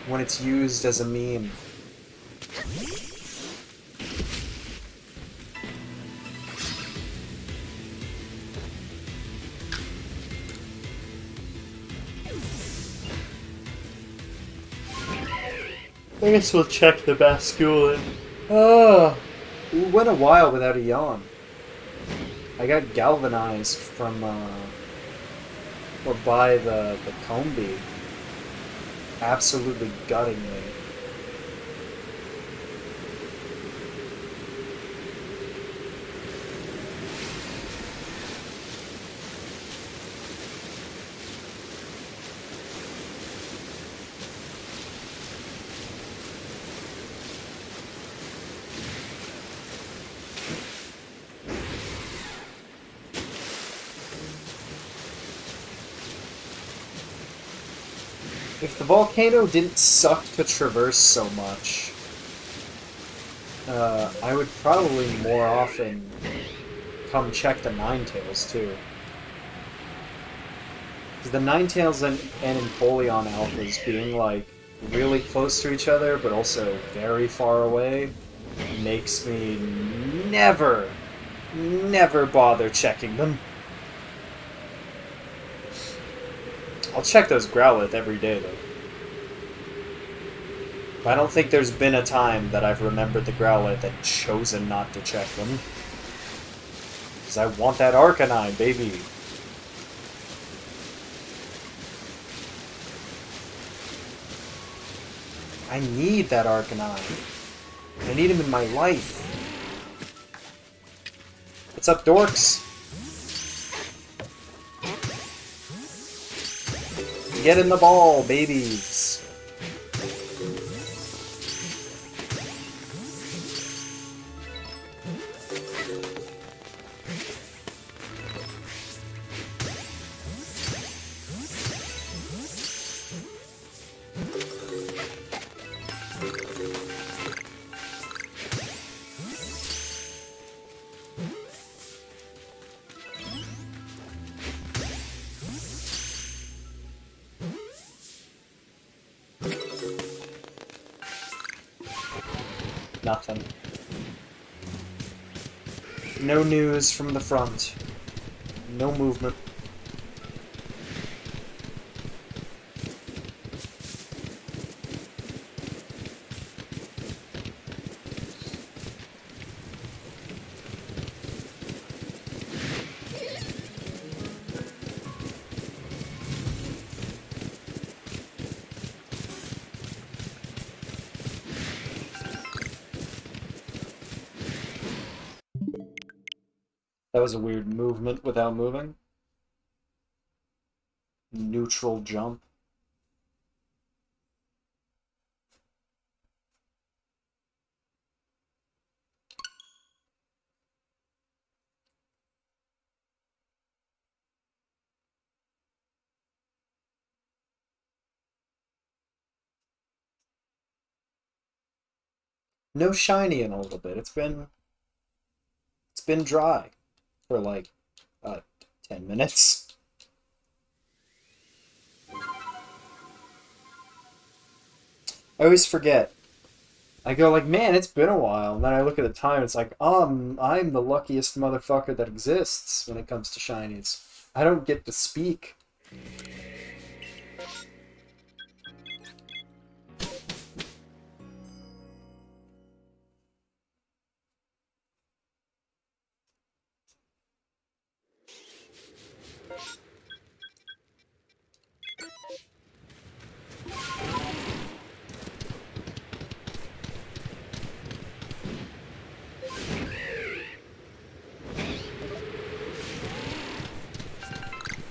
when it's used as a meme. I guess we'll check the Basculin. Oh, it went a while without a yawn. I got galvanized from, or by the Combi. Absolutely gutting me. If the volcano didn't suck to traverse so much, I would probably more often come check the Ninetales too. Because the Ninetales and Empoleon alphas being like really close to each other but also very far away makes me never bother checking them. I'll check those Growlithe every day, though. I don't think there's been a time that I've remembered the Growlithe and chosen not to check them. Because I want that Arcanine, baby. I need that Arcanine. I need him in my life. What's up, dorks? Get in the ball, babies. Nothing. No news from the front. No movement. That was a weird movement without moving. Neutral jump. No shiny in a little bit. It's been dry for like 10 minutes. I always forget. I go like, man, it's been a while. And then I look at the time, it's like, I'm the luckiest motherfucker that exists when it comes to shinies. I don't get to speak.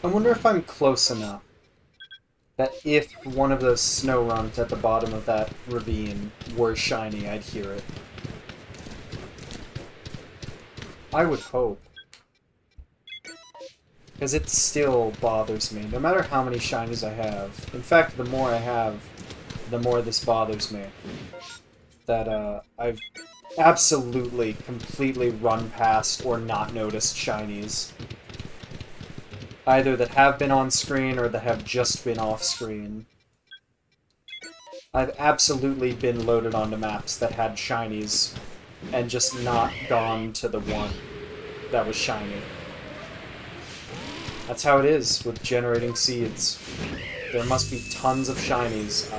I wonder if I'm close enough that if one of those snow runs at the bottom of that ravine were shiny, I'd hear it. I would hope. Because it still bothers me, no matter how many shinies I have. In fact, the more I have, the more this bothers me. That, I've absolutely, completely run past or not noticed shinies. Either that have been on screen or that have just been off screen. I've absolutely been loaded onto maps that had shinies and just not gone to the one that was shiny. That's how it is with generating seeds. There must be tons of shinies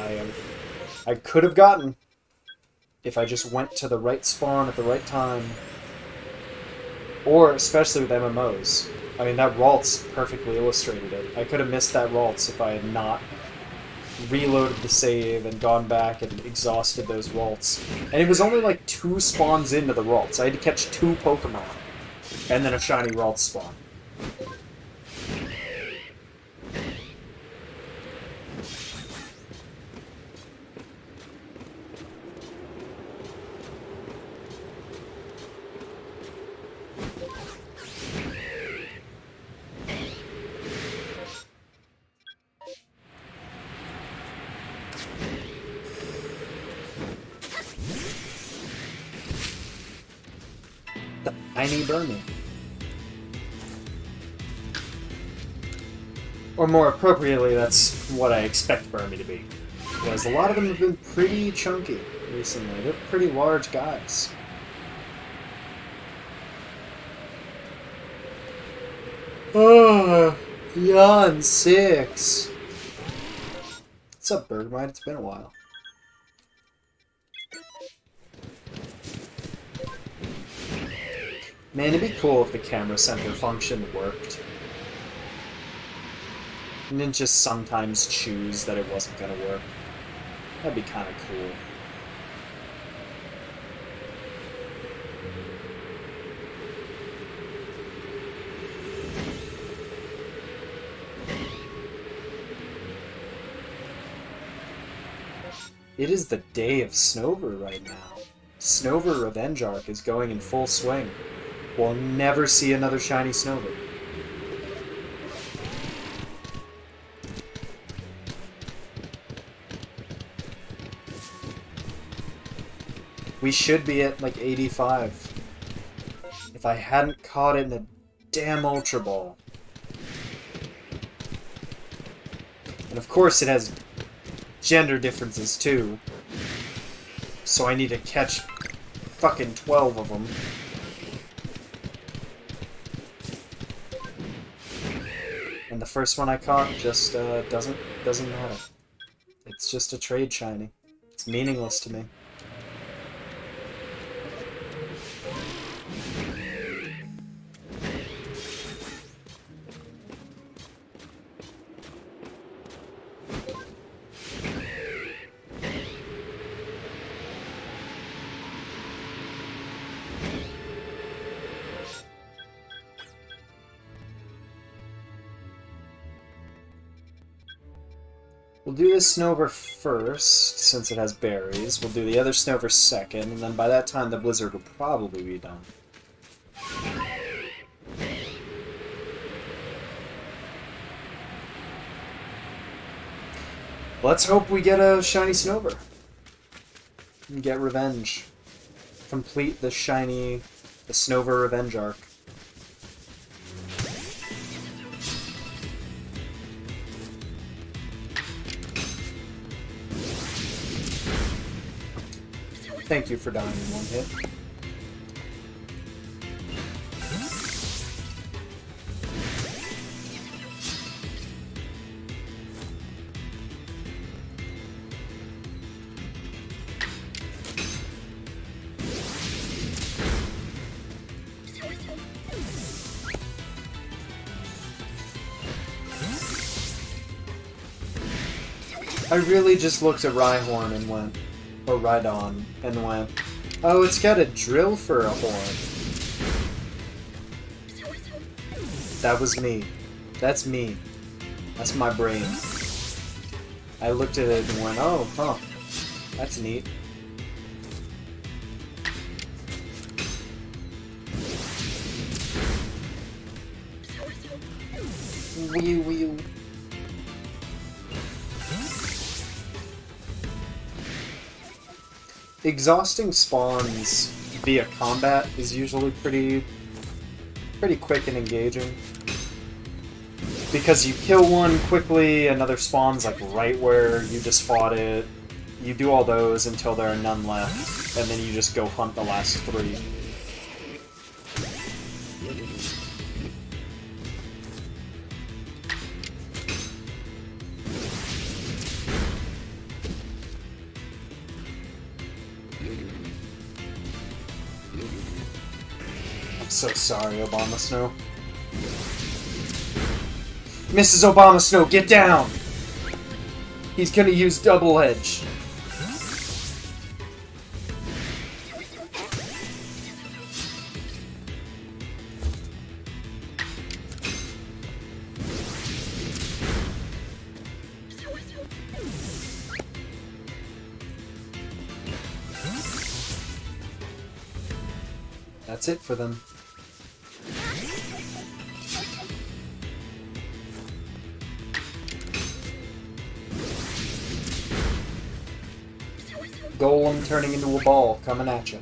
I could have gotten if I just went to the right spawn at the right time. Or especially with MMOs. I mean, that Ralts perfectly illustrated it. I could have missed that Ralts if I had not reloaded the save and gone back and exhausted those Ralts. And it was only like 2 spawns into the Ralts. I had to catch 2 Pokemon. And then a shiny Ralts spawn. Tiny Burmy. Or more appropriately, that's what I expect Burmy to be. Because a lot of them have been pretty chunky recently. They're pretty large guys. Yawn 6. What's up, Bergmite? It's been a while. Man, it'd be cool if the camera center function worked. And didn't just sometimes choose that it wasn't gonna work. That'd be kinda cool. It is the day of Snover right now. Snover Revenge Arc is going in full swing. We'll never see another shiny Snover. We should be at like 85. If I hadn't caught it in a damn Ultra Ball. And of course it has gender differences too. So I need to catch fucking 12 of them. And the first one I caught just doesn't matter. It's just a trade shiny. It's meaningless to me. We'll do this Snover first, since it has berries. We'll do the other Snover second, and then by that time the blizzard will probably be done. Let's hope we get a shiny Snover. And get revenge. Complete the Snover revenge arc. Thank you for dying in one hit. I really just looked at Rhyhorn and went, or Rhydon, and went, oh, it's got a drill for a horn. That was me. That's me. That's my brain. I looked at it and went, oh, huh. That's neat. Wee wee. Exhausting spawns via combat is usually pretty quick and engaging. Because you kill one quickly, another spawns like right where you just fought it. You do all those until there are none left, and then you just go hunt the last 3. So sorry, Obama Snow. Mrs. Obama Snow, get down! He's gonna use double edge. That's it for them. Golem turning into a ball, coming at you.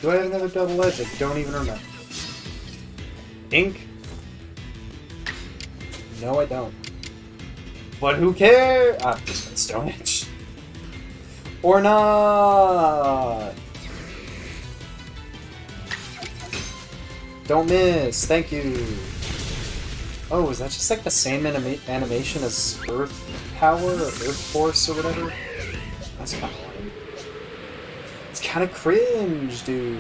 Do I have another double edge? I don't even remember. Ink? No, I don't. But who cares? I'm just gonna Stone Edge. Or not! Don't miss, thank you! Oh, is that just like the same animation as Earth Power or Earth Force or whatever? That's kind of lame. It's kind of cringe, dude.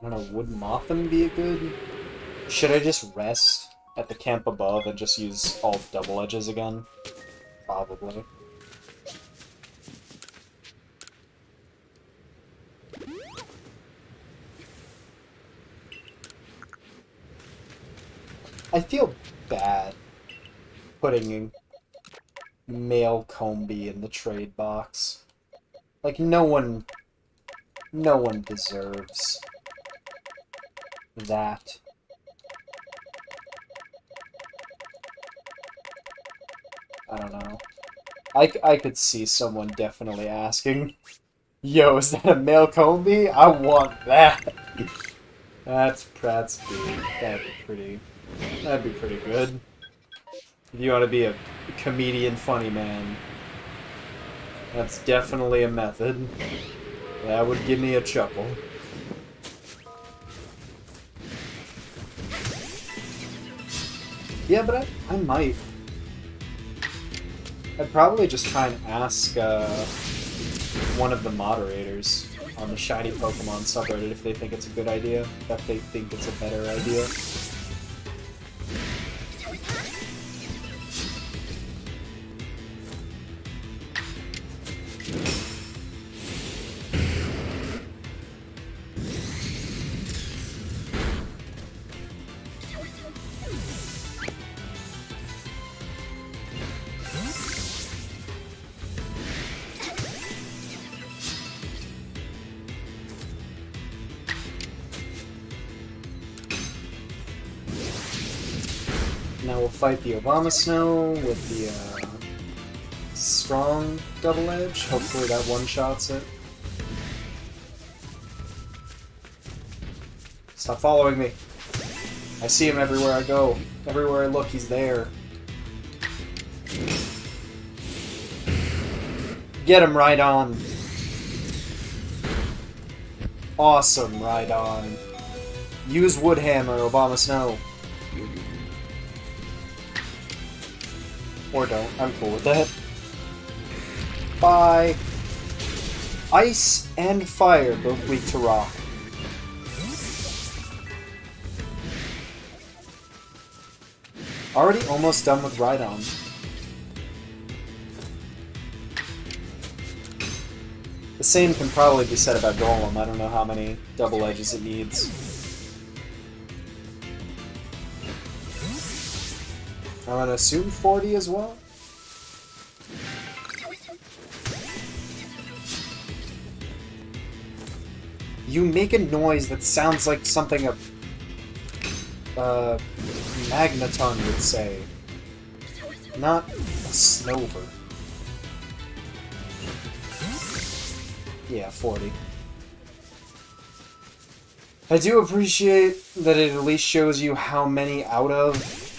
I don't know, would Motham be a good... Should I just rest at the camp above and just use all double edges again? Probably. I feel bad putting male Combi in the trade box. Like, no one deserves that. I don't know. I could see someone definitely asking, yo, is that a male Combi? I want that! That's big. That'd be pretty good. If you want to be a comedian funny man, that's definitely a method. That would give me a chuckle. Yeah, but I might. I'd probably just try and ask one of the moderators on the Shiny Pokemon subreddit if they think it's a good idea, if they think it's a better idea. Now we'll fight the Obama Snow with the strong double edge. Hopefully that one-shots it. Stop following me. I see him everywhere I go. Everywhere I look, he's there. Get him, Rhydon. Awesome, Rhydon. Use Wood Hammer, Obama Snow. Or don't. I'm cool with that. Bye. Ice and fire, both weak to rock. Already almost done with Rhydon. The same can probably be said about Golem. I don't know how many double edges it needs. I'm gonna assume 40 as well. You make a noise that sounds like something a Magneton would say. Not a Snover. Yeah, 40. I do appreciate that it at least shows you how many out of,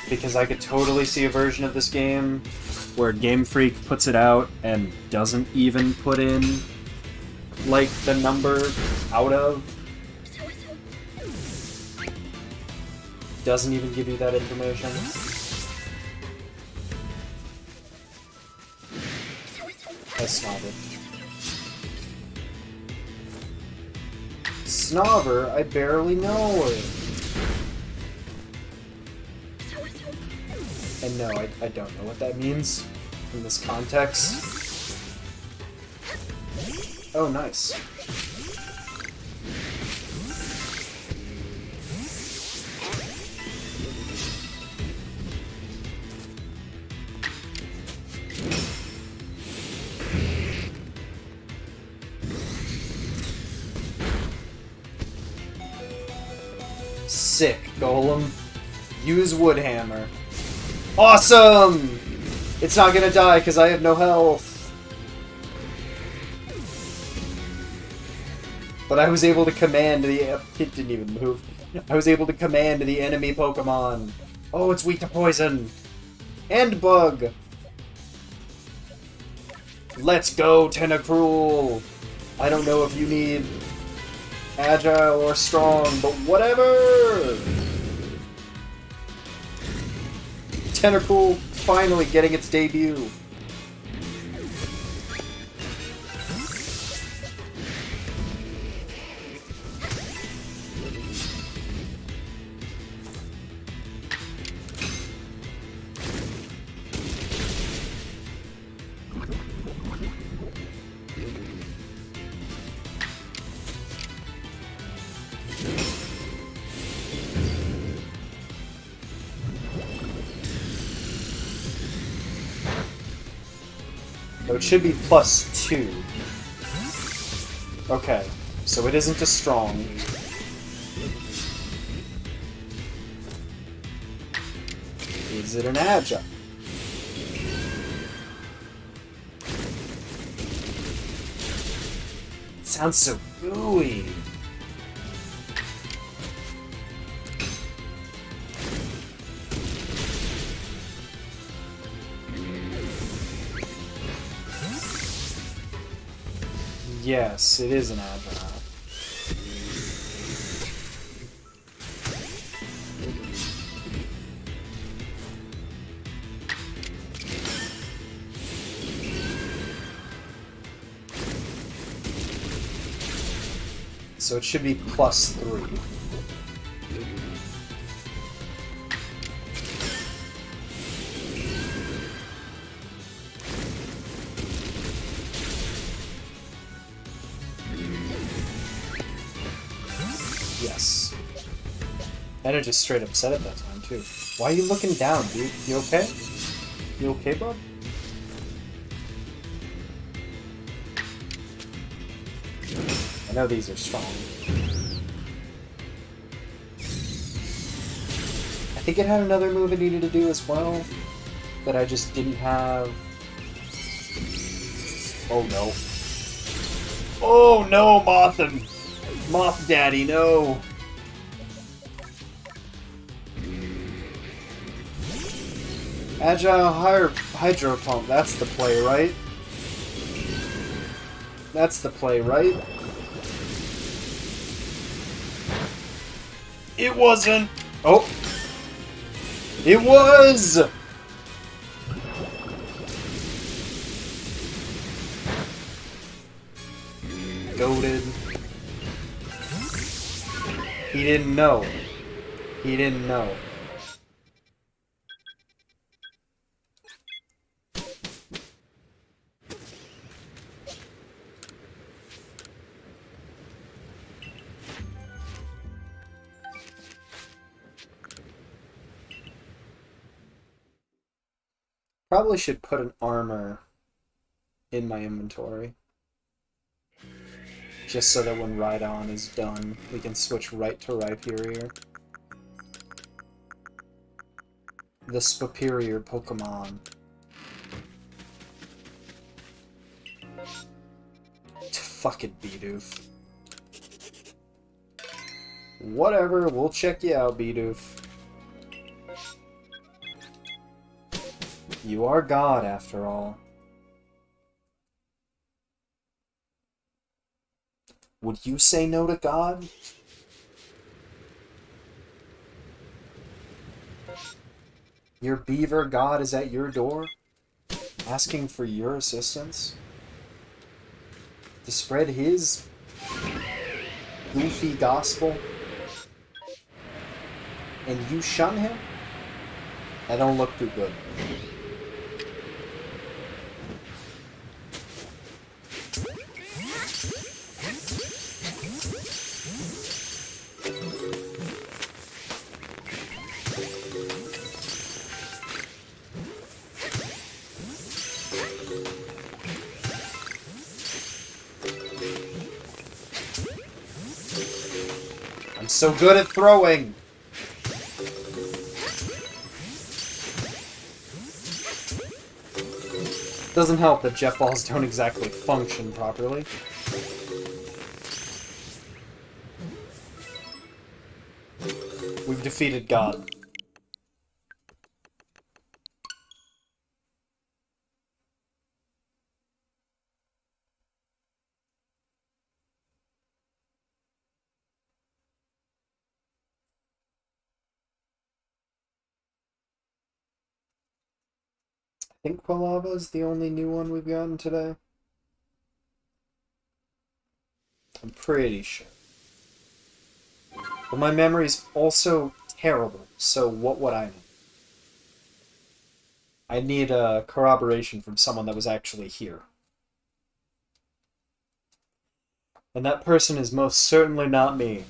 because I could totally see a version of this game where Game Freak puts it out and doesn't even put in, like, the number out of. Doesn't even give you that information. I snobber. Snobber, I barely know her. And no, I don't know what that means in this context. Oh, nice. Sick, Golem. Use Wood Hammer. Awesome! It's not gonna die because I have no health. But I was able to command the... It didn't even move. I was able to command the enemy Pokemon. Oh, it's weak to poison. And bug. Let's go, Tentacruel. I don't know if you need agile or strong, but whatever! Tentacruel finally getting its debut. So it should be +2. Okay, so it isn't as strong. Is it an agile? It sounds so gooey. Yes, it is an agile. So it should be +3. Yes. And it just straight up said it that time, too. Why are you looking down, dude? You okay? You okay, bud? I know these are strong. I think it had another move it needed to do as well, that I just didn't have. Oh no. Oh no, Moth Daddy, no! Agile Hydro Pump, that's the play, right? That's the play, right? It wasn't! Oh! It was! Goated. He didn't know. He didn't know. Probably should put an armor in my inventory. Just so that when Rhydon is done, we can switch right to Rhyperior. The superior Pokemon. Fuck it, Bidoof. Whatever, we'll check you out, Bidoof. You are God, after all. Would you say no to God? Your beaver god is at your door, asking for your assistance? To spread his goofy gospel? And you shun him? That don't look too good. I'm so good at throwing! Doesn't help that jet balls don't exactly function properly. We've defeated God. I think Quilava is the only new one we've gotten today. I'm pretty sure. But my memory's also terrible, so what would I know? I need a corroboration from someone that was actually here. And that person is most certainly not me.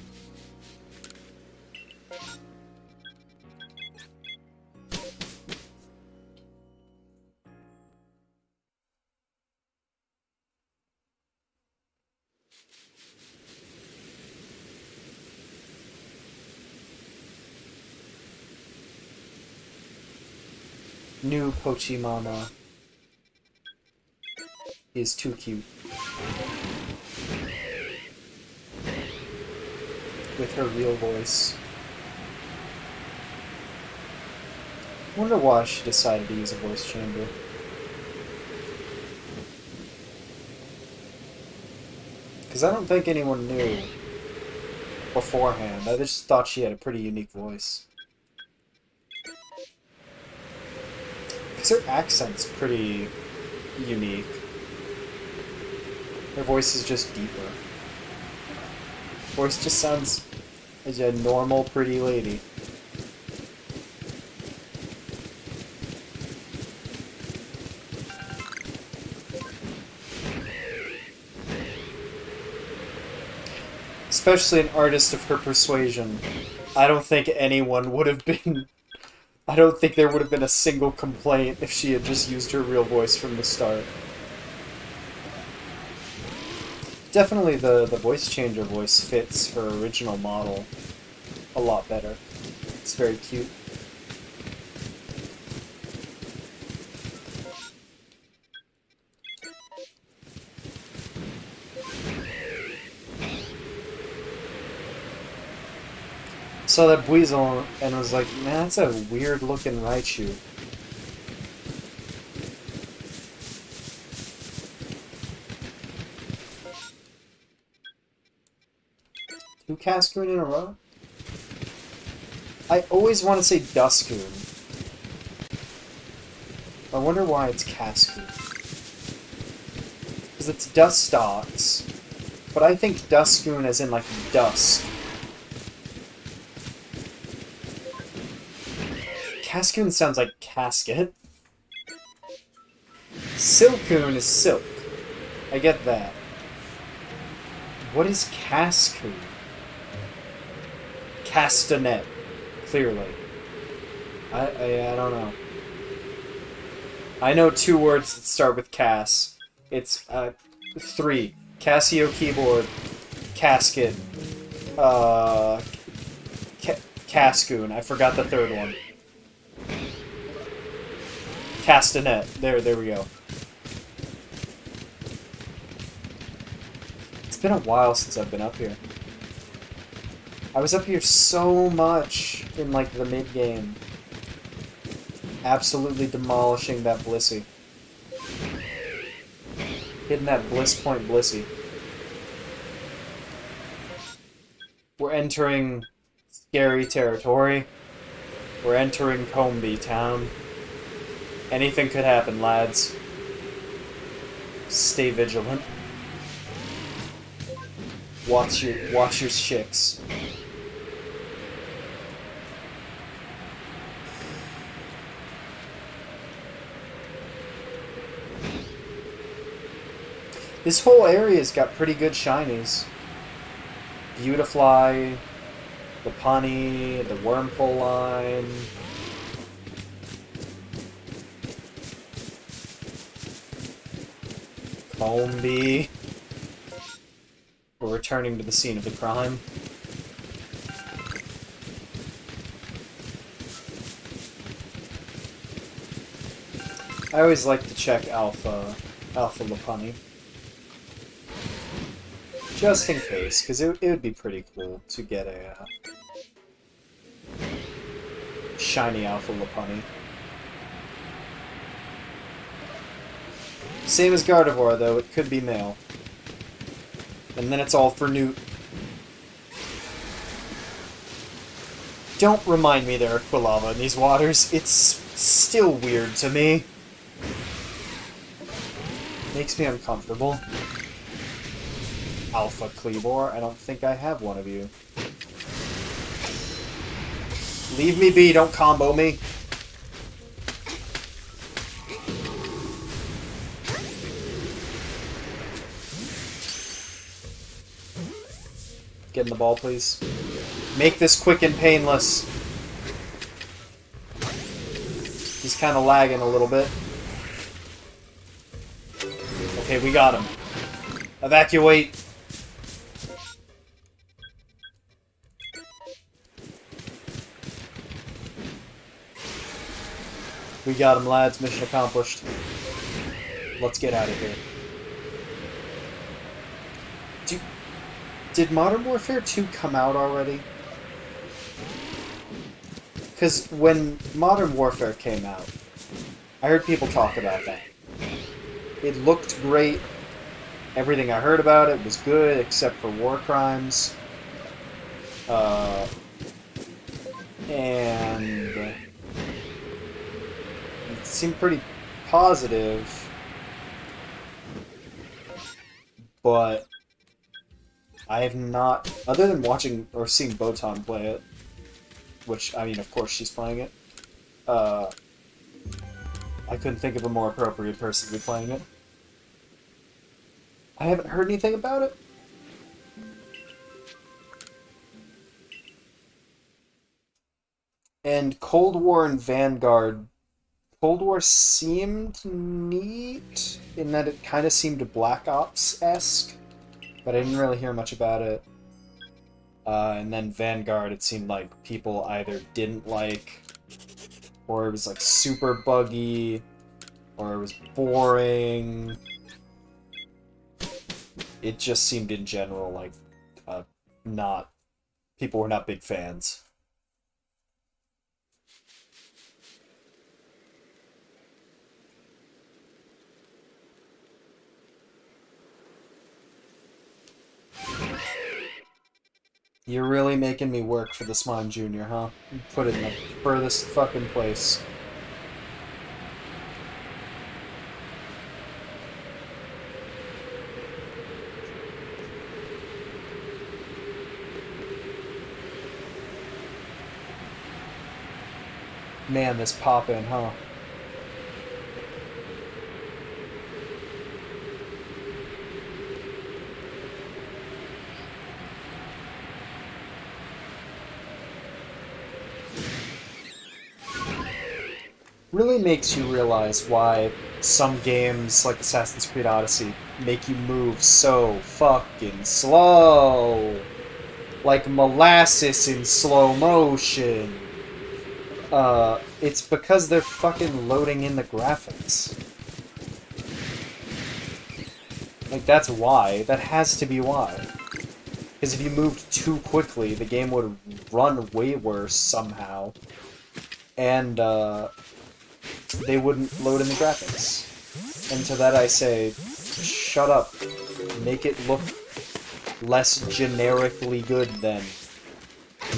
New Pochimama is too cute. With her real voice. I wonder why she decided to use a voice chamber. Because I don't think anyone knew beforehand. I just thought she had a pretty unique voice. Because her accent's pretty unique. Her voice is just deeper. voice just sounds like a normal, pretty lady. Especially an artist of her persuasion. I don't think anyone would have been... I don't think there would have been a single complaint if she had just used her real voice from the start. Definitely the voice changer voice fits her original model a lot better. It's very cute. Saw that Buizel and was like, man, that's a weird looking Raichu. Two Cascoon in a row? I always want to say Duskoon. I wonder why it's Cascoon. Because it's Dustox, but I think Duskoon as in like dusk. Cascoon sounds like casket. Silcoon is silk. I get that. What is Cascoon? Castanet. Clearly. I don't know. I know two words that start with Cass. It's, 3. Casio keyboard. Casket. Cascoon. I forgot the third one. Castanet. There we go. It's been a while since I've been up here. I was up here so much in, like, the mid-game. Absolutely demolishing that Blissey. Hitting that Bliss Point Blissey. We're entering scary territory. We're entering Combee Town. Anything could happen, lads. Stay vigilant. Watch your shicks. This whole area's got pretty good shinies. Beautifly, the Punny, the Wormpole line. Combee. We're returning to the scene of the crime. I always like to check Alpha Lopunny. Just in case, because it would be pretty cool to get a shiny Alpha Lopunny. Same as Gardevoir, though, it could be male. And then it's all for Newt. Don't remind me there are Quilava in these waters. It's still weird to me. Makes me uncomfortable. Alpha Kleavor, I don't think I have one of you. Leave me be, don't combo me. Get in the ball, please. Make this quick and painless. He's kind of lagging a little bit. Okay, we got him. Evacuate. We got him, lads. Mission accomplished. Let's get out of here. Did Modern Warfare 2 come out already? Because when Modern Warfare came out, I heard people talk about that. It looked great. Everything I heard about it was good, except for war crimes. And it seemed pretty positive, but I have not, other than watching or seeing Botan play it, which, I mean, of course she's playing it, I couldn't think of a more appropriate person to be playing it. I haven't heard anything about it. And Cold War and Vanguard, Cold War seemed neat in that it kind of seemed Black Ops-esque, but I didn't really hear much about it. And then Vanguard, it seemed like people either didn't like, or it was like super buggy, or it was boring. It just seemed in general like not, people were not big fans. You're really making me work for the Slime Jr., huh? Put it in the furthest fucking place. Man, this pop-in, huh? Really makes you realize why some games like Assassin's Creed Odyssey make you move so fucking slow. Like molasses in slow motion. It's because they're fucking loading in the graphics. Like, that's why. That has to be why. Because if you moved too quickly, the game would run way worse somehow. And, they wouldn't load in the graphics. And to that I say, shut up. Make it look less generically good then.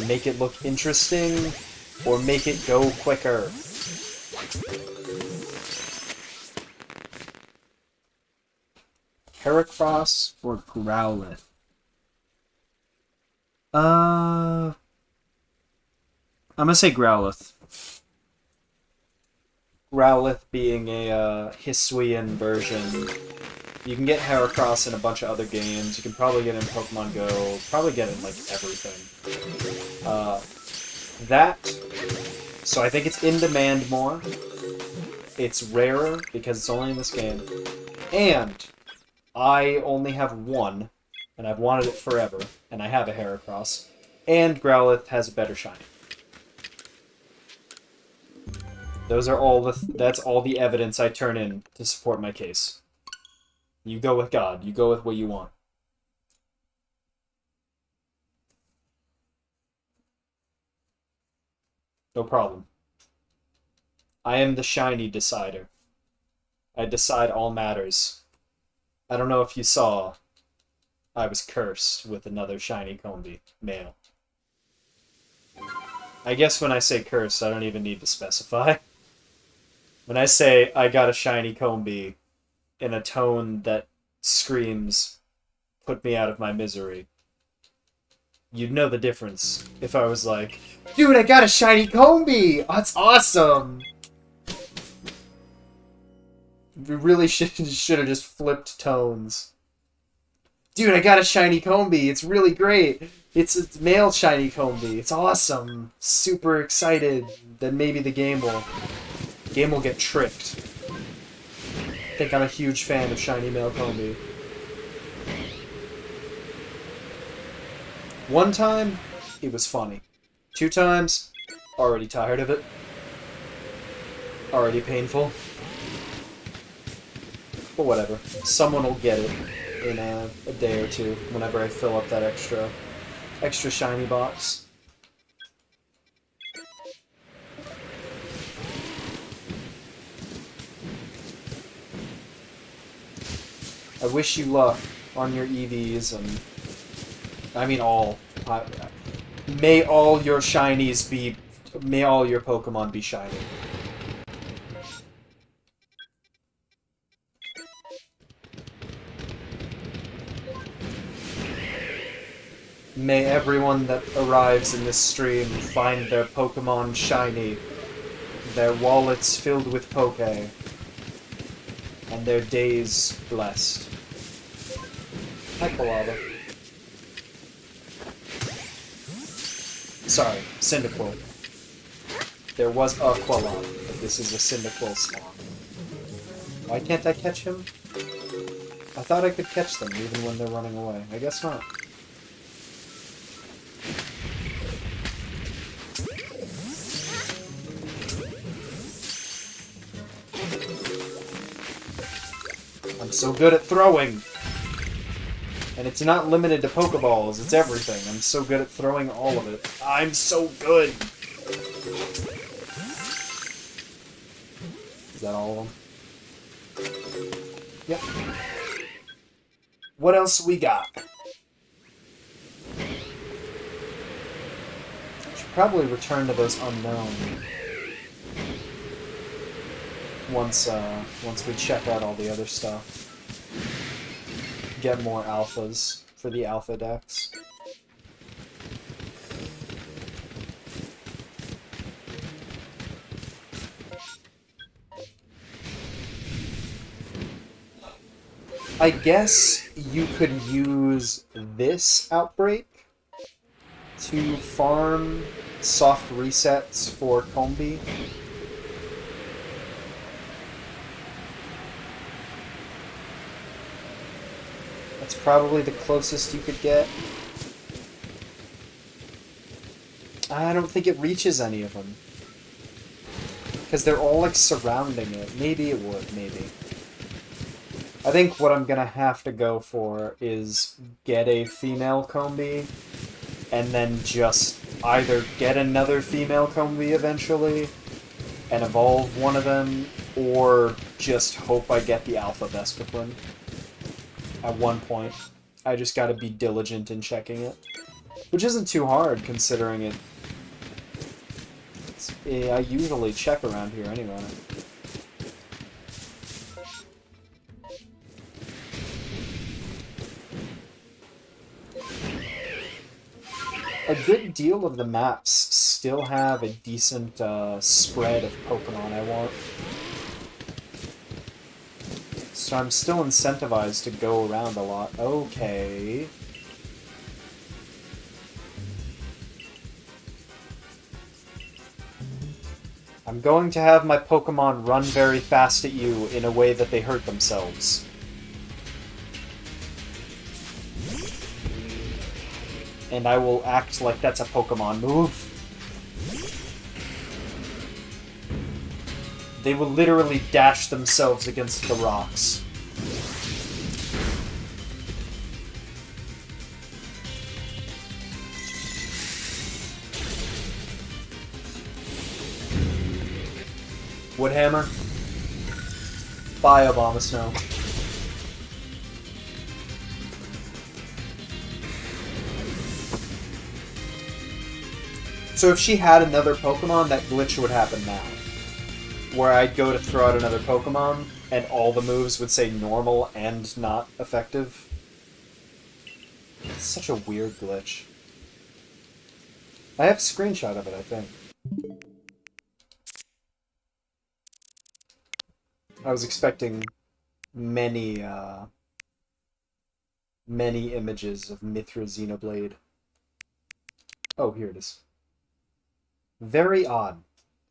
Make it look interesting, or make it go quicker. Heracross or Growlithe? I'm gonna say Growlithe. Growlithe being a Hisuian version. You can get Heracross in a bunch of other games. You can probably get it in Pokemon Go. Probably get it in, like, everything. So I think it's in demand more. It's rarer because it's only in this game. And I only have one, and I've wanted it forever, and I have a Heracross. And Growlithe has a better shiny. Those are all that's all the evidence I turn in to support my case. You go with God. You go with what you want. No problem. I am the shiny decider. I decide all matters. I don't know if you saw, I was cursed with another shiny Combi male. I guess when I say cursed, I don't even need to specify. When I say I got a shiny Combi in a tone that screams, put me out of my misery, you'd know the difference if I was like, dude, I got a shiny Combi! Oh, that's awesome! We really should have just flipped tones. Dude, I got a shiny Combi! It's really great! It's a male shiny Combi. It's awesome! Super excited. Then maybe the game will get tricked. I think I'm a huge fan of shiny male Combi. One time, it was funny. 2 times, already tired of it. Already painful. But whatever. Someone will get it in a day or two whenever I fill up that extra shiny box. I wish you luck on your EVs, and I mean all. May all your shinies be... May all your Pokemon be shiny. May everyone that arrives in this stream find their Pokemon shiny, their wallets filled with Poke, and their days blessed. Hi, Koala. Sorry, Cyndaquil. There was a Quilon, but this is a Cyndaquil spawn. Why can't I catch him? I thought I could catch them even when they're running away. I guess not. I'm so good at throwing! And it's not limited to Pokeballs, it's everything. I'm so good at throwing all of it. I'm so good! Is that all of them? Yep. What else we got? Should probably return to those unknown. Once we check out all the other stuff. Get more alphas for the Alpha Dex. I guess you could use this outbreak to farm soft resets for Combi. That's probably the closest you could get. I don't think it reaches any of them. Because they're all, like, surrounding it. Maybe it would, maybe. I think what I'm gonna have to go for is get a female Combi, and then just either get another female Combi eventually, and evolve one of them, or just hope I get the Alpha Vespiquen. At one point. I just gotta be diligent in checking it. Which isn't too hard, considering it... I usually check around here anyway. A good deal of the maps still have a decent spread of Pokemon I want. So I'm still incentivized to go around a lot. Okay. I'm going to have my Pokemon run very fast at you in a way that they hurt themselves. And I will act like that's a Pokemon move. They will literally dash themselves against the rocks. Woodhammer. Bye, Obama Snow. So if she had another Pokemon, that glitch would happen now. Where I'd go to throw out another Pokemon, and all the moves would say normal and not effective. It's such a weird glitch. I have a screenshot of it, I think. I was expecting many images of Mithra Xenoblade. Oh, here it is. Very odd.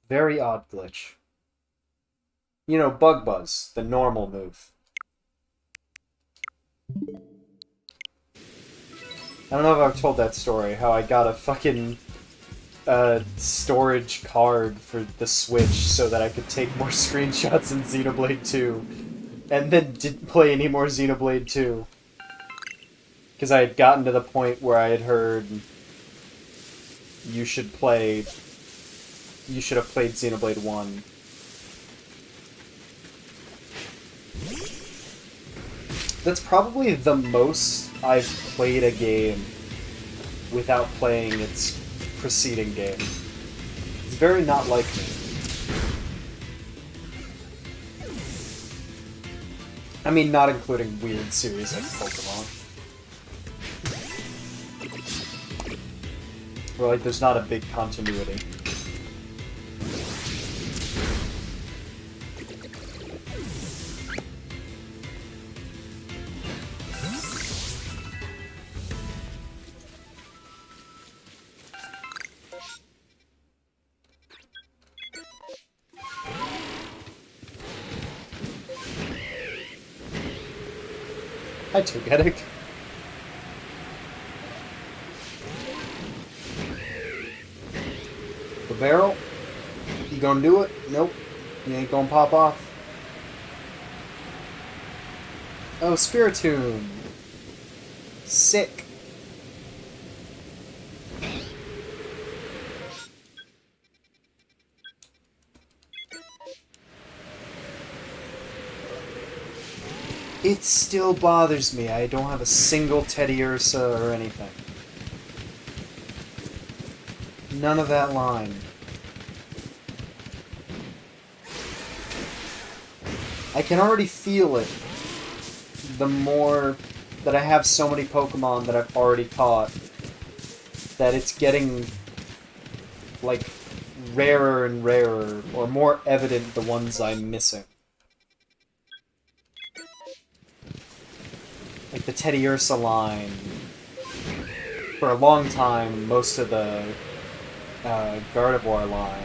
Very odd glitch. You know, Bug Buzz, the normal move. I don't know if I've told that story, how I got a fucking storage card for the Switch so that I could take more screenshots in Xenoblade 2, and then didn't play any more Xenoblade 2. Because I had gotten to the point where I had heard you should have played Xenoblade 1. That's probably the most I've played a game without playing its preceding game. It's very not like me. I mean, not including weird series like Pokemon. Where, like, there's not a big continuity. Hi, Togetic. The barrel? You gonna do it? Nope. You ain't gonna pop off. Oh, Spiritomb. Sick. It still bothers me. I don't have a single Teddy Ursa or anything. None of that line. I can already feel it. The more that I have so many Pokemon that I've already caught, that it's getting, like, rarer and rarer, or more evident the ones I'm missing. Like the Teddy Ursa line. For a long time, most of the Gardevoir line.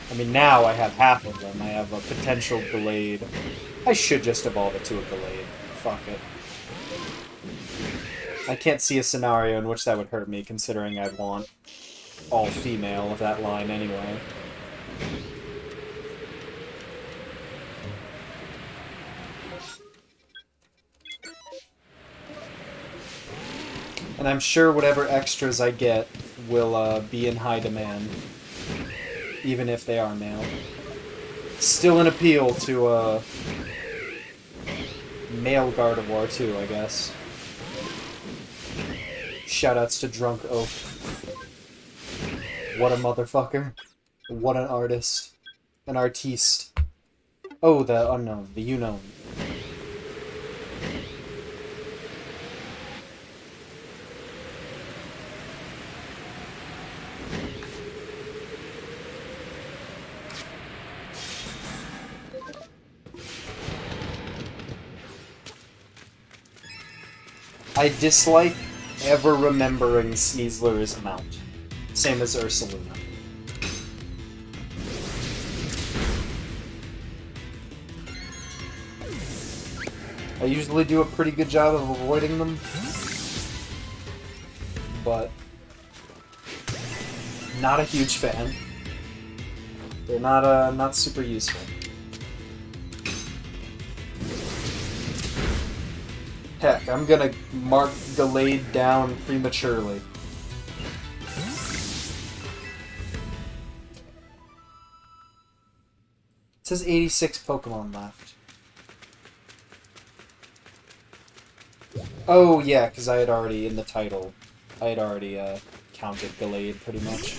I mean, now I have half of them. I have a potential Gallade. I should just evolve it to a Gallade. Fuck it. I can't see a scenario in which that would hurt me, considering I'd want all female of that line anyway. And I'm sure whatever extras I get will be in high demand, even if they are male. Still an appeal to male Gardevoir too, I guess. Shoutouts to Drunk Oak. What a motherfucker. What an artist. An artiste. Oh, the unknown. The unknown. I dislike ever remembering Sneasler is a mount. Same as Ursaluna. I usually do a pretty good job of avoiding them, but not a huge fan. They're not super useful. Heck, I'm gonna mark Gallade down prematurely. It says 86 Pokemon left. Oh yeah, because I had already, in the title, I had already counted Gallade pretty much.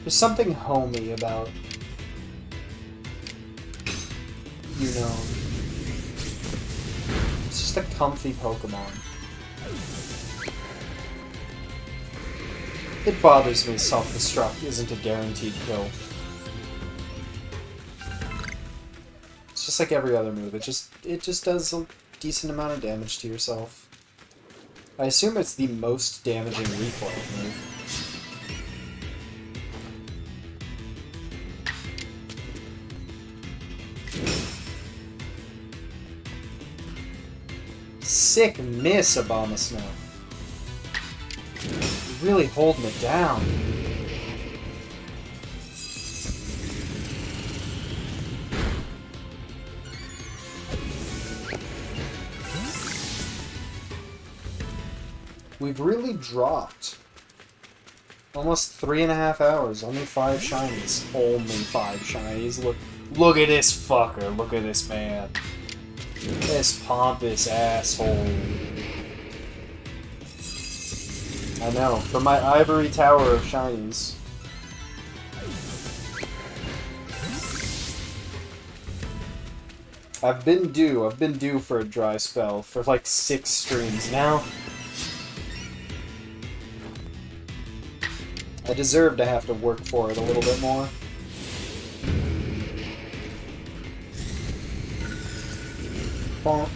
There's something homey about, you know, it's just a comfy Pokemon. It bothers me self-destruct isn't a guaranteed kill. It's just like every other move, it just does a decent amount of damage to yourself. I assume it's the most damaging recoil move. Sick miss, Abomasnow. You're really holding it down. We've really dropped. Almost 3.5 hours. Only 5 shinies. Only 5 shinies. Look at this fucker. Look at this man. This pompous asshole. I know, from my ivory tower of shinies. I've been due for a dry spell for like 6 streams now. I deserve to have to work for it a little bit more. Bonk.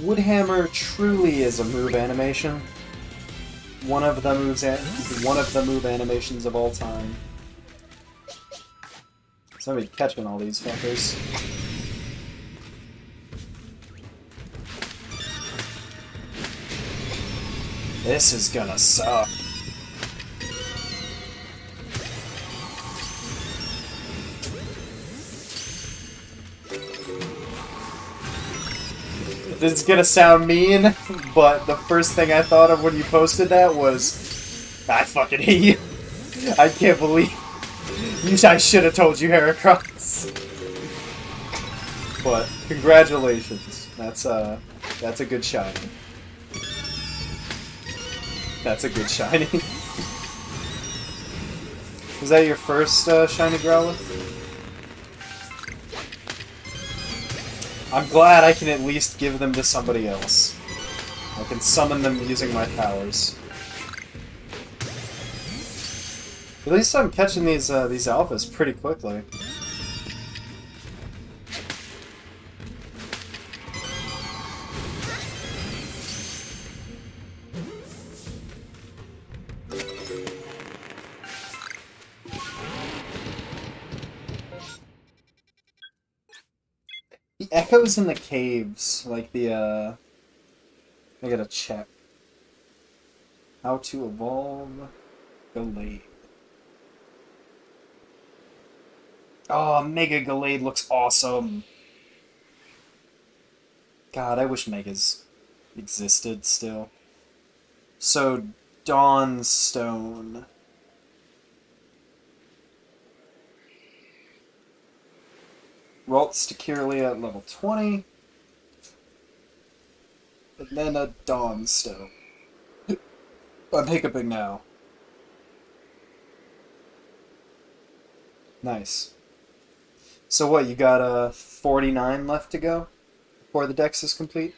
Woodhammer truly is a move animation. One of the move animations of all time. Somebody catching all these fuckers. This is gonna suck. This is gonna sound mean, but the first thing I thought of when you posted that was, I fucking hate you. I can't believe I should have told you, Heracross. But congratulations, that's a good shiny. That's a good shiny. Was that your first shiny Growlithe? I'm glad I can at least give them to somebody else. I can summon them using my powers. At least I'm catching these alphas pretty quickly. The echoes in the caves, like the, I gotta check. How to evolve Gallade. Oh, Mega Gallade looks awesome! God, I wish Megas existed still. So, Dawnstone. Ralts to Kirlia at level 20. And then a Dawnstone. I'm hiccuping now. Nice. So what, you got 49 left to go before the dex is complete?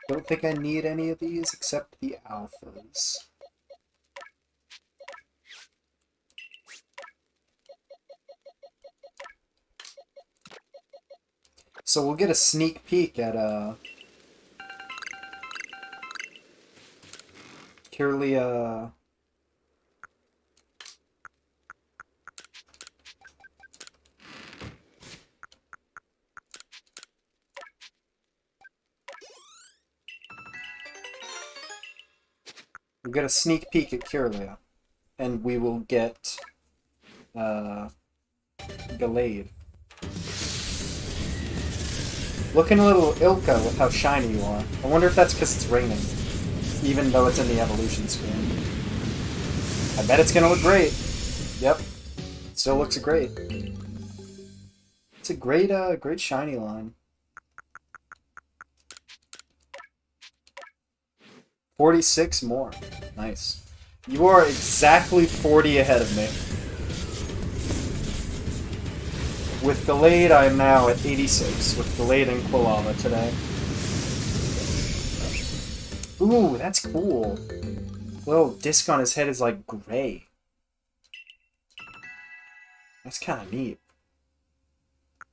Don't think I need any of these except the alphas. So we'll get a sneak peek at Kirlia. We'll get a sneak peek at Kirlia, and we will get Gallade. Looking a little Ilka with how shiny you are. I wonder if that's because it's raining, even though it's in the evolution screen. I bet it's gonna look great. Yep, still looks great. It's a great, great shiny line. 46 more. Nice. You are exactly 40 ahead of me. With Gallade, I am now at 86, with Gallade and Quilava today. Ooh, that's cool. Little disc on his head is like gray. That's kind of neat.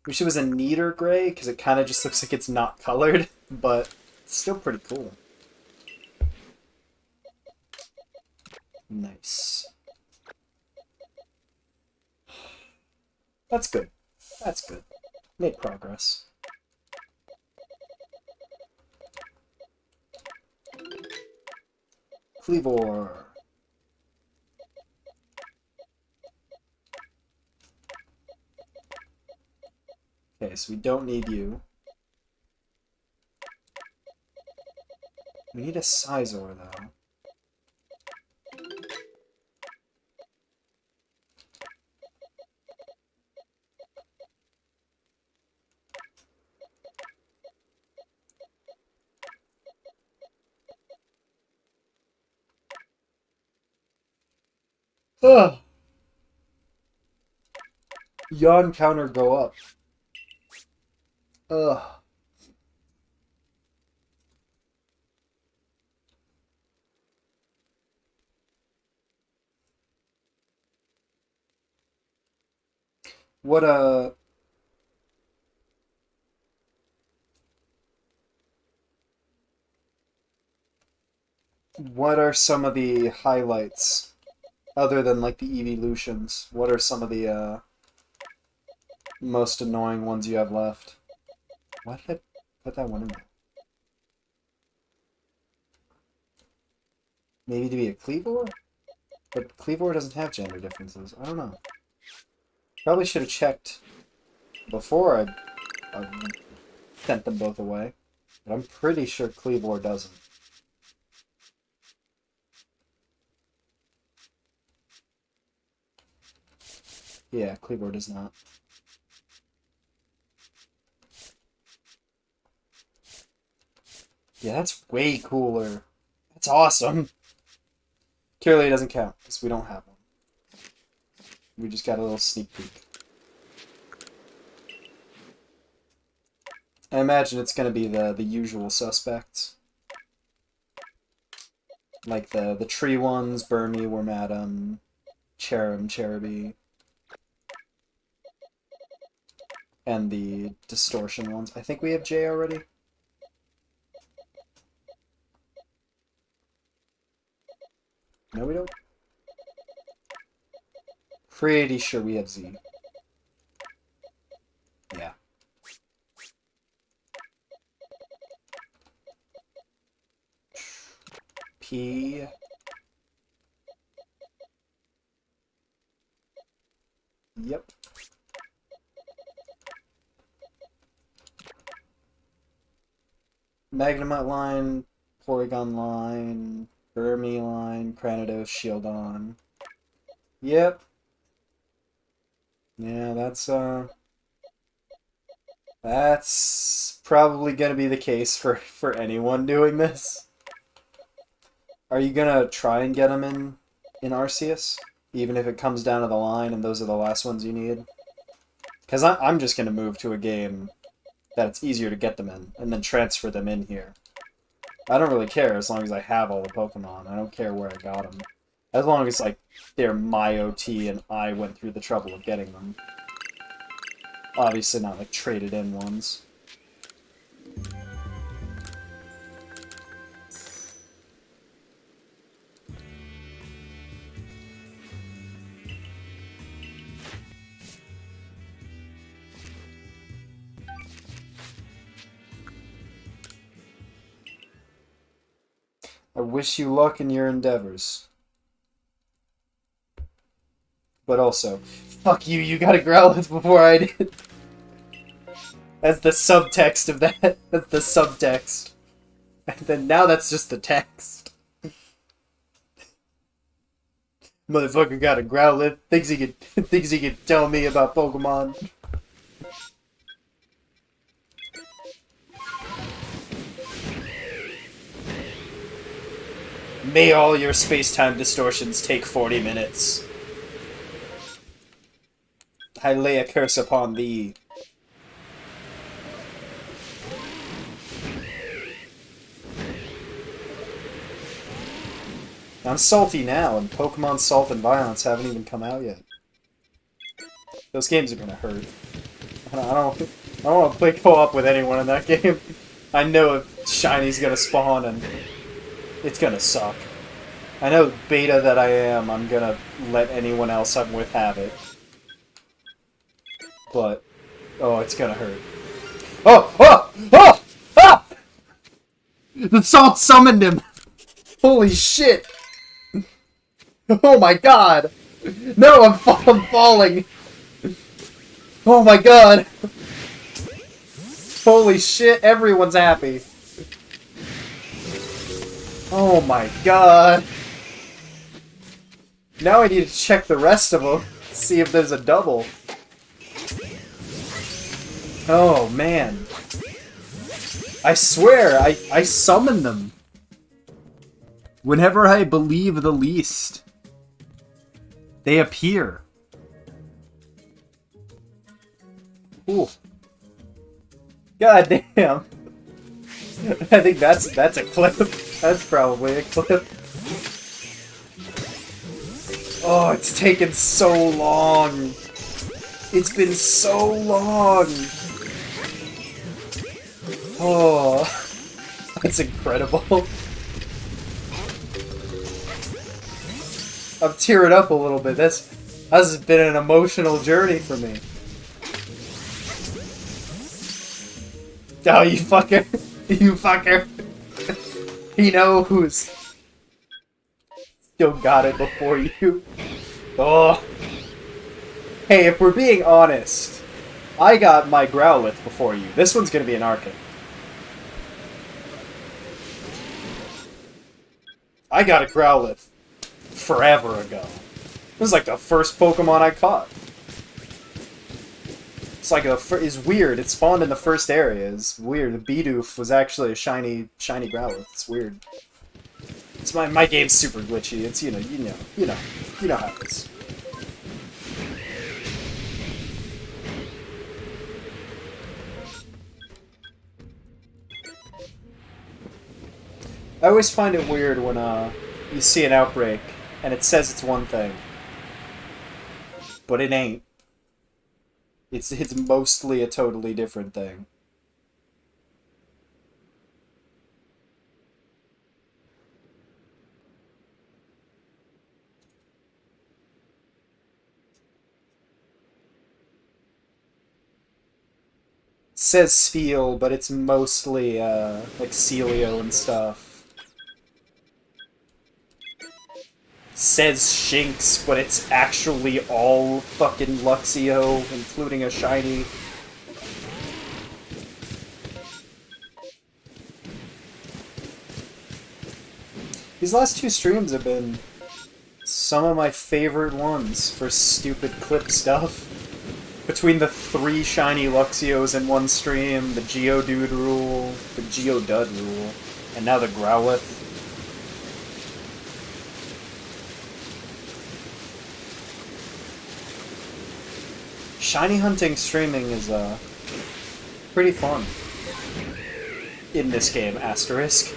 Wish it was a neater gray, because it kind of just looks like it's not colored, but it's still pretty cool. Nice. That's good. That's good. Made progress. Cleavor. Okay, so we don't need you. We need a Sizor, though. Ugh. Yawn counter go up. Ugh. What what are some of the highlights other than like the evolutions? What are some of the most annoying ones you have left? Why did I put that one in there? Maybe to be a Cleavor? But Cleavor doesn't have gender differences. I don't know. Probably should have checked before I sent them both away. But I'm pretty sure Cleavor doesn't. Yeah, Cleavor does not. Yeah, that's way cooler. That's awesome. Clearly it doesn't count, because we don't have one. We just got a little sneak peek. I imagine it's going to be the usual suspects. Like the tree ones, Burmy, Wormadam, Cherubi. And the distortion ones. I think we have J already. No, we don't. Pretty sure we have Z. Yeah. P. Yep. Magnemite line, Porygon line, Burmy line, Cranidos, Shieldon. Yep. Yeah, that's probably gonna be the case for anyone doing this. Are you gonna try and get them in Arceus? Even if it comes down to the line and those are the last ones you need? Because I'm just gonna move to a game that it's easier to get them in, and then transfer them in here. I don't really care as long as I have all the Pokemon. I don't care where I got them. As long as, like, they're my OT and I went through the trouble of getting them. Obviously not, like, traded in ones. I wish you luck in your endeavors. But also, fuck you, you got a Growlithe before I did. That's the subtext of that. That's the subtext. And then now that's just the text. Motherfucker got a Growlithe. Thinks he can tell me about Pokemon. May all your space-time distortions take 40 minutes. I lay a curse upon thee. I'm salty now, and Pokemon Salt and Violence haven't even come out yet. Those games are gonna hurt. I don't want to play co-op with anyone in that game. I know if Shiny's gonna spawn and it's gonna suck. I know beta that I am, I'm gonna let anyone else I'm with have it. But, oh, it's gonna hurt. Oh! Oh! Oh! Ah! The salt summoned him! Holy shit! Oh my god! No, I'm falling! Oh my god! Holy shit, everyone's happy. Oh my god. Now I need to check the rest of them, see if there's a double. Oh man. I swear, I summon them. Whenever I believe the least, they appear. Ooh. God damn. I think that's a clip. That's probably a clip. Oh, it's taken so long. It's been so long. Oh, that's incredible. I'm tearing up a little bit. This has been an emotional journey for me. Oh, you fucker. You fucker. He knows. Still got it before you. Oh. Hey, if we're being honest, I got my Growlithe before you. This one's gonna be an Arctic. I got a Growlithe forever ago. This is like the first Pokemon I caught. It's like it's weird. It spawned in the first area. It's weird. The Bidoof was actually a shiny Growlithe. It's weird. It's my game's super glitchy. It's you know how it is. I always find it weird when you see an outbreak and it says it's one thing, but it ain't. It's mostly a totally different thing. Says Spheal, but it's mostly like Celio and stuff. Says Shinx, but it's actually all fucking Luxio, including a shiny. These last two streams have been some of my favorite ones for stupid clip stuff. Between the 3 shiny Luxios in one stream, the Geodude rule, the Geodude rule, and now the Growlithe. Shiny hunting streaming is pretty fun. In this game, asterisk.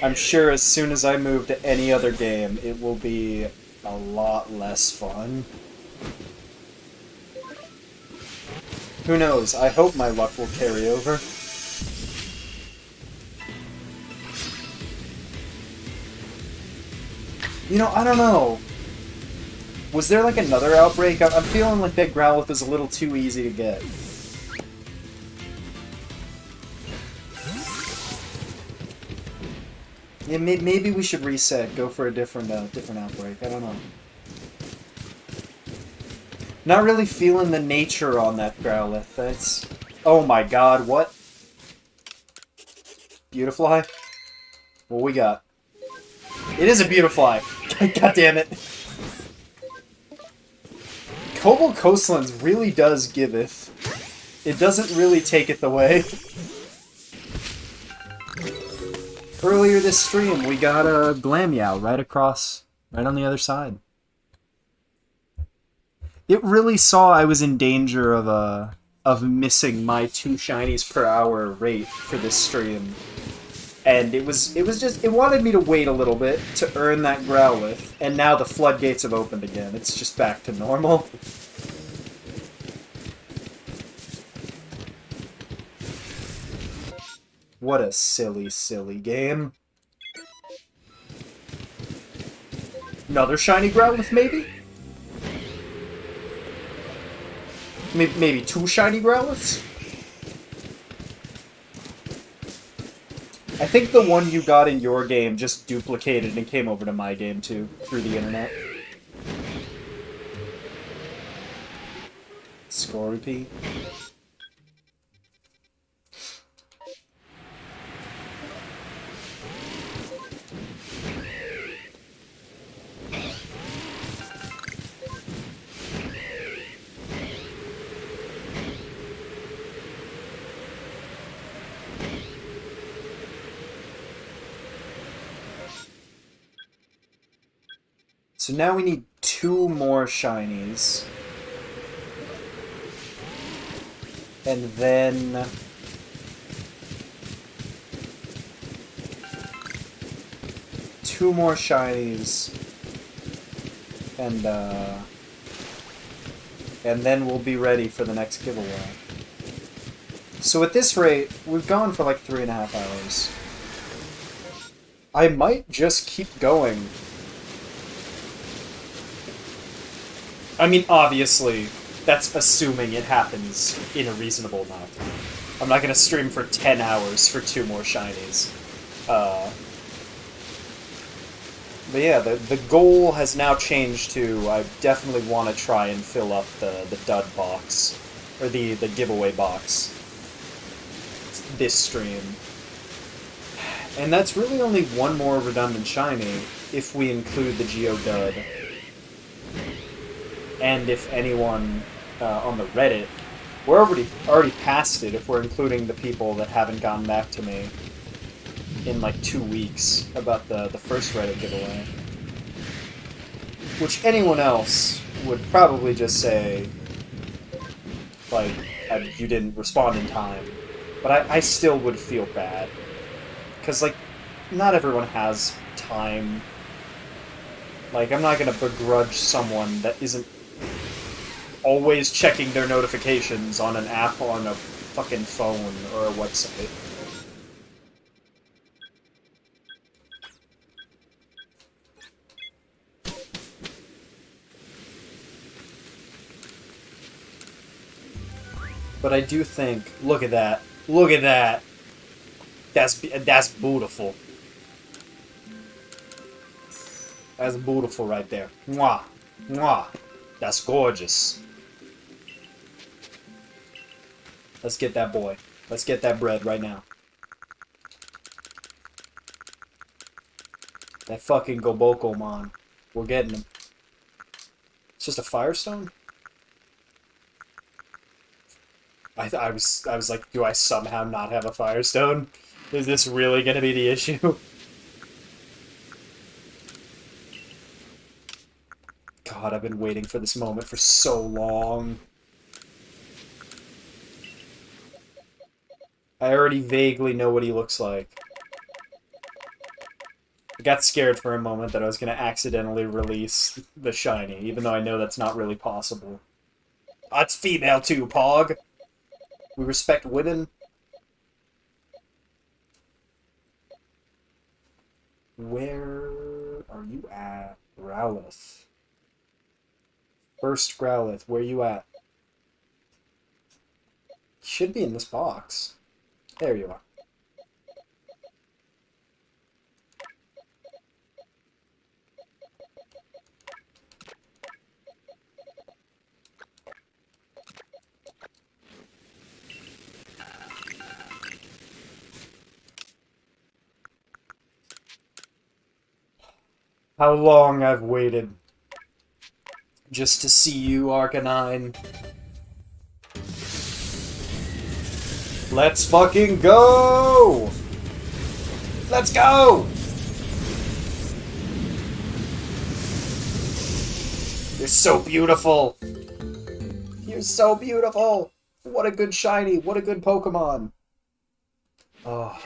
I'm sure as soon as I move to any other game, it will be a lot less fun. Who knows? I hope my luck will carry over. You know, I don't know. Was there like another outbreak? I'm feeling like that Growlithe is a little too easy to get. Yeah, maybe we should reset, go for a different outbreak. I don't know. Not really feeling the nature on that Growlithe. That's... Oh my god, what? Beautifly? What we got? It is a Beautifly! God damn it. Cobalt Coastlands really does giveth. It doesn't really taketh away. Earlier this stream, we got a Glammeow right on the other side. It really saw I was in danger of missing my 2 shinies per hour rate for this stream. And it wanted me to wait a little bit to earn that Growlithe, and now the floodgates have opened again. It's just back to normal. What a silly, silly game. Another shiny Growlithe, maybe? Maybe 2 shiny Growlithes? I think the one you got in your game just duplicated and came over to my game too, through the internet. Scorpy. So now we need 2 more shinies. And then... two more shinies. And then we'll be ready for the next giveaway. So at this rate, we've gone for like 3.5 hours. I might just keep going. I mean, obviously, that's assuming it happens in a reasonable amount of time. I'm not going to stream for 10 hours for 2 more shinies. But yeah, the goal has now changed to I definitely want to try and fill up the dud box, or the giveaway box this stream. And that's really only 1 more redundant shiny if we include the geodude. And if anyone on the Reddit, we're already past it if we're including the people that haven't gotten back to me in like 2 weeks about the first Reddit giveaway. Which anyone else would probably just say, like, you didn't respond in time. But I still would feel bad. Because, like, not everyone has time. Like, I'm not going to begrudge someone that isn't always checking their notifications on an app on a fucking phone or a website. But I do think, look at that. Look at that. That's beautiful. That's beautiful right there. Mwah. Mwah. That's gorgeous. Let's get that boy. Let's get that bread right now. That fucking Gobokomon. We're getting him. It's just a Firestone? I was like, do I somehow not have a Firestone? Is this really gonna be the issue? God, I've been waiting for this moment for so long. I already vaguely know what he looks like. I got scared for a moment that I was going to accidentally release the shiny, even though I know that's not really possible. Oh, it's female too, Pog! We respect women. Where are you at, Growlithe? First Growlithe, where you at? Should be in this box. There you are. How long I've waited just to see you, Arcanine. Let's fucking go! Let's go! You're so beautiful! You're so beautiful! What a good shiny, what a good Pokemon! Oh.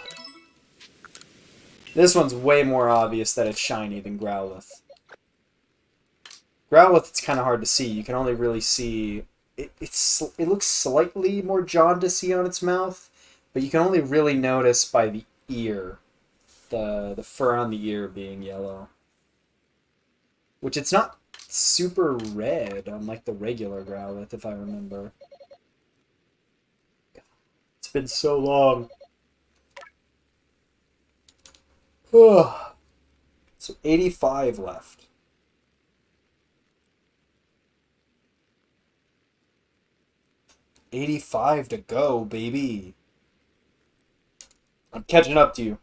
This one's way more obvious that it's shiny than Growlithe. Growlithe, it's kind of hard to see. You can only really see... It looks slightly more jaundicey on its mouth, but you can only really notice by the ear. The fur on the ear being yellow. Which it's not super red, unlike the regular Growlithe, if I remember. It's been so long. Ugh. So 85 left. $85 to go, baby. I'm catching up to you.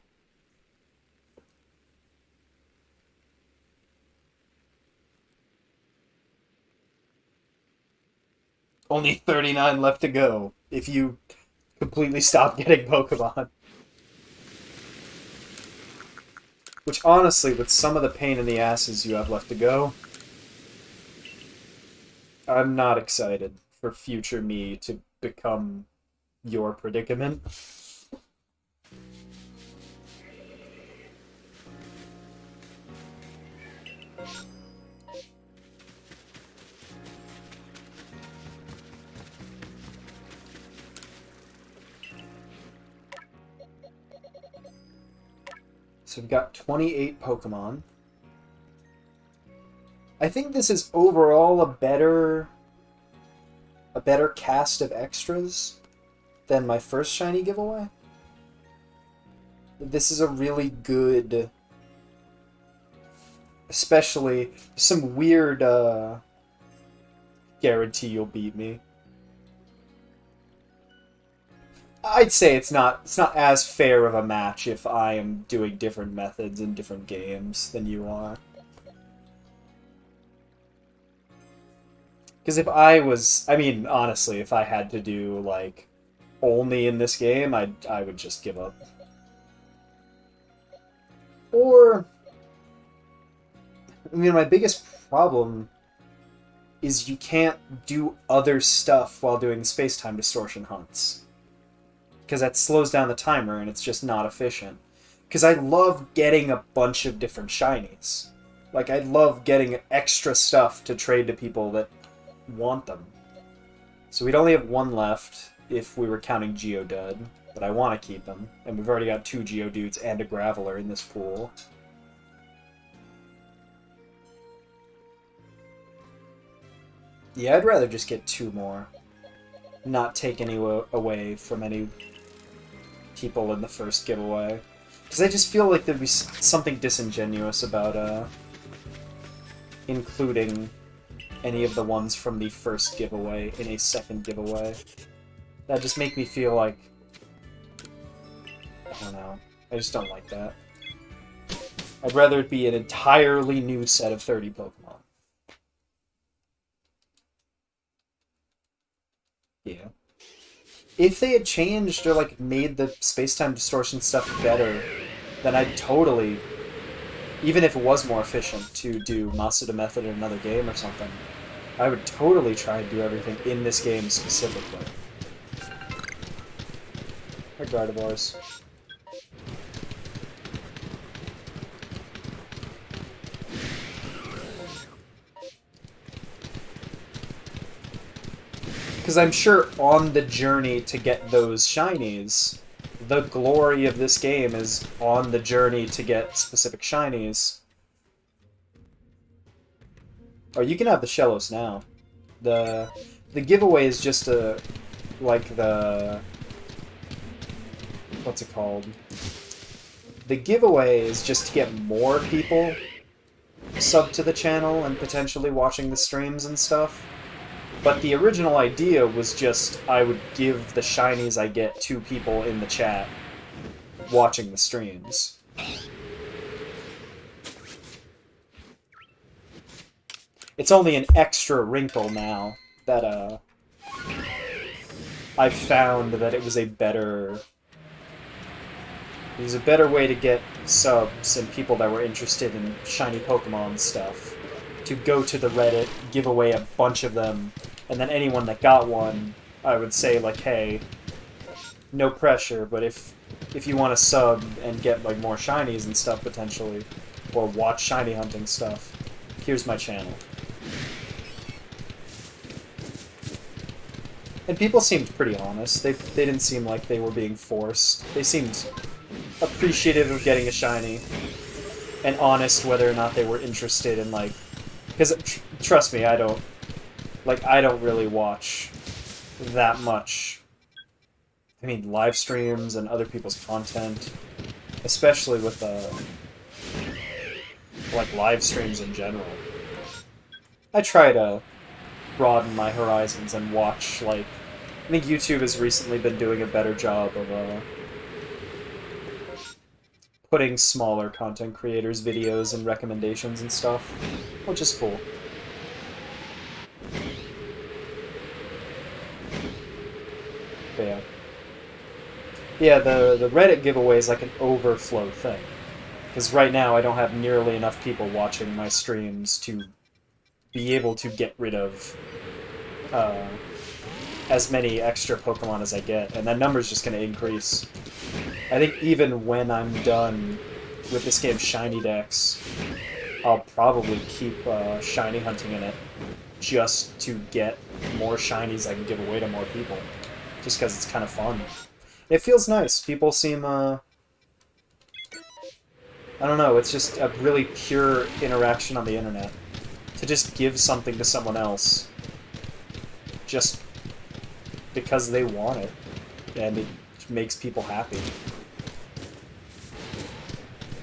Only 39 left to go if you completely stop getting Pokemon. Which, honestly, with some of the pain in the asses you have left to go, I'm not excited for future me to become your predicament. So we've got 28 Pokemon. I think this is overall a better cast of extras than my first shiny giveaway. This is a really good, especially some weird guarantee you'll beat me. I'd say it's not as fair of a match if I am doing different methods in different games than you are. Because if I was, I mean, honestly, if I had to do, like, only in this game, I would just give up. Or, I mean, my biggest problem is you can't do other stuff while doing space-time distortion hunts. Because that slows down the timer and it's just not efficient. Because I love getting a bunch of different shinies. Like, I love getting extra stuff to trade to people that want them. So we'd only have one left if we were counting Geodude, but I want to keep them. And we've already got 2 Geodudes and a Graveler in this pool. Yeah, I'd rather just get 2 more. Not take any away from any people in the first giveaway. Because I just feel like there'd be something disingenuous about including any of the ones from the first giveaway in a second giveaway. That just make me feel like... I don't know. I just don't like that. I'd rather it be an entirely new set of 30 Pokemon. Yeah. If they had changed or, like, made the space-time distortion stuff better, then I'd totally... Even if it was more efficient to do Masuda Method in another game or something, I would totally try and do everything in this game specifically. Or Gardevoirs. Because I'm sure on the journey to get those shinies, the glory of this game is on the journey to get specific shinies. Oh, you can have the Shellos now. The giveaway is just like the... What's it called? The giveaway is just to get more people sub to the channel and potentially watching the streams and stuff. But the original idea was just I would give the shinies I get to people in the chat watching the streams. It's only an extra wrinkle now that I've found that it was a better way to get subs and people that were interested in shiny Pokemon stuff to go to the Reddit, give away a bunch of them, and then anyone that got one, I would say, like, hey, no pressure, but if if you want to sub and get like more shinies and stuff potentially, or watch shiny hunting stuff, here's my channel. And people seemed pretty honest. They didn't seem like they were being forced. They seemed appreciative of getting a shiny, and honest whether or not they were interested in, like... Because, trust me, I don't really watch that much. I mean, live streams and other people's content, especially with, like, live streams in general. I try to broaden my horizons and watch, like... I think YouTube has recently been doing a better job of, putting smaller content creators' videos and recommendations and stuff, which is cool. But yeah. Yeah, the Reddit giveaway is like an overflow thing. Because right now I don't have nearly enough people watching my streams to be able to get rid of as many extra Pokemon as I get, and that number's just going to increase. I think even when I'm done with this game's Shiny Dex, I'll probably keep shiny hunting in it just to get more shinies I can give away to more people. Just because it's kind of fun. It feels nice. People seem, I don't know, it's just a really pure interaction on the internet. To just give something to someone else. Just because they want it. And it makes people happy.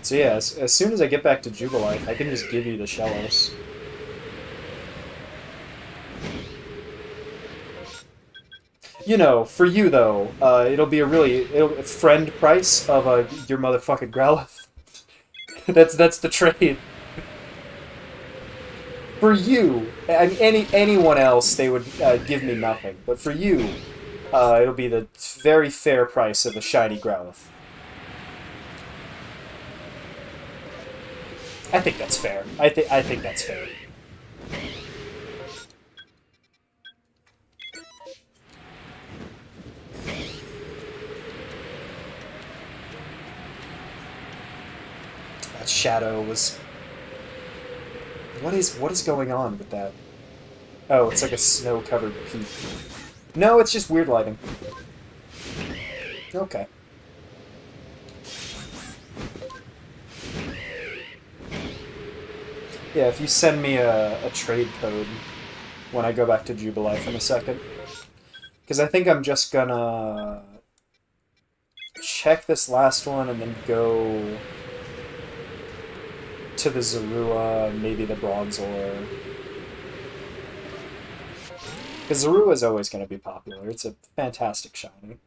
So yeah, as soon as I get back to Jubilife, I can just give you the Shellos. You know, for you though, it'll be a friend price of your motherfucking Growlithe. that's the trade. For you, I mean, anyone else, they would give me nothing. But for you, it'll be the very fair price of a shiny Growlithe. I think that's fair. I think that's fair. That shadow was... What is going on with that? Oh, it's like a snow-covered peak. No, it's just weird lighting. Okay. Yeah, if you send me a trade code when I go back to Jubilife in a second. Because I think I'm just gonna check this last one and then go to the Zorua, maybe the Bronzor. Because Zorua is always going to be popular. It's a fantastic shiny.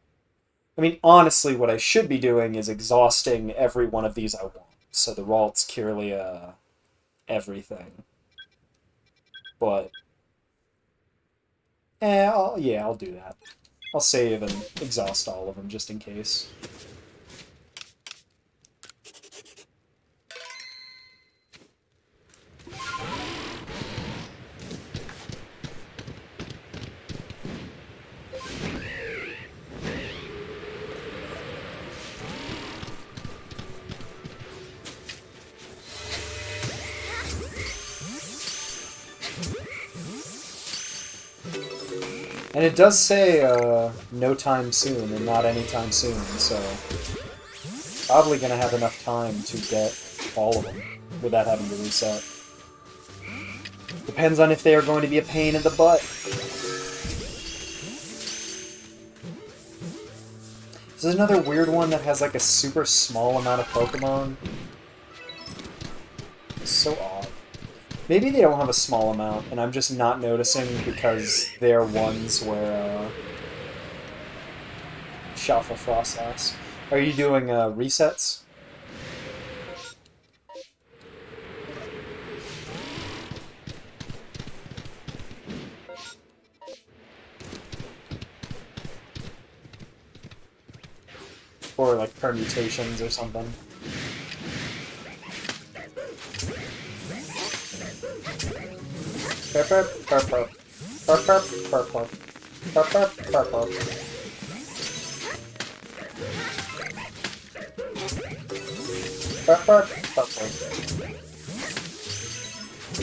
I mean, honestly, what I should be doing is exhausting every one of these I want. So the Ralts, Kirlia, everything. But, I'll do that. I'll save and exhaust all of them just in case. And it does say, no time soon, and not anytime soon, so... Probably gonna have enough time to get all of them, without having to reset. Depends on if they are going to be a pain in the butt. This is another weird one that has, like, a super small amount of Pokemon. It's so odd. Maybe they don't have a small amount, and I'm just not noticing because they're ones where, Shuffle Frostlass. Are you doing, resets? Or, like, permutations or something? Purp, purp, purp, purp, purp, purp, purp, purp, purp, purp.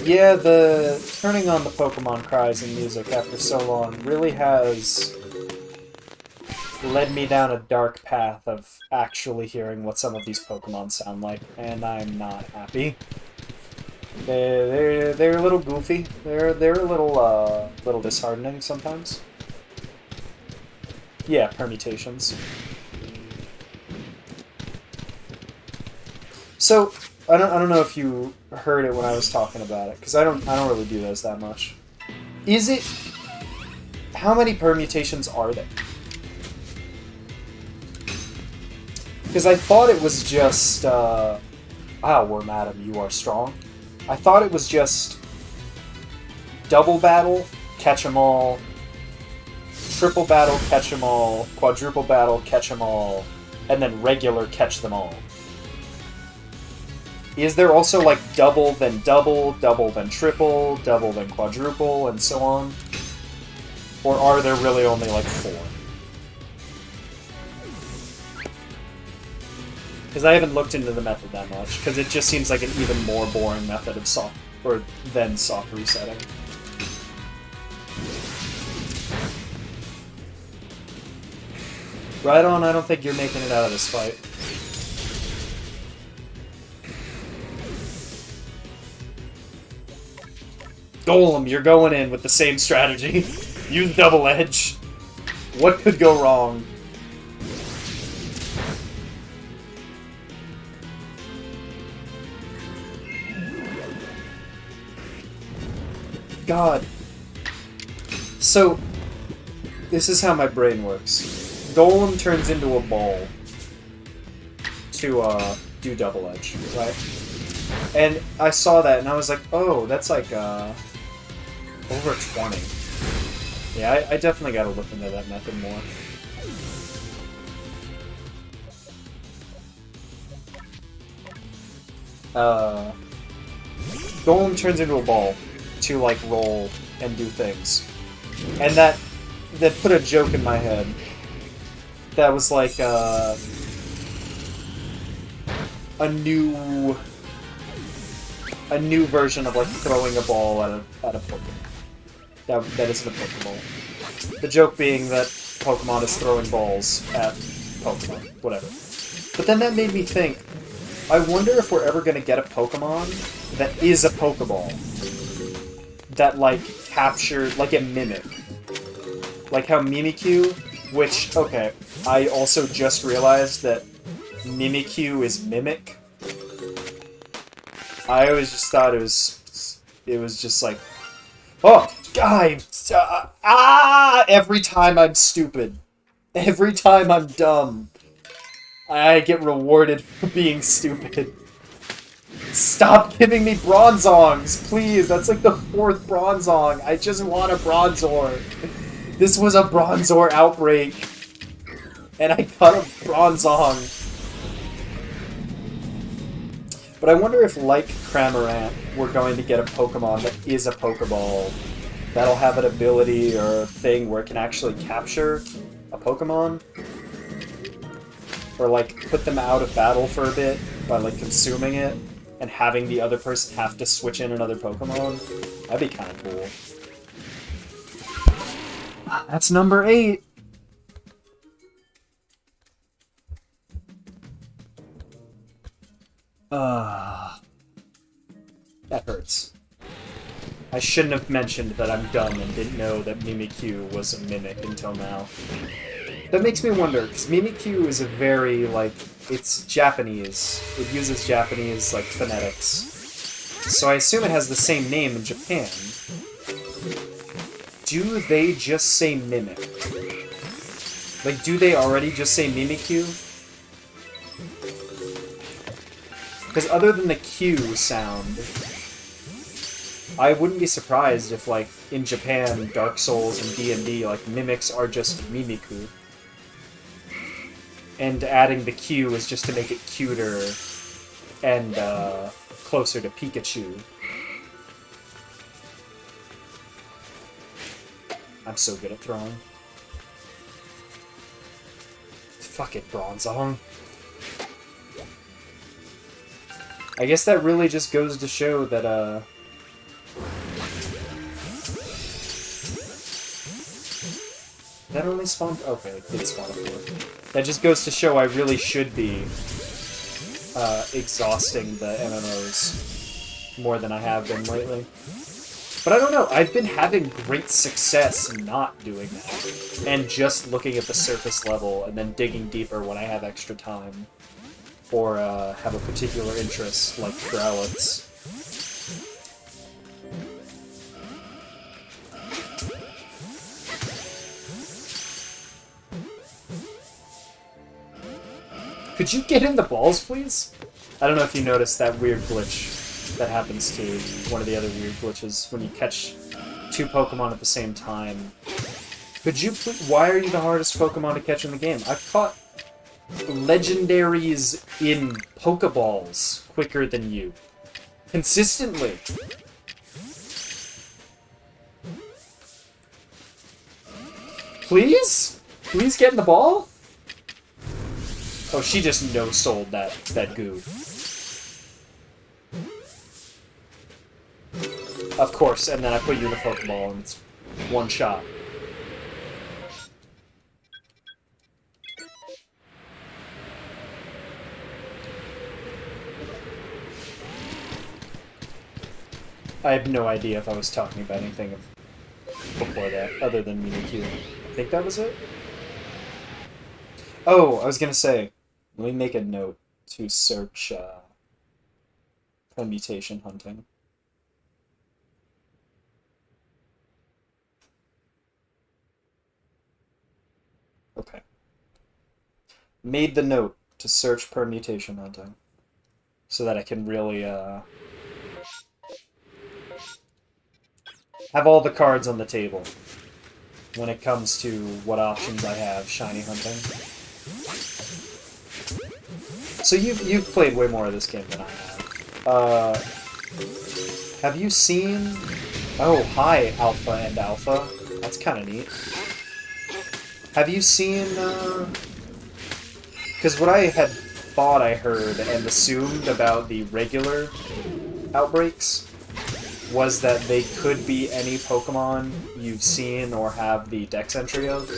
Yeah, the turning on the Pokemon cries and music after so long really has led me down a dark path of actually hearing what some of these Pokemon sound like, and I'm not happy. They're a little goofy. They're a little disheartening sometimes. Yeah, permutations. So I don't know if you heard it when I was talking about it, because I don't really do those that much. Is it? How many permutations are there? Because I thought it was just Worm Adam, you are strong. I thought it was just double battle, catch 'em all, triple battle, catch 'em all, quadruple battle, catch 'em all, and then regular catch them all. Is there also like double then triple, double then quadruple, and so on? Or are there really only like 4? Because I haven't looked into the method that much, because it just seems like an even more boring method of soft resetting. Right on, I don't think you're making it out of this fight. Golem, you're going in with the same strategy. Use double edge. What could go wrong? God. So, this is how my brain works. Golem turns into a ball to do double edge, right? And I saw that and I was like, oh, that's like over 20. Yeah, I definitely gotta look into that method more. Golem turns into a ball to like roll and do things. And that put a joke in my head. That was like a new version of like throwing a ball at a Pokemon. That isn't a Pokeball. The joke being that Pokemon is throwing balls at Pokemon, whatever. But then that made me think, I wonder if we're ever gonna get a Pokemon that is a Pokeball. That like captured, like a Mimic. Like how Mimikyu, which, okay, I also just realized that Mimikyu is Mimic. I always just thought it was just like, oh, God, every time I'm stupid. Every time I'm dumb. I get rewarded for being stupid. Stop giving me Bronzongs, please. That's like the 4th Bronzong. I just want a Bronzor. This was a Bronzor outbreak. And I got a Bronzong. But I wonder if, like Cramorant, we're going to get a Pokemon that is a Pokeball. That'll have an ability or a thing where it can actually capture a Pokemon. Or, like, put them out of battle for a bit by, like, consuming it. And having the other person have to switch in another Pokemon. That'd be kind of cool. That's number 8! That hurts. I shouldn't have mentioned that I'm dumb and didn't know that Mimikyu was a Mimic until now. That makes me wonder, because Mimikyu is a very, like, it's Japanese. It uses Japanese, like, phonetics. So I assume it has the same name in Japan. Do they just say Mimic? Like, do they already just say Mimikyu? Because other than the Q sound, I wouldn't be surprised if, like, in Japan, Dark Souls and D&D, like, mimics are just Mimiku. And adding the Q is just to make it cuter and closer to Pikachu. I'm so good at throwing. Fuck it, Bronzong. I guess that really just goes to show that, that only spawned... Okay, it did spawn before. That just goes to show I really should be, exhausting the MMOs more than I have been lately. But I don't know, I've been having great success not doing that. And just looking at the surface level and then digging deeper when I have extra time. Or have a particular interest, like Growlithe. Could you get in the balls, please? I don't know if you noticed that weird glitch that happens to one of the other weird glitches when you catch two Pokemon at the same time. Could you please... Why are you the hardest Pokemon to catch in the game? I've caught legendaries in Pokeballs quicker than you. Consistently. Please? Please get in the ball? Oh, she just no-sold that goo. Of course, and then I put you in a Pokeball and it's one shot. I have no idea if I was talking about anything before that, other than Mimikyu. I think that was it? Oh, I was gonna say, let me make a note to search permutation hunting. Okay. Made the note to search permutation hunting. So that I can really, have all the cards on the table when it comes to what options I have shiny hunting. So you've played way more of this game than I have. Have you seen... Oh, hi, Alpha and Alpha. That's kind of neat. Have you seen... Because what I had thought I heard and assumed about the regular outbreaks was that they could be any Pokemon you've seen or have the Dex entry of.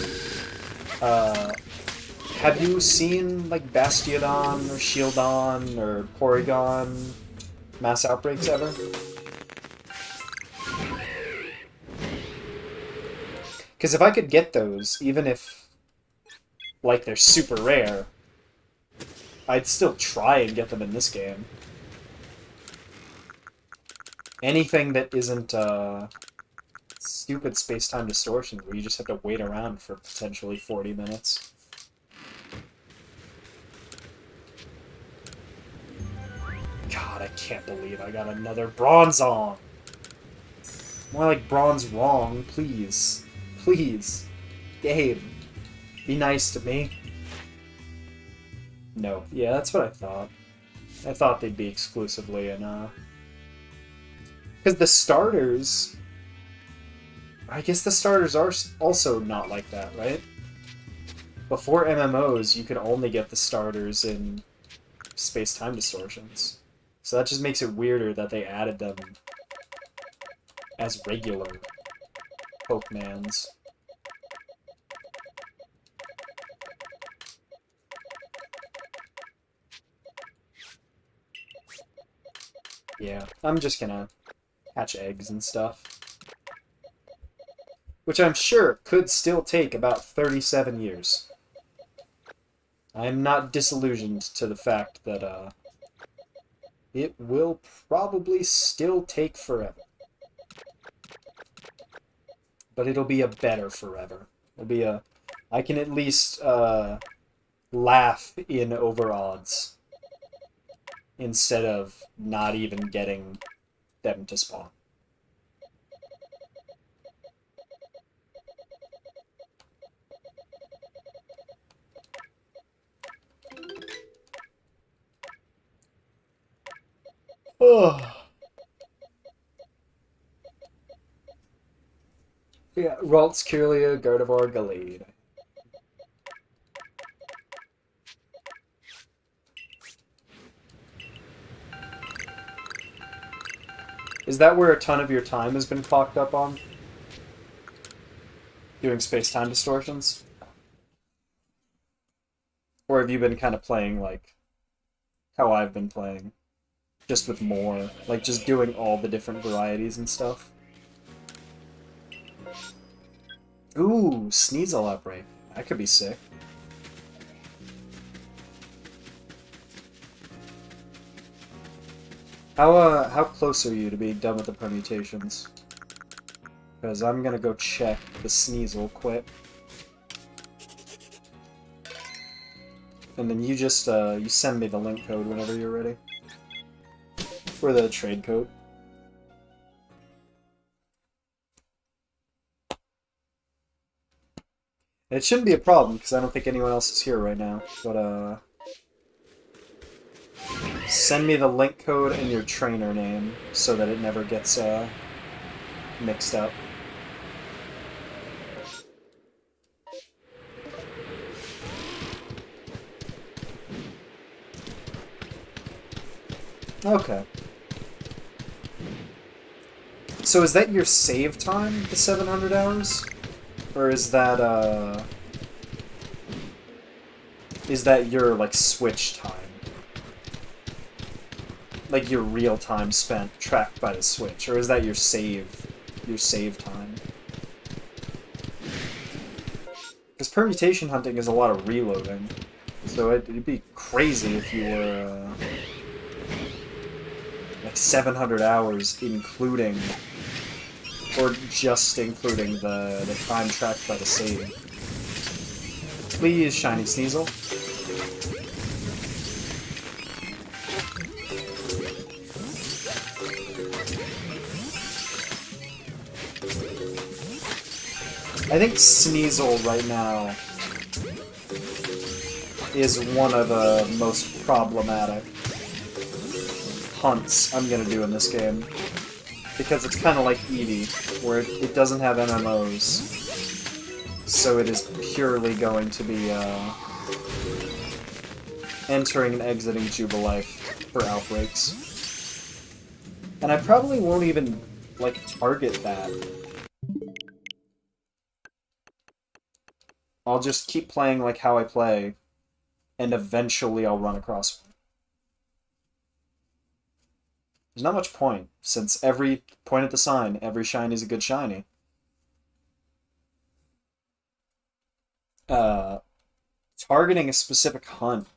Have you seen, like, Bastiodon, or Shieldon, or Porygon mass outbreaks ever? Because if I could get those, even if, like, they're super rare, I'd still try and get them in this game. Anything that isn't, stupid space-time distortion where you just have to wait around for potentially 40 minutes. God, I can't believe I got another Bronzong! More like Bronze Wrong, please. Please. Gabe. Be nice to me. No. Yeah, that's what I thought. I thought they'd be exclusively in, because the starters... I guess the starters are also not like that, right? Before MMOs, you could only get the starters in space-time distortions. So that just makes it weirder that they added them as regular Pokemans. Yeah, I'm just gonna hatch eggs and stuff. Which I'm sure could still take about 37 years. I'm not disillusioned to the fact that, it will probably still take forever. But it'll be a better forever. It'll be a... I can at least, laugh in over odds. Instead of not even getting them to spawn. Oh. Yeah, Ralts, Kirlia, Gardevoir, Gallade. Is that where a ton of your time has been clocked up on? Doing space-time distortions? Or have you been kind of playing, like, how I've been playing? Just with more. Like, just doing all the different varieties and stuff? Ooh, Sneasel Outbreak. That could be sick. How close are you to being done with the permutations? Because I'm gonna go check the Sneasel quick. And then you just, you send me the link code whenever you're ready. For the trade code. It shouldn't be a problem, because I don't think anyone else is here right now. But, send me the link code and your trainer name, so that it never gets, mixed up. Okay. So is that your save time, the 700 hours? Or is that your, like, Switch time? Like, your real time spent tracked by the Switch? Or is that your save time? Because permutation hunting is a lot of reloading. So it'd be crazy if you were, like 700 hours including, or just including the time tracked by the save. Please, Shiny Sneasel. I think Sneasel right now is one of the most problematic hunts I'm gonna do in this game. Because it's kind of like Eevee, where it doesn't have MMOs. So it is purely going to be entering and exiting Jubilife for outbreaks. And I probably won't even, like, target that. I'll just keep playing like how I play, and eventually I'll run across one. There's not much point, since every point at the sign, every shiny is a good shiny. Targeting a specific hunt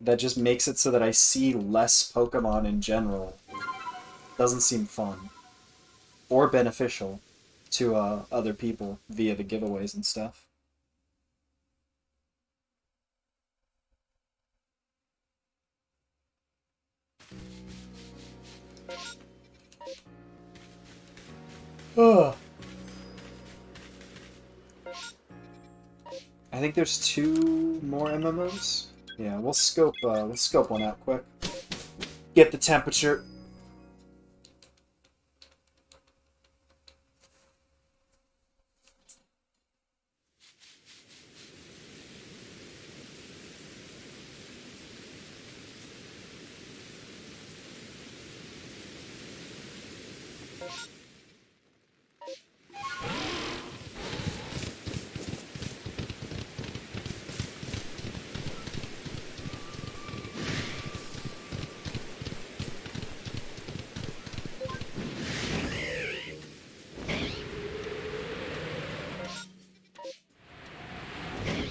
that just makes it so that I see less Pokemon in general doesn't seem fun. Or beneficial to other people via the giveaways and stuff. Ugh. I think there's 2 more MMOs. Yeah, we'll scope one out quick. Get the temperature.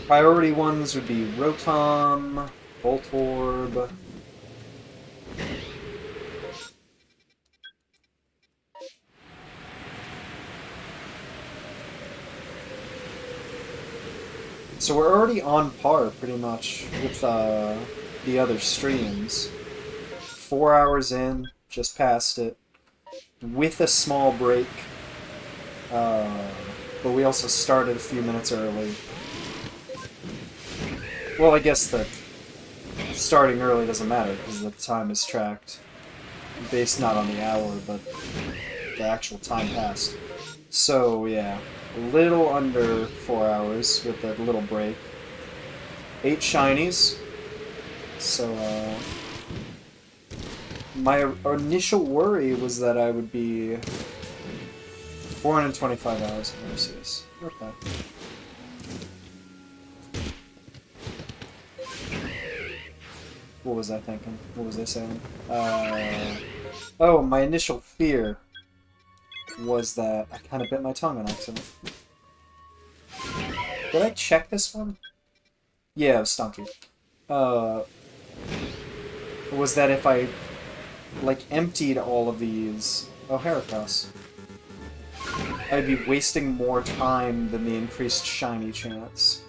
Priority ones would be Rotom, Voltorb. So we're already on par, pretty much, with the other streams. 4 hours in, just past it, with a small break. But we also started a few minutes early. Well, I guess that starting early doesn't matter, because the time is tracked. Based not on the hour, but the actual time passed. So, yeah. A little under 4 hours with a little break. 8 shinies. So, My initial worry was that I would be 425 hours in Arceus. Okay. What was I thinking? What was I saying? Oh, my initial fear was that I kind of bit my tongue on accident. Did I check this one? Yeah, it was Stunky. Was that if I, like, emptied all of these... Oh, Heracross. I'd be wasting more time than the increased shiny chance.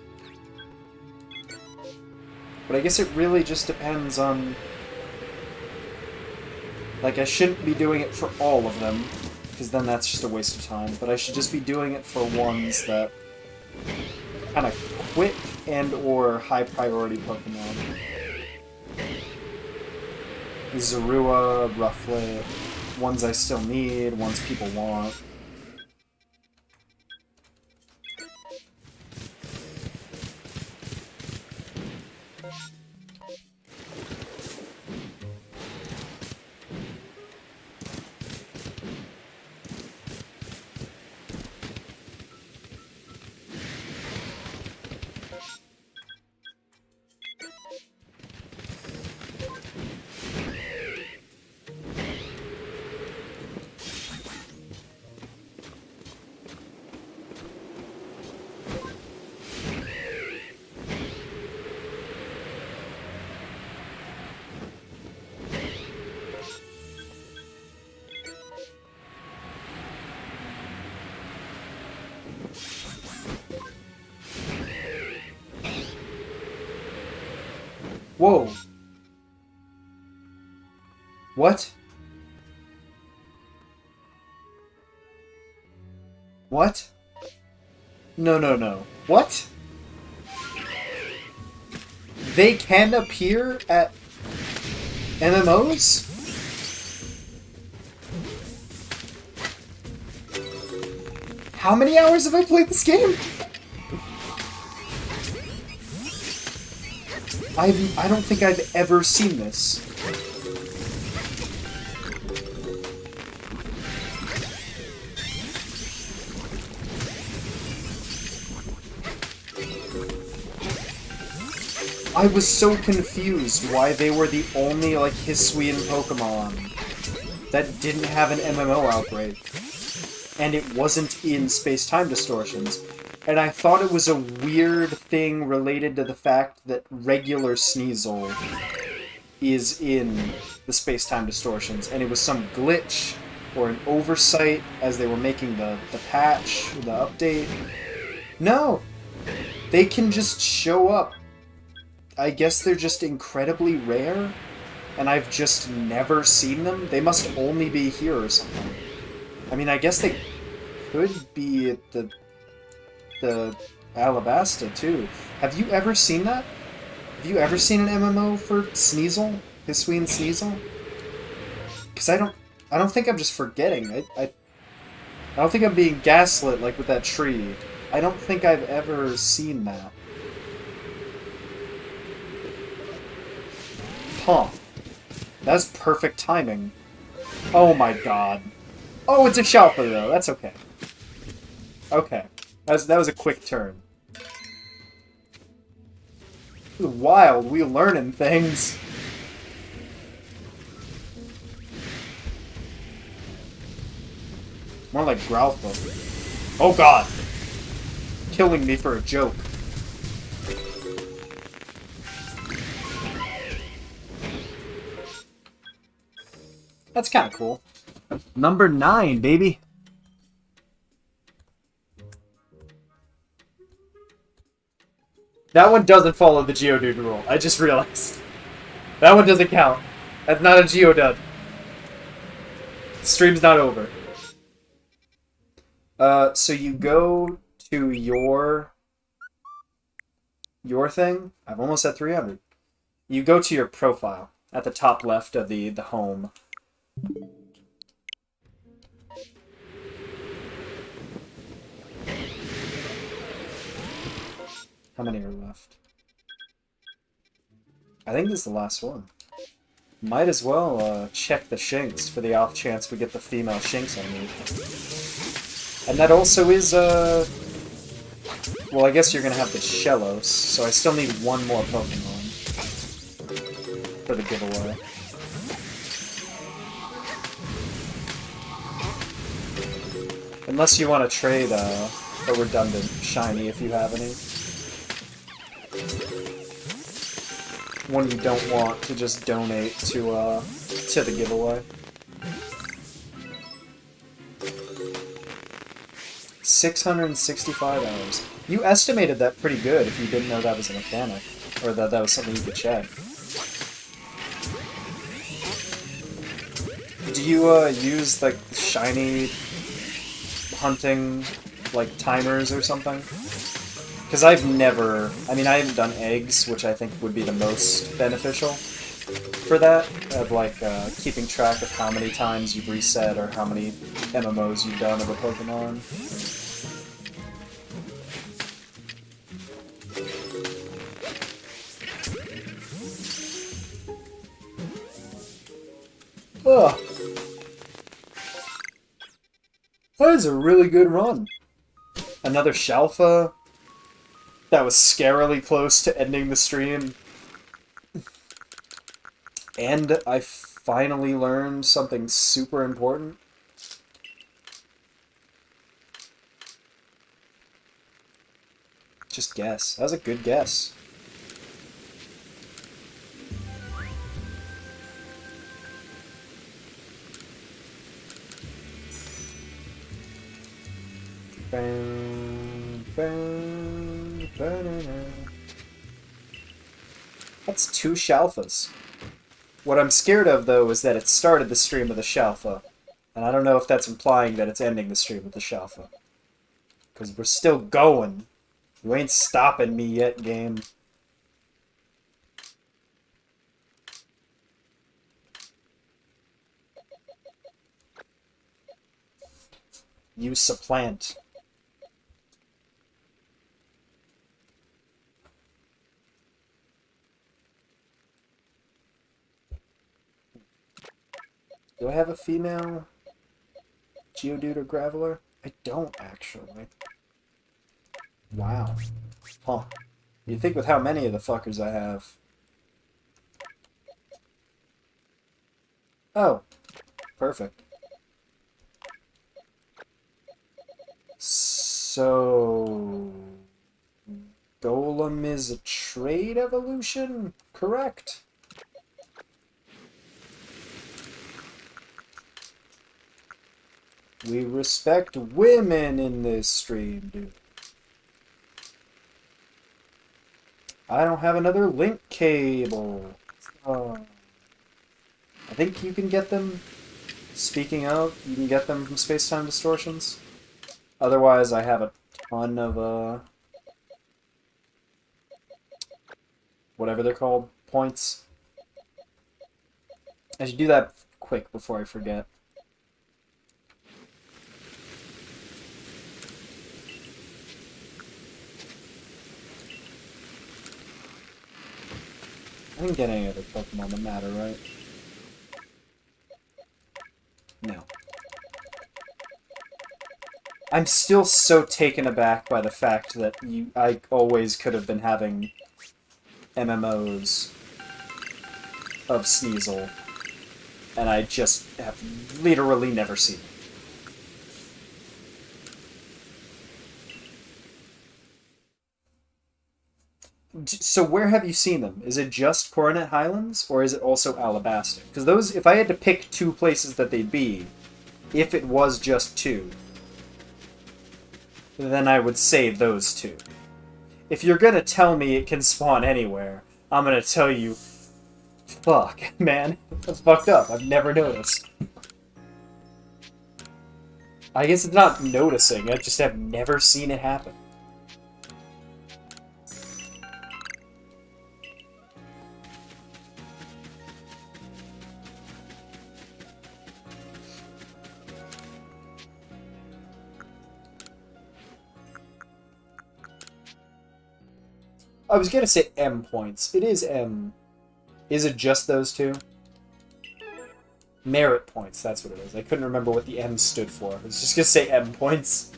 But I guess it really just depends on... Like, I shouldn't be doing it for all of them, because then that's just a waste of time. But I should just be doing it for ones that... kind of quick and or high priority Pokemon. Zorua, Rufflet, ones I still need, ones people want. Whoa. What? What? No, no, no. What? They can appear at MMOs? How many hours have I played this game? I don't think I've ever seen this. I was so confused why they were the only, like, Hisuian Pokemon that didn't have an MMO outbreak. And it wasn't in space-time distortions. And I thought it was a weird thing related to the fact that regular Sneasel is in the space-time distortions. And it was some glitch or an oversight as they were making the patch, the update. No! They can just show up. I guess they're just incredibly rare, and I've just never seen them. They must only be here or something. I mean, I guess they could be at the Alabasta, too. Have you ever seen that? Have you ever seen an MMO for Sneasel? Hisuian Sneasel? Because I don't think I'm just forgetting. I don't think I'm being gaslit like with that tree. I don't think I've ever seen that. Huh. That's perfect timing. Oh my god. Oh, it's a Shalpa though. That's okay. Okay. That was a quick turn. Wild. We learning things. More like Growlithe. Oh god. Killing me for a joke. That's kind of cool. Number 9, baby. That one doesn't follow the geodude rule. I just realized. That one doesn't count. That's not a geodude. Stream's not over. So you go to your thing. I've almost at 300. You go to your profile at the top left of the home. How many are left? I think this is the last one. Might as well check the Shinx for the off chance we get the female Shinx I need. And that also is, well, I guess you're gonna have the Shellos, so I still need one more Pokemon for the giveaway. Unless you want to trade a redundant Shiny if you have any. One you don't want to just donate to the giveaway. 665 hours. You estimated that pretty good if you didn't know that was a mechanic. Or that was something you could check. Do you use like shiny hunting like timers or something? Because I've never... I mean, I haven't done eggs, which I think would be the most beneficial for that, of like keeping track of how many times you've reset or how many MMOs you've done of a Pokemon. Ugh. That is a really good run. Another Shalfa. That was scarily close to ending the stream. And I finally learned something super important. Just guess. That was a good guess. That's 2 Shalfas. What I'm scared of, though, is that it started the stream with a Shalfa. And I don't know if that's implying that it's ending the stream with the Shalfa. Because we're still going. You ain't stopping me yet, game. You supplant. Do I have a female Geodude or Graveler? I don't, actually. Wow. Huh. You'd think with how many of the fuckers I have. Oh. Perfect. So... Golem is a trade evolution? Correct. We respect women in this stream, dude. I don't have another link cable. I think you can get them. Speaking of, you can get them from Space-Time Distortions. Otherwise, I have a ton of, whatever they're called, points. I should do that quick before I forget. I didn't get any other Pokemon that matter, right? No. I'm still so taken aback by the fact that I always could have been having MMOs of Sneasel, and I just have literally never seen it. So where have you seen them? Is it just Coronet Highlands, or is it also Alabasta? Because those, if I had to pick 2 places that they'd be, if it was just 2, then I would say those 2. If you're gonna tell me it can spawn anywhere, I'm gonna tell you, fuck, man, that's fucked up. I've never noticed. I guess it's not noticing, I just have never seen it happen. I was gonna say M points. It is M. Is it just those 2? Merit points, that's what it is. I couldn't remember what the M stood for. I was just gonna say M points.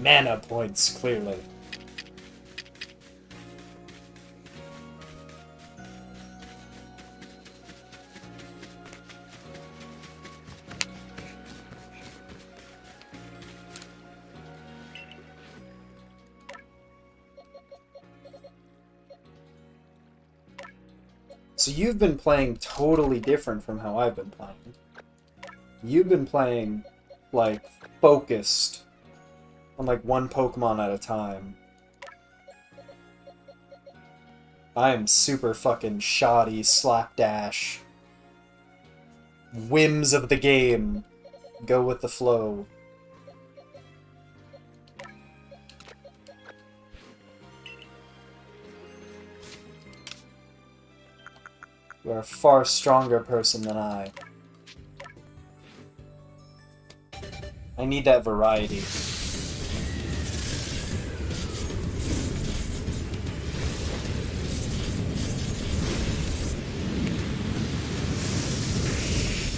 Mana points, clearly. So you've been playing totally different from how I've been playing. You've been playing, like, focused on, like, one Pokemon at a time. I am super fucking shoddy, slapdash. Whims of the game. Go with the flow. You're a far stronger person than I. I need that variety.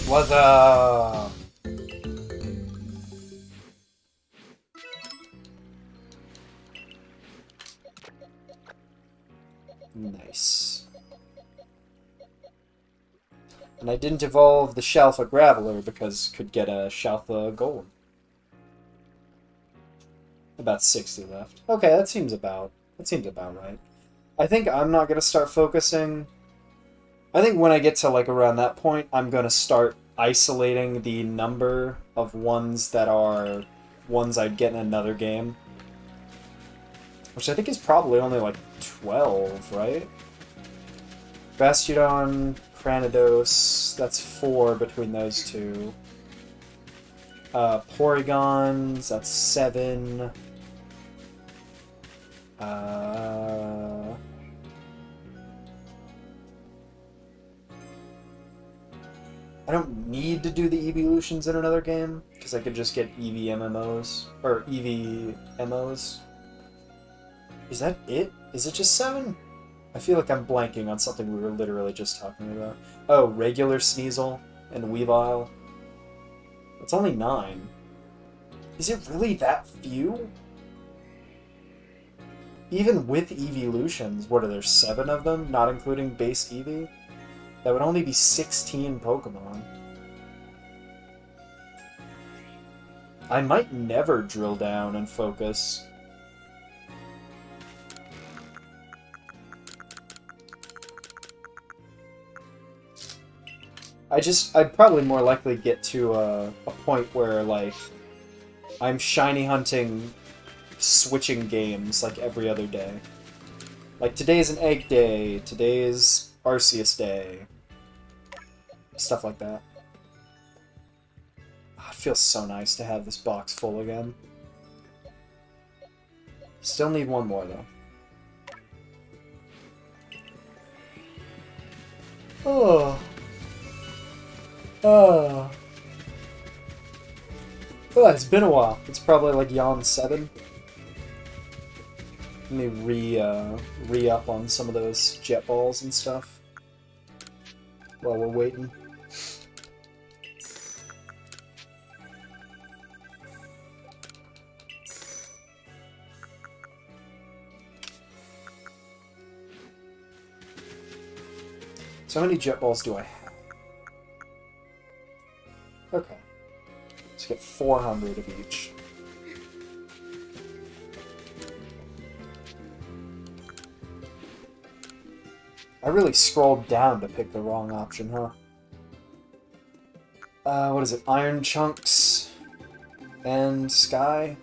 What's up? Nice. And I didn't evolve the Shalfa Graveler because could get a Shalfa Golem. About 60 left. Okay, that seems about right. I think I'm not gonna start focusing. I think when I get to like around that point, I'm gonna start isolating the number of ones that are ones I'd get in another game. Which I think is probably only like 12, right? Bastiodon, Cranidos, that's 4 between those two. Porygons, that's 7. I don't need to do the evolutions in another game, because I could just get EV-MMOs, or EV-MOs. Is that it? Is it just 7? I feel like I'm blanking on something we were literally just talking about. Oh, regular Sneasel and Weavile. It's only 9. Is it really that few? Even with evolutions, what are there, 7 of them, not including base Eevee? That would only be 16 Pokemon. I might never drill down and focus. I'd probably more likely get to a point where, like, I'm shiny hunting, switching games, like, every other day. Like, today's an egg day, today's Arceus day. Stuff like that. Oh, it feels so nice to have this box full again. Still need one more, though. Oh. Oh. Oh, it's been a while. It's probably like Yawn 7. Let me re-up on some of those jet balls and stuff while we're waiting. So how many jet balls do I have? Okay. Let's get 400 of each. I really scrolled down to pick the wrong option, huh? What is it? Iron Chunks and Sky?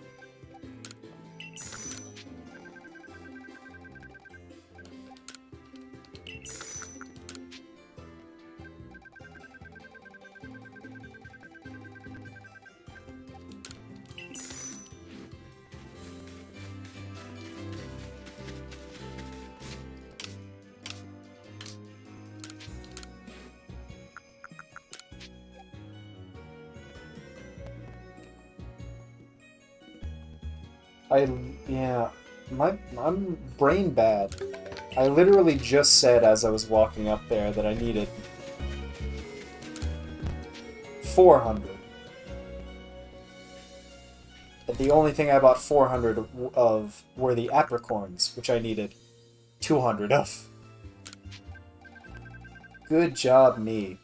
Yeah, I'm brain bad. I literally just said as I was walking up there that I needed 400. And the only thing I bought 400 of were the apricorns, which I needed 200 of. Good job, me.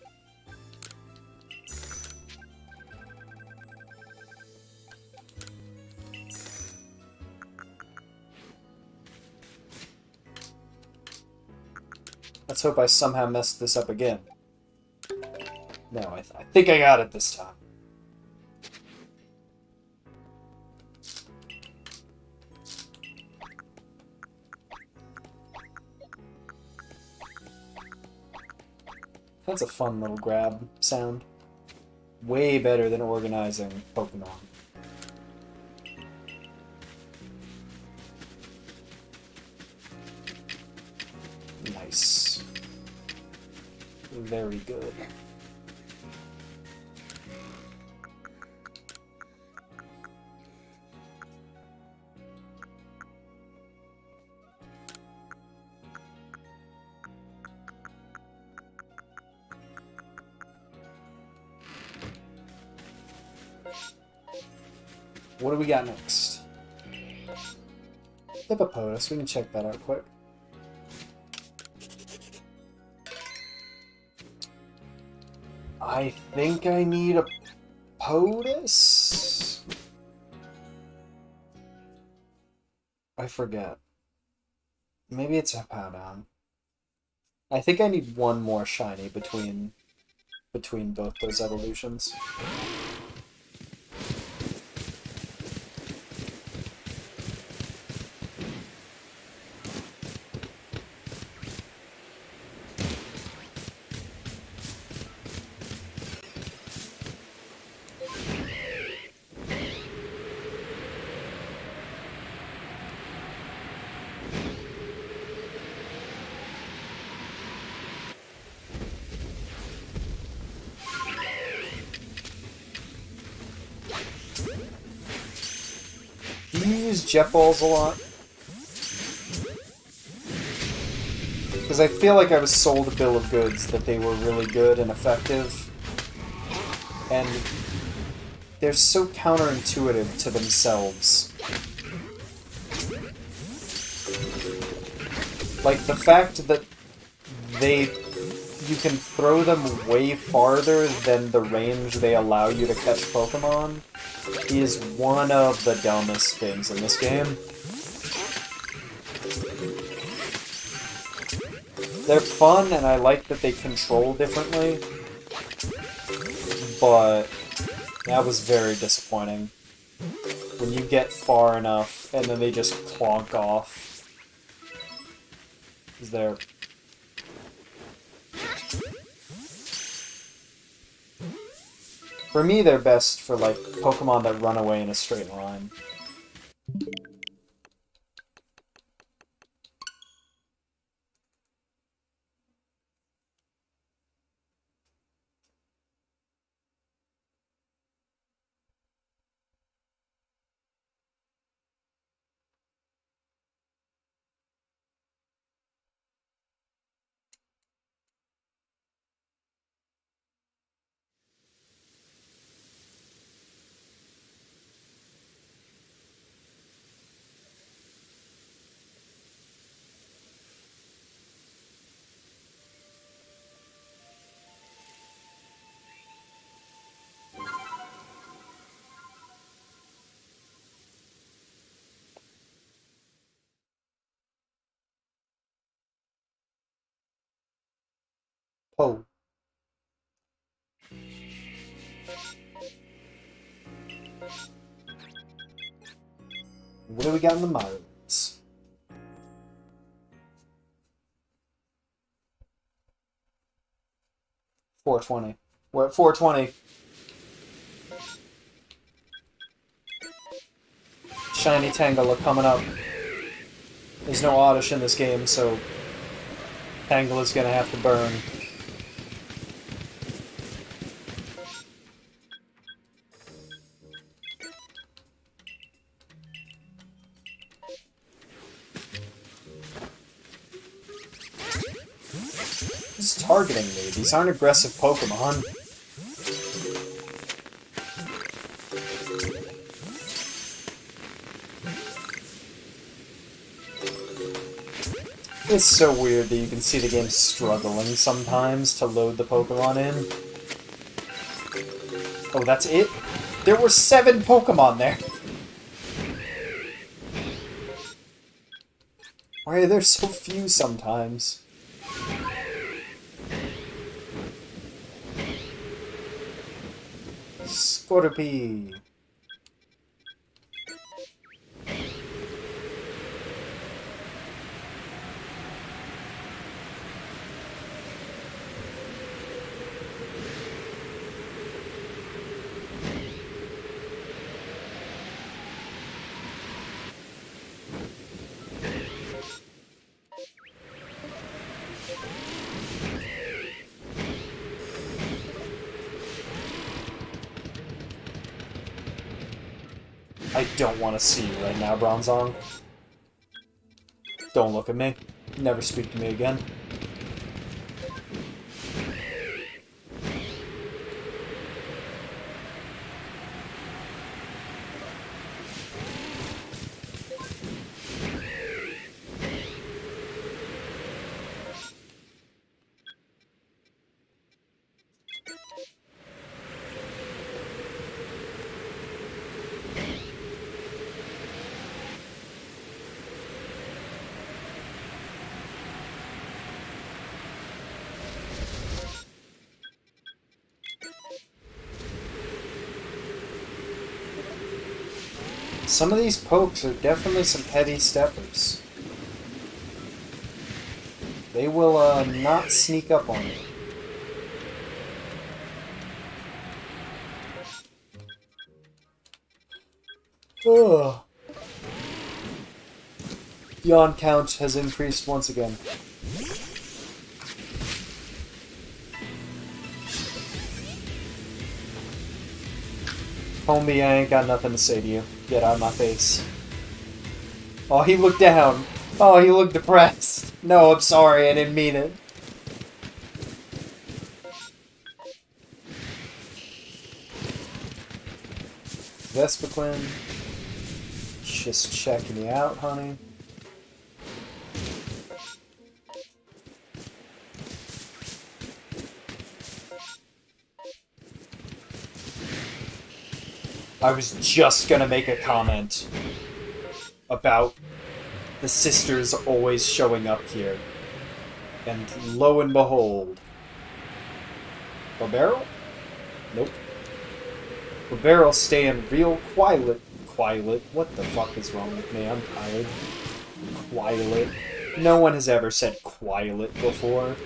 Let's hope I somehow messed this up again. No, I think I got it this time. That's a fun little grab sound. Way better than organizing Pokemon. Nice. Very good. What do we got next? Hippopotas, we can check that out quick. I think I need a POTUS? I forget. Maybe it's a Powdown. I think I need one more shiny between both those evolutions. Do you use jet balls a lot? Because I feel like I was sold a bill of goods that they were really good and effective. And they're so counterintuitive to themselves. Like, the fact that you can throw them way farther than the range they allow you to catch Pokemon is one of the dumbest things in this game. They're fun, and I like that they control differently, but that was very disappointing. When you get far enough, and then they just clonk off. Is there... For me, they're best for, like, Pokemon that run away in a straight line. Oh. What do we got in the Myrtles? $420. We're at $420. Shiny Tangela coming up. There's no Oddish in this game, so Tangela's gonna have to burn. Who's targeting me? These aren't aggressive Pokemon. It's so weird that you can see the game struggling sometimes to load the Pokemon in. Oh, that's it? There were 7 Pokemon there! Why are there so few sometimes? Scorpy. I don't want to see you right now, Bronzong. Don't look at me. Never speak to me again. Some of these pokes are definitely some heavy steppers. They will, not sneak up on you. Ugh. Yawn count has increased once again. Homie, I ain't got nothing to say to you. Get out of my face. Oh, he looked down. Oh, he looked depressed. No, I'm sorry, I didn't mean it. Vespiquen. Just checking you out, honey. I was just gonna make a comment about the sisters always showing up here. And lo and behold... Barbarrel? Nope. Barbarrel staying real quiet. Quiet? What the fuck is wrong with me? I'm tired. Quiet. No one has ever said quiet before.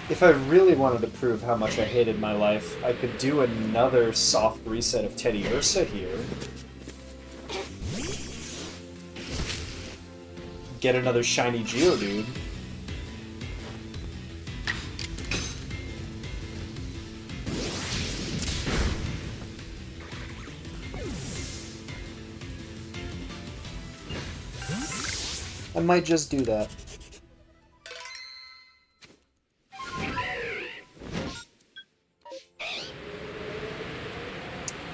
If I really wanted to prove how much I hated my life, I could do another soft reset of Teddy Ursa here. Get another shiny geodude. I might just do that.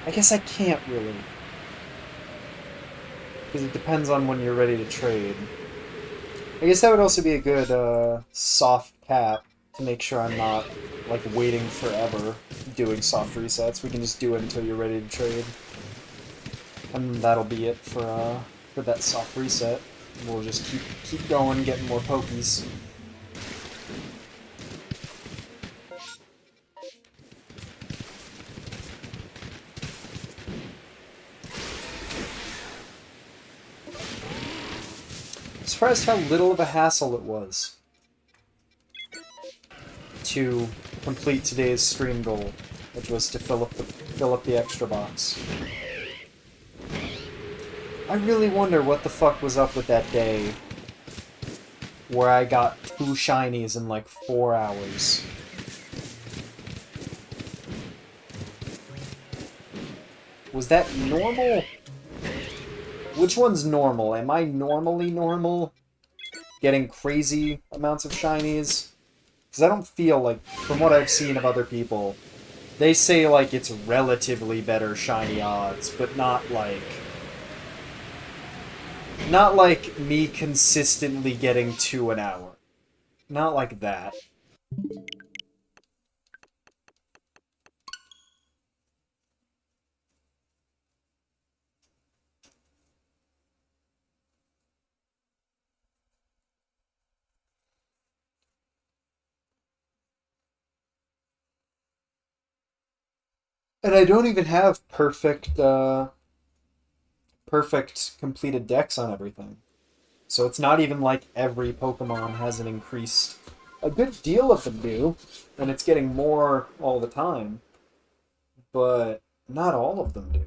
I guess I can't really. Because it depends on when you're ready to trade. I guess that would also be a good soft cap to make sure I'm not like waiting forever doing soft resets. We can just do it until you're ready to trade. And that'll be it for that soft reset. We'll just keep going, getting more pokies. Surprised how little of a hassle it was to complete today's stream goal, which was to fill up the extra box. I really wonder what the fuck was up with that day where I got 2 shinies in like 4 hours. Was that normal? Which one's normal? Am I normally normal? Getting crazy amounts of shinies? Because I don't feel like, from what I've seen of other people, They say, like, it's relatively better shiny odds, but not like... Not like me consistently getting 2 an hour. Not like that. And I don't even have perfect completed decks on everything. So it's not even like every Pokemon has an increased... A good deal of them do, and it's getting more all the time. But not all of them do.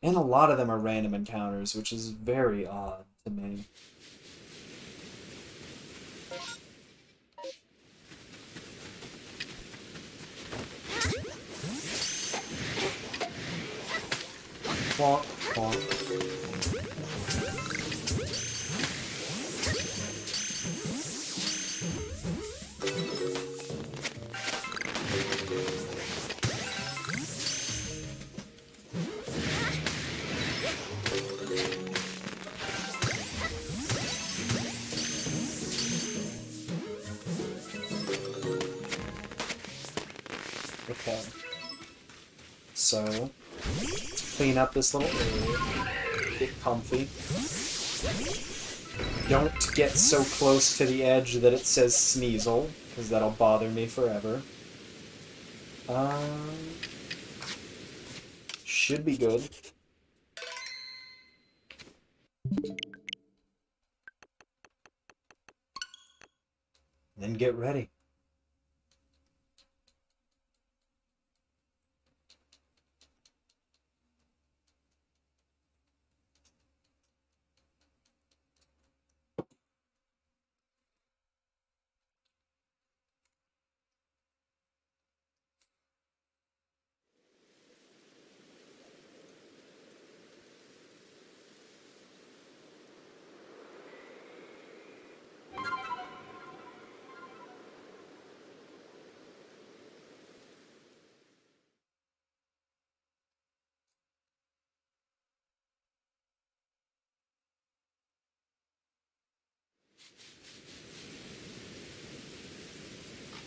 And a lot of them are random encounters, which is very odd to me. Plonk, plonk. Okay. So, clean up this little area. Get comfy. Don't get so close to the edge that it says Sneasel, because that'll bother me forever. Should be good. Then get ready.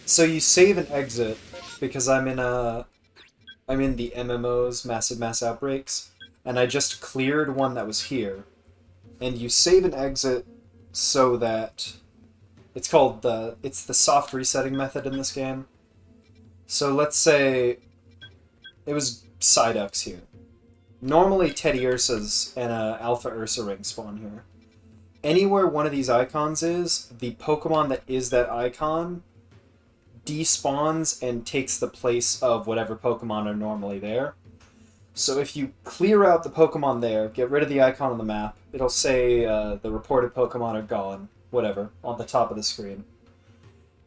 So you save and exit because I'm in the MMO's Massive Mass Outbreaks, and I just cleared one that was here. And you save and exit so that it's the soft resetting method in this game. So let's say it was Psyduck's here. Normally Teddy Ursa's and Alpha Ursa ring spawn here. Anywhere one of these icons is, the Pokemon that is that icon despawns and takes the place of whatever Pokemon are normally there. So if you clear out the Pokemon there, get rid of the icon on the map, it'll say the reported Pokemon are gone, whatever, on the top of the screen.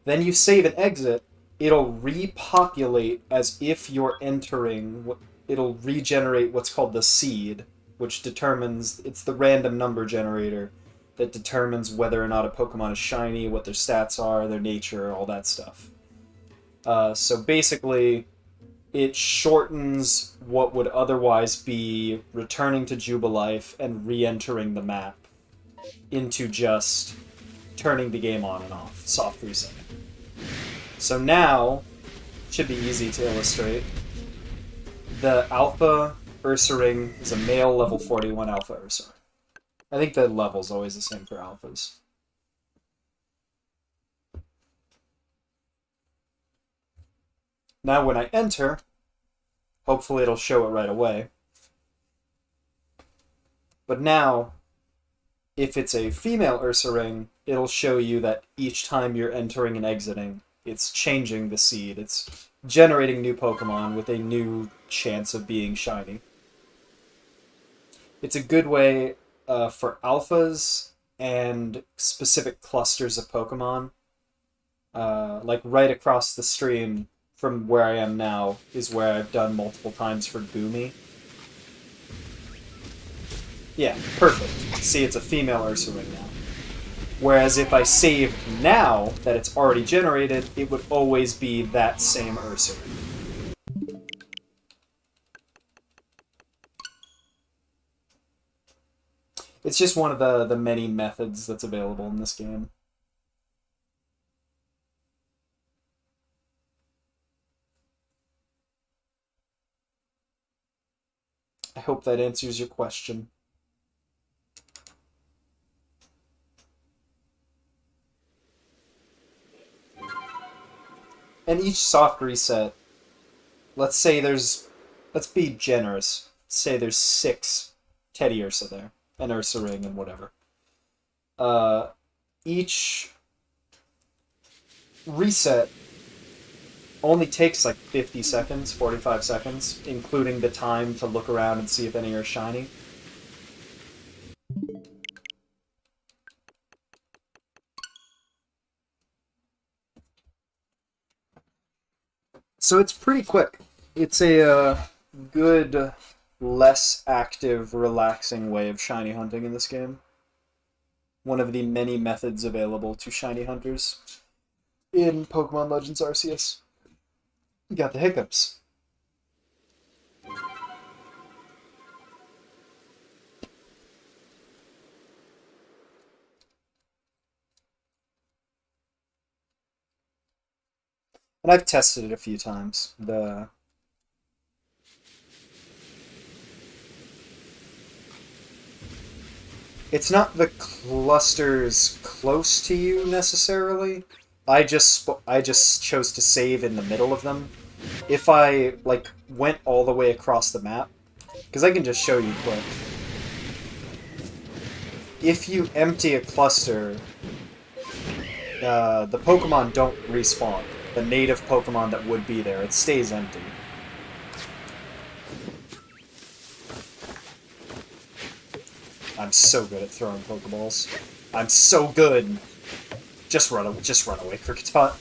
Then you save and exit, it'll repopulate as if you're entering, it'll regenerate what's called the seed, which determines, it's the random number generator that determines whether or not a Pokemon is shiny, what their stats are, their nature, all that stuff. So basically, it shortens what would otherwise be returning to Jubilife and re-entering the map into just turning the game on and off, soft resetting. So now, should be easy to illustrate, the Alpha Ursa ring is a male level 41 Alpha Ursa. I think the level's always the same for Alphas. Now when I enter, hopefully it'll show it right away. But now, if it's a female Ursa ring, it'll show you that each time you're entering and exiting, it's changing the seed. It's generating new Pokemon with a new chance of being shiny. It's a good way for alphas and specific clusters of Pokemon. Like right across the stream from where I am now is where I've done multiple times for Goomy. Yeah, perfect. See, it's a female Ursa ring now. Whereas if I saved now that it's already generated, it would always be that same Ursa. It's just one of the many methods that's available in this game. I hope that answers your question. And each soft reset, let's be generous. Say there's 6 Teddy Ursa there, and Ursa Ring and whatever. Each reset only takes like 50 seconds, 45 seconds, including the time to look around and see if any are shiny. So it's pretty quick. It's a good, less active, relaxing way of shiny hunting in this game. One of the many methods available to shiny hunters in Pokemon Legends Arceus. You got the hiccups. And I've tested it a few times. It's not the clusters close to you necessarily. I just chose to save in the middle of them. If I like went all the way across the map, because I can just show you quick. If you empty a cluster, the Pokemon don't respawn. The native Pokemon that would be there, it stays empty. I'm so good at throwing Pokeballs. I'm so good. Just run away, Cricketspot.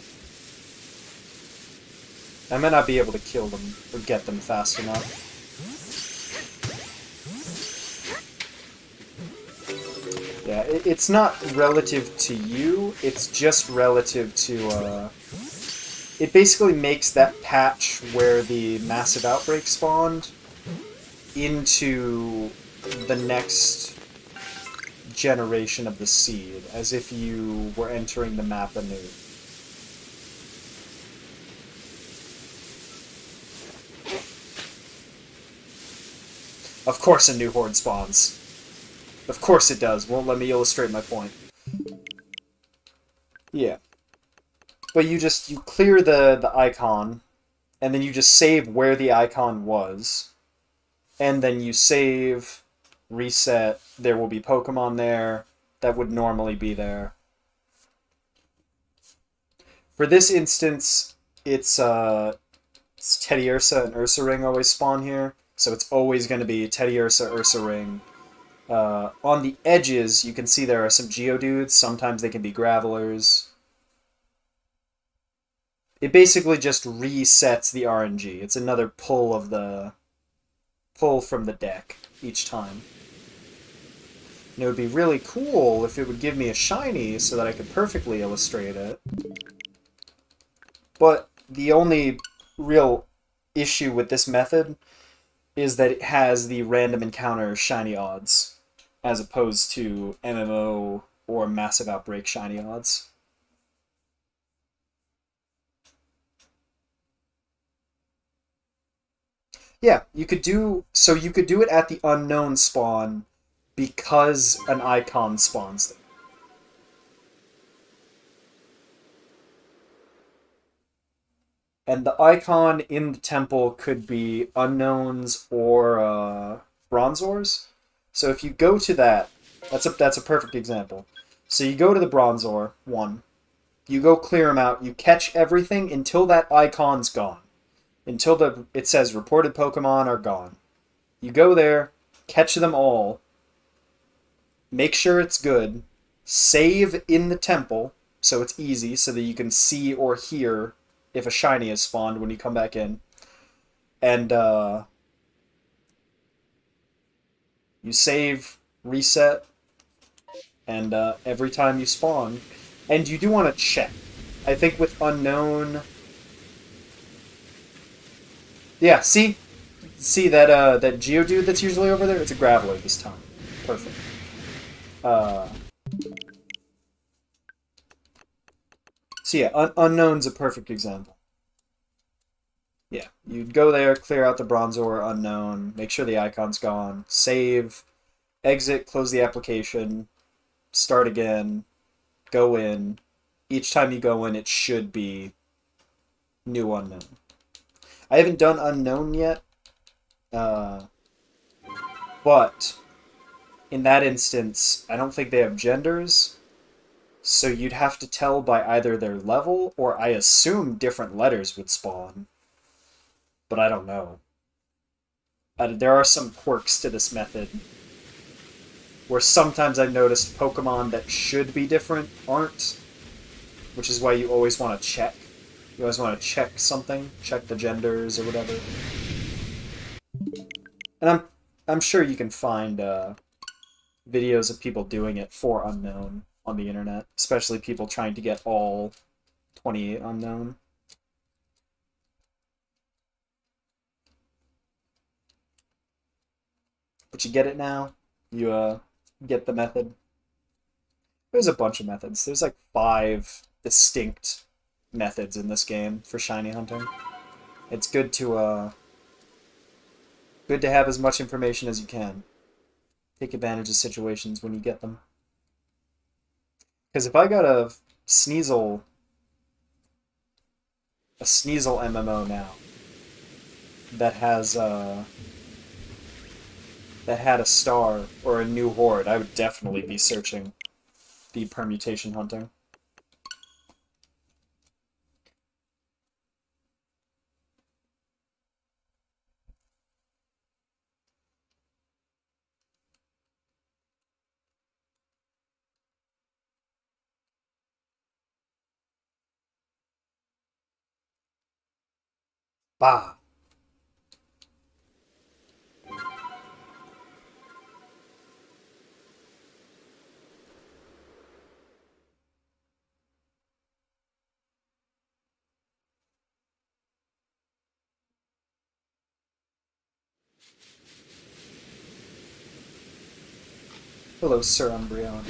I may not be able to kill them or get them fast enough. Yeah, it's not relative to you. It's just relative to. It basically makes that patch where the massive outbreak spawned into the next generation of the seed, as if you were entering the map anew. Of course a new horde spawns. Of course it does. Won't let me illustrate my point. Yeah. But you clear the icon, and then you just save where the icon was, and then you save, reset, there will be Pokemon there that would normally be there. For this instance, it's Teddy Ursa and Ursa Ring always spawn here, so it's always going to be Teddy Ursa, Ursa Ring. On the edges, you can see there are some geodudes. Sometimes they can be gravelers. It basically just resets the RNG. It's another pull from the deck each time. And it would be really cool if it would give me a shiny so that I could perfectly illustrate it. But the only real issue with this method is that it has the random encounter shiny odds, as opposed to MMO or Massive Outbreak shiny odds. Yeah, you could do it at the unknown spawn because an icon spawns there. And the icon in the temple could be unknowns or bronzors. So if you go to that, that's a perfect example. So you go to the bronzor 1, you go clear them out, you catch everything until that icon's gone. Until it says reported Pokemon are gone. You go there, catch them all, make sure it's good, save in the temple, so it's easy, so that you can see or hear if a shiny has spawned when you come back in. And you save, reset, And every time you spawn, and you do want to check. I think with unknown, yeah. See that geodude that's usually over there? It's a graveler this time. Perfect. Uh, so yeah, unknown's a perfect example. Yeah, you'd go there, clear out the bronze ore unknown, make sure the icon's gone, save, exit, close the application, start again, go in. Each time you go in, it should be new unknown. I haven't done unknown yet, but in that instance, I don't think they have genders, so you'd have to tell by either their level or I assume different letters would spawn, but I don't know. There are some quirks to this method where sometimes I've noticed Pokemon that should be different aren't, which is why you always want to check. You always want to check something, check the genders or whatever. And I'm sure you can find videos of people doing it for unknown on the internet, especially people trying to get all 28 unknown. But you get it now. You get the method. There's a bunch of methods. There's like 5 distinct methods in this game for shiny hunting. It's good to have as much information as you can. Take advantage of situations when you get them. Because if I got a Sneasel MMO now that has that had a star or a new horde, I would definitely be searching the permutation hunting. Bah! Hello, Sir Umbreon.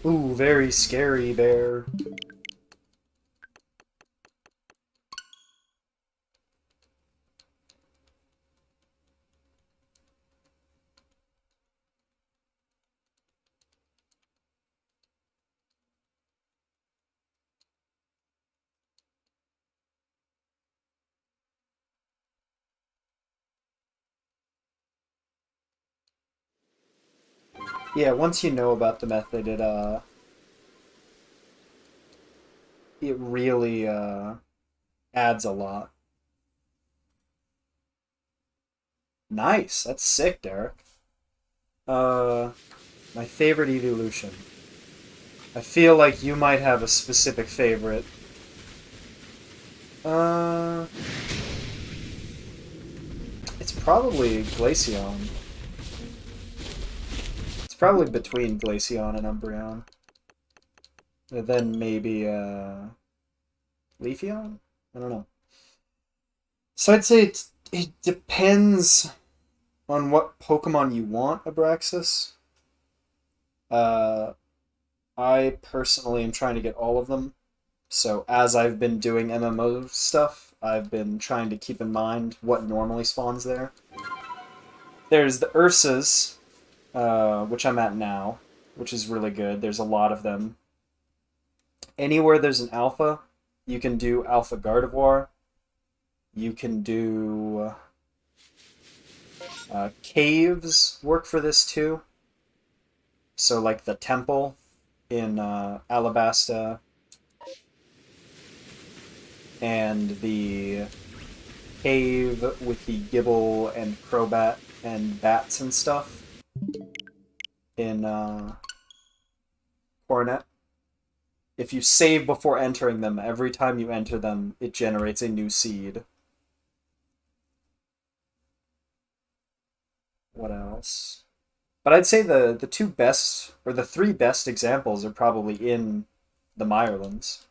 Ooh, very scary bear. Yeah, once you know about the method, it really adds a lot. Nice, that's sick, Derek. Uh, my favorite evolution. I feel like you might have a specific favorite. Uh, it's probably Glaceon. It's probably between Glaceon and Umbreon. And then maybe, Leafeon? I don't know. So I'd say it depends on what Pokemon you want, Abraxas. Uh, I personally am trying to get all of them. So as I've been doing MMO stuff, I've been trying to keep in mind what normally spawns there. There's the Ursas, which I'm at now, which is really good. There's a lot of them. Anywhere there's an alpha, you can do Alpha Gardevoir. You can do... caves work for this too. So like the temple in Alabasta and the cave with the Gibble and Crobat and bats and stuff in Coronet If you save before entering them, every time you enter them, it generates a new seed. What else? But I'd say the two best, or the three best examples are probably in the Mirelands.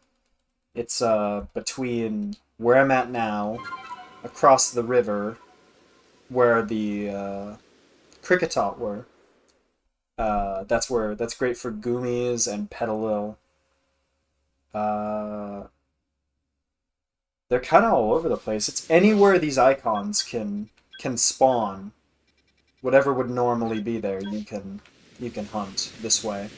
It's between where I'm at now, across the river, where the Cricketot were. That's great for Goomies and Petalil. Uh, they're kind of all over the place. It's anywhere these icons can spawn. Whatever would normally be there, you can hunt this way.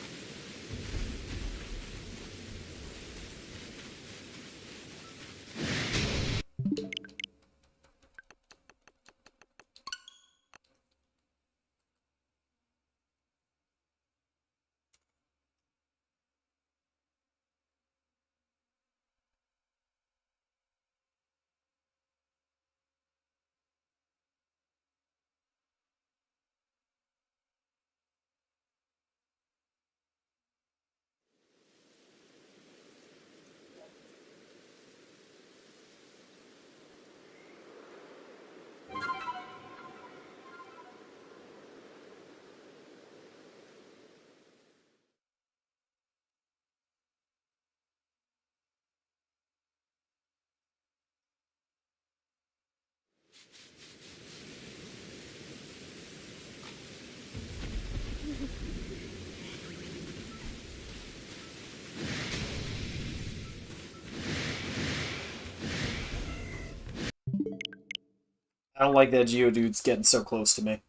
I don't like that geodude's getting so close to me.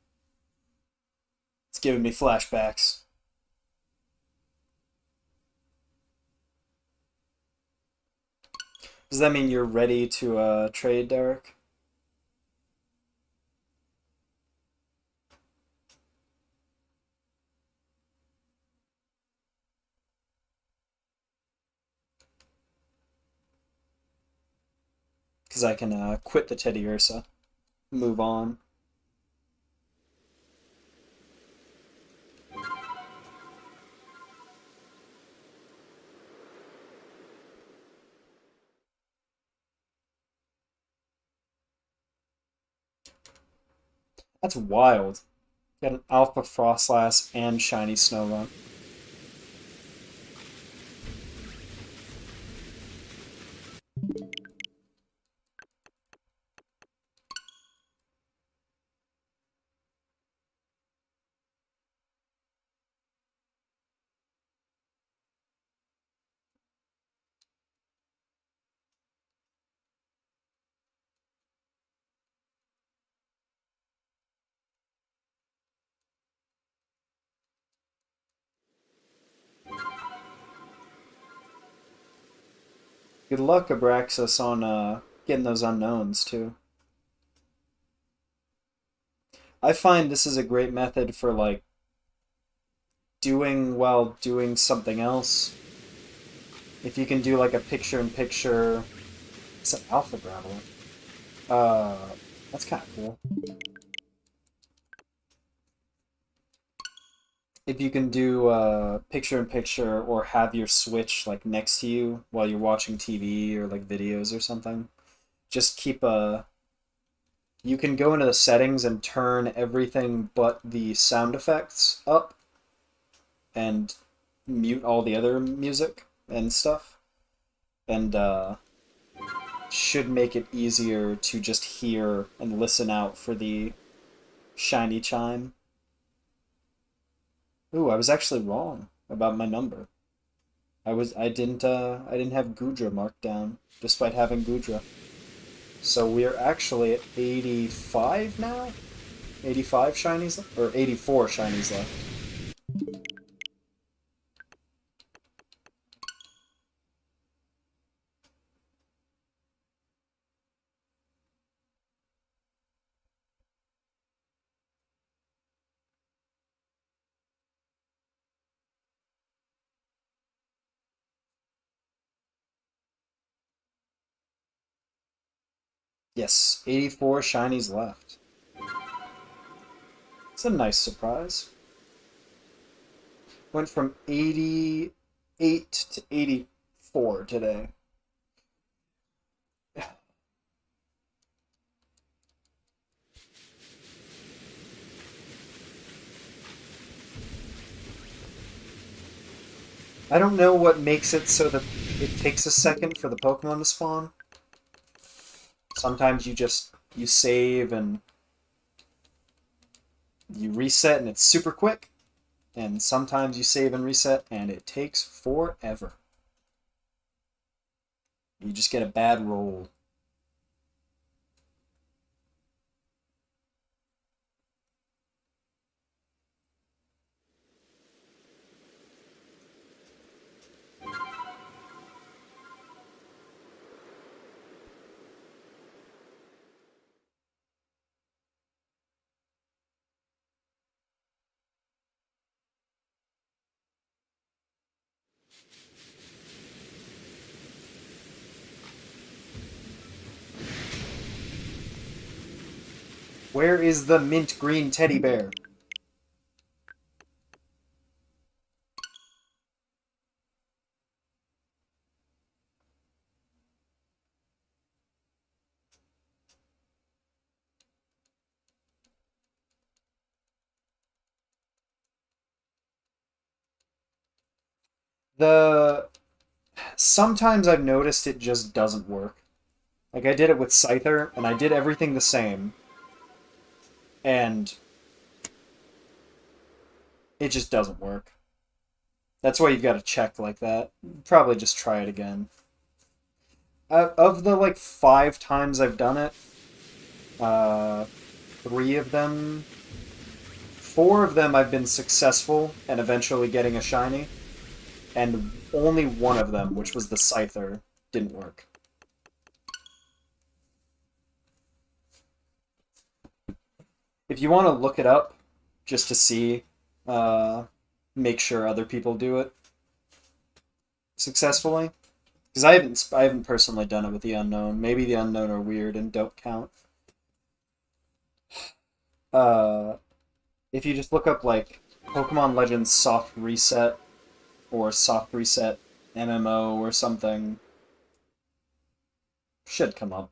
It's giving me flashbacks. Does that mean you're ready to trade, Derek? Because I can quit the Teddy Ursa, move on. That's wild. Got an Alpha Frostlass and Shiny Snorunt. Good luck, Abraxas, on getting those unknowns, too. I find this is a great method for, like, doing while doing something else. If you can do, like, a picture-in-picture... It's an Alpha Graveler. That's kind of cool. If you can do picture-in-picture or have your Switch, like, next to you while you're watching TV or, like, videos or something, just keep a... You can go into the settings and turn everything but the sound effects up and mute all the other music and stuff. And should make it easier to just hear and listen out for the shiny chime. Ooh, I was actually wrong about my number. I didn't have Gudra marked down, despite having Gudra. So we're actually at 85 now? 85 shinies left? Or 84 shinies left. Yes, 84 shinies left. It's a nice surprise. Went from 88 to 80. 4 today. I don't know what makes it so that it takes a second for the Pokemon to spawn. Sometimes you save and you reset and it's super quick. And sometimes you save and reset and it takes forever. You just get a bad roll. Where is the mint green teddy bear? Sometimes I've noticed it just doesn't work. Like I did it with Scyther, and I did everything the same. And it just doesn't work. That's why you've got to check like that. Probably just try it again. Of the, like, 5 times I've done it, 3 of them... 4 of them I've been successful and eventually getting a shiny. And only one of them, which was the Scyther, didn't work. If you want to look it up, just to see, make sure other people do it successfully. Because I haven't personally done it with the Unknown. Maybe the Unknown are weird and don't count. If you just look up, like, Pokemon Legends Soft Reset, or Soft Reset MMO or something, should come up.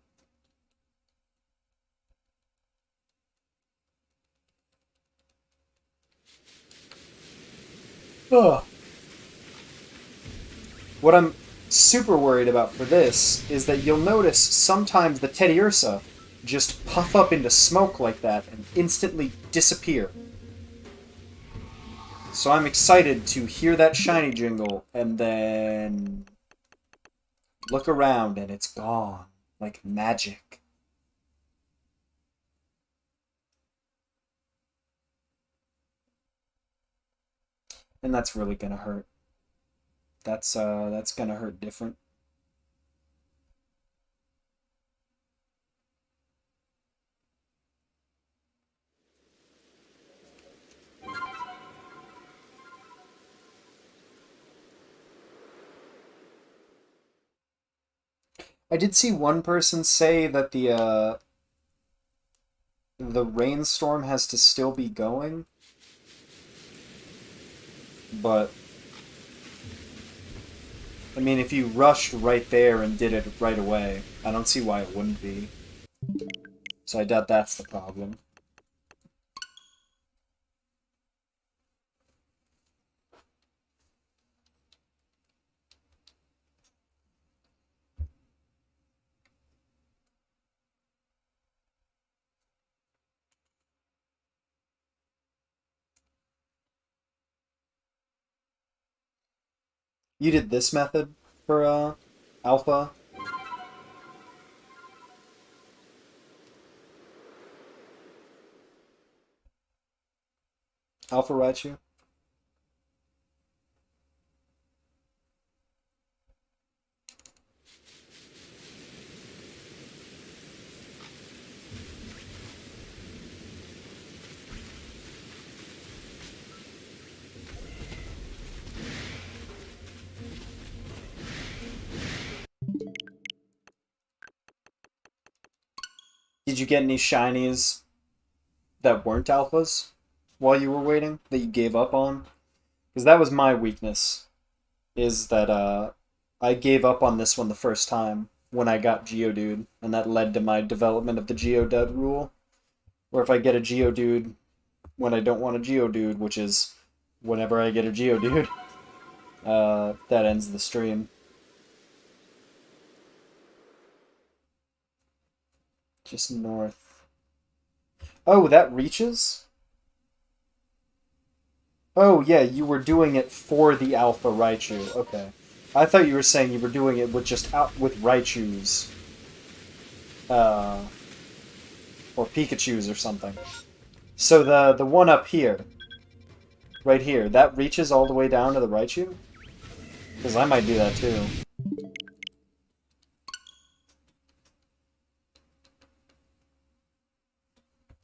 Ugh. What I'm super worried about for this is that you'll notice sometimes the Teddiursa just puff up into smoke like that and instantly disappear. So I'm excited to hear that shiny jingle and then look around and it's gone like magic. And that's really gonna hurt. That's gonna hurt different. I did see one person say that the rainstorm has to still be going, but I mean, if you rushed right there and did it right away, I don't see why it wouldn't be. So I doubt that's the problem. You did this method for Alpha? Alpha Raichu? Did you get any shinies that weren't alphas while you were waiting that you gave up on? Because that was my weakness. Is that I gave up on this one the first time when I got Geodude, and that led to my development of the Geodude rule, where if I get a Geodude when I don't want a Geodude, which is whenever I get a Geodude, that ends the stream. Just north. Oh, that reaches? Oh, yeah, you were doing it for the Alpha Raichu. Okay. I thought you were saying you were doing it with just with Raichus. Uh, or Pikachus or something. So the one up here, right here, that reaches all the way down to the Raichu? Because I might do that too.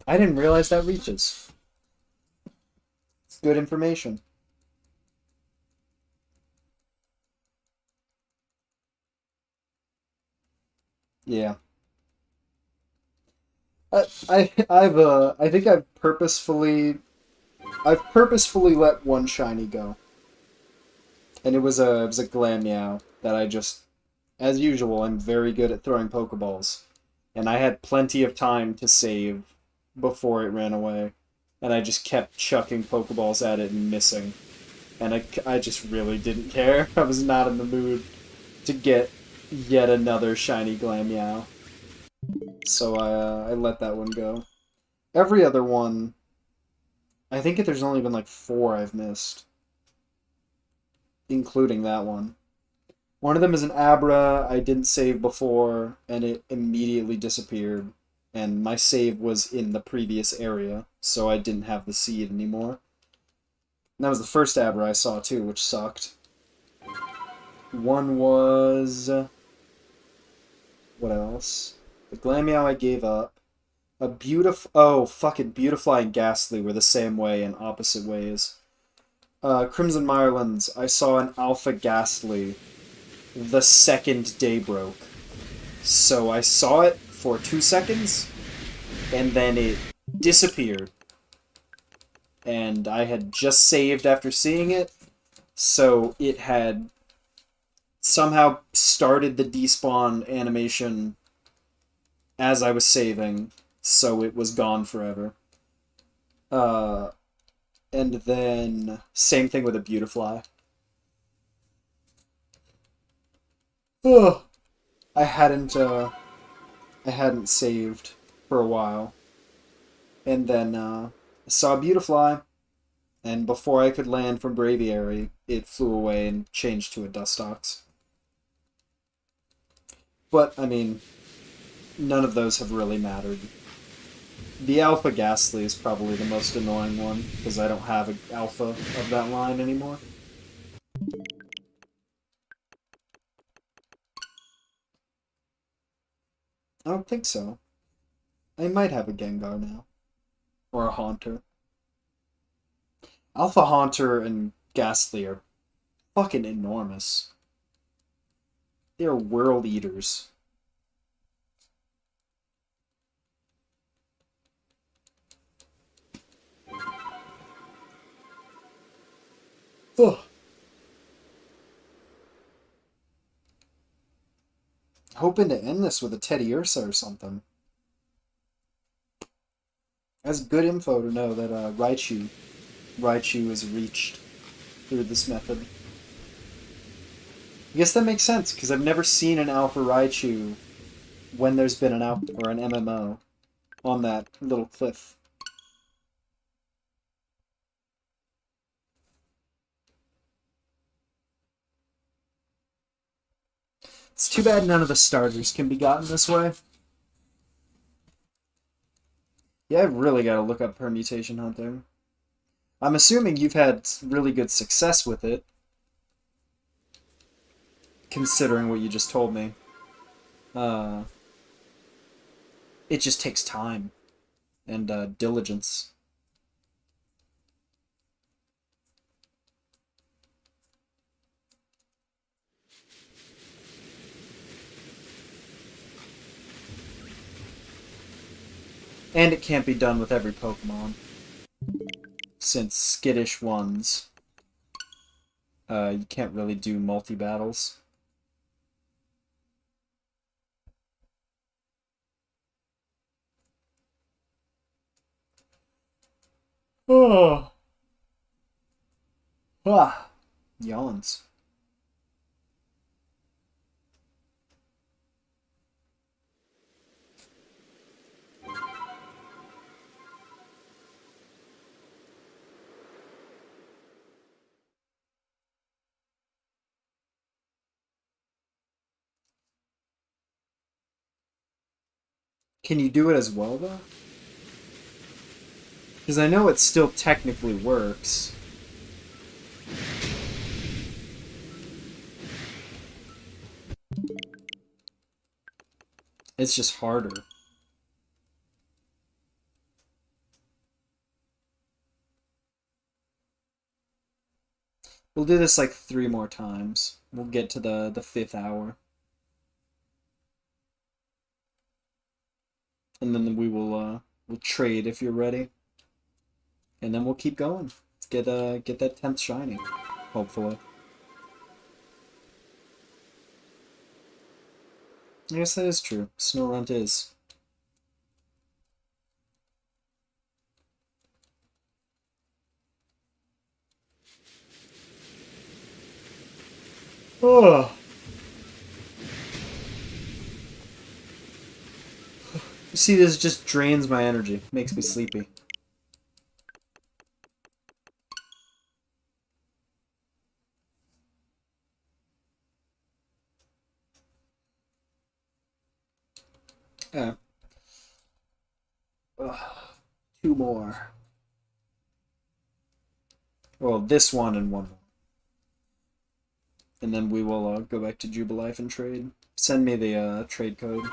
I didn't realize that reaches. It's good information. Yeah. I think I've purposefully let one shiny go. And it was a Glammeow that I just, as usual, I'm very good at throwing Pokeballs. And I had plenty of time to save before it ran away. And I just kept chucking Pokeballs at it and missing. And I just really didn't care. I was not in the mood to get yet another shiny Glammeow. So I let that one go. Every other one, I think there's only been like 4 I've missed. Including that one. One of them is an Abra I didn't save before, and it immediately disappeared. And my save was in the previous area, so I didn't have the seed anymore. And that was the first Abra I saw too, which sucked. One was... what else? The Glammeow I gave up. A fucking Beautifly and Ghastly were the same way in opposite ways. Crimson Mirelands, I saw an Alpha Ghastly the second day broke. So I saw it for 2 seconds, and then it disappeared. And I had just saved after seeing it, so it had somehow started the despawn animation as I was saving, so it was gone forever. And then same thing with a Beautifly. Ugh. I hadn't saved for a while. And then I saw a Beautifly, and before I could land from Braviary, it flew away and changed to a Dustox. But, I mean, none of those have really mattered. The Alpha Ghastly is probably the most annoying one, because I don't have an Alpha of that line anymore. I don't think so. I might have a Gengar now. Or a Haunter. Alpha Haunter and Ghastly are fucking enormous. They're world eaters. Ugh. Hoping to end this with a Teddy Ursa or something. That's good info to know that Raichu is reached through this method. I guess that makes sense, because I've never seen an Alpha Raichu when there's been an Alpha or an MMO on that little cliff. It's too bad none of the starters can be gotten this way. Yeah, I've really got to look up permutation hunting. I'm assuming you've had really good success with it, considering what you just told me. It just takes time and diligence. And it can't be done with every Pokemon, since skittish ones, you can't really do multi-battles. Oh. Ah. Yawns. Can you do it as well, though? Because I know it still technically works. It's just harder. We'll do this like 3 more times. We'll get to the 5th hour. And then we'll trade if you're ready. And then we'll keep going. Let's get that 10th shiny. Hopefully. I guess that is true. Snorunt is. Oh. You see, this just drains my energy. Makes me sleepy. Yeah. Ugh. 2 more. Well, this one and 1 more. And then we will go back to Jubilife and trade. Send me the trade code.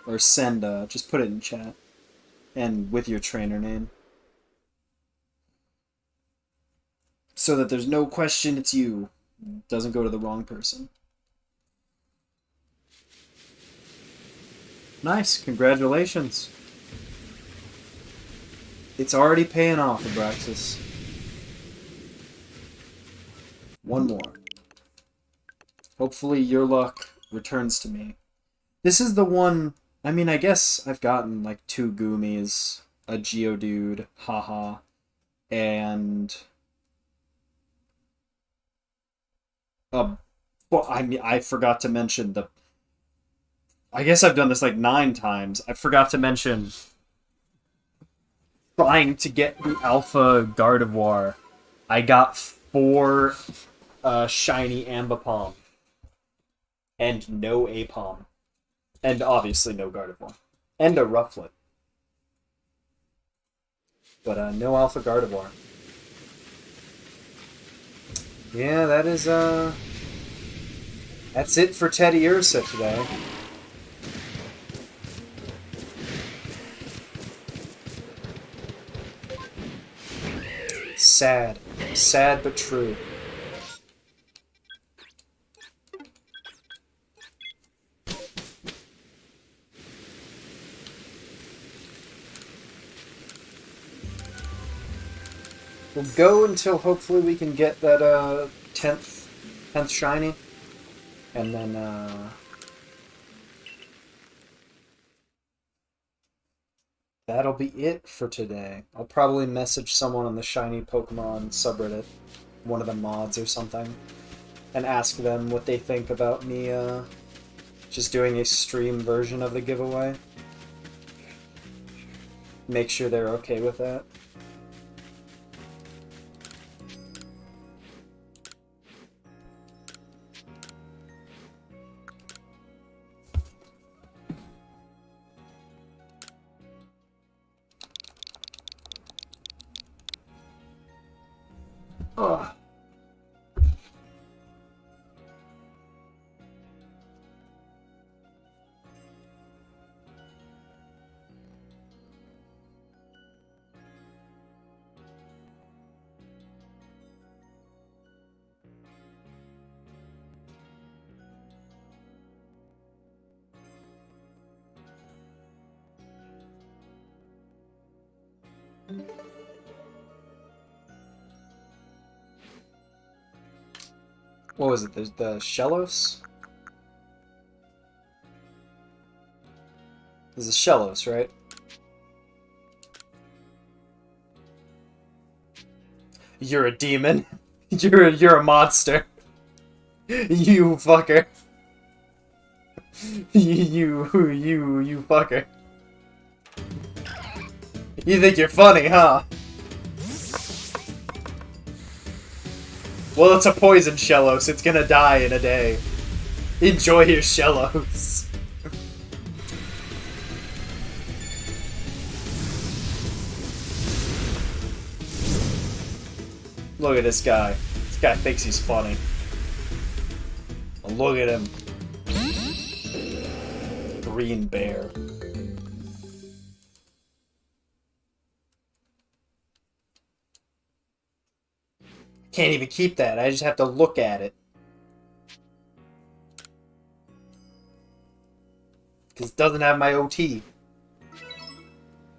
Or send, just put it in chat. And with your trainer name. So that there's no question it's you. Doesn't go to the wrong person. Nice, congratulations. It's already paying off, Abraxas. 1 more. Hopefully your luck returns to me. This is the one... I mean, I guess I've gotten like 2 Goomies, a Geodude, haha, and... well, I mean, I forgot to mention the... I guess I've done this like 9 times. I forgot to mention trying to get the Alpha Gardevoir. I got 4 shiny Ambipom. And no Apom. And obviously no Gardevoir. And a Rufflet. But no Alpha Gardevoir. Yeah, that is, that's it for Teddy Ursa today. Sad. Sad but true. We'll go until hopefully we can get that 10th shiny. And then that'll be it for today. I'll probably message someone on the Shiny Pokemon subreddit, one of the mods or something, and ask them what they think about me just doing a stream version of the giveaway. Make sure they're okay with that. Ugh. What was it? There's the Shellos? There's a Shellos, right? You're a demon. You're a monster. You fucker. You fucker. You think you're funny, huh? Well, it's a poison Shellos. It's gonna die in a day. Enjoy your Shellos. Look at this guy. This guy thinks he's funny. Look at him. Green bear. Can't even keep that. I just have to look at it. Because it doesn't have my OT.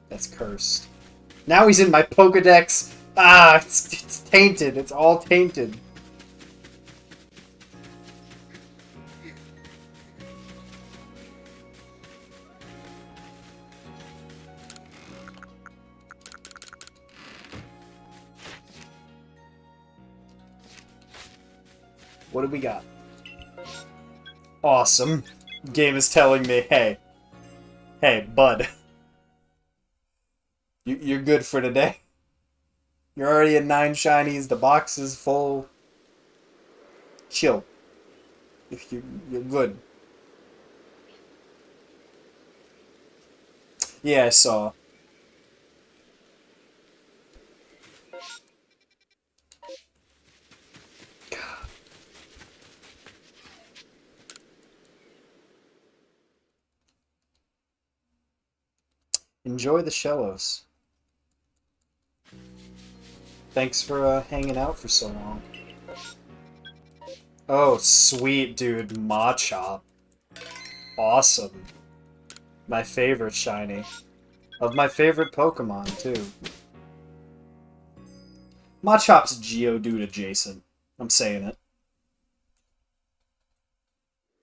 That's cursed. Now he's in my Pokedex. Ah, it's tainted. It's all tainted. What do we got? Awesome. Game is telling me, hey, bud. You're good for today. You're already at 9 shinies. The box is full. Chill. You're good. Yeah, I saw. Enjoy the Shellos. Thanks for hanging out for so long. Oh, sweet, dude. Machop. Awesome. My favorite shiny. Of my favorite Pokemon, too. Machop's Geodude adjacent. I'm saying it.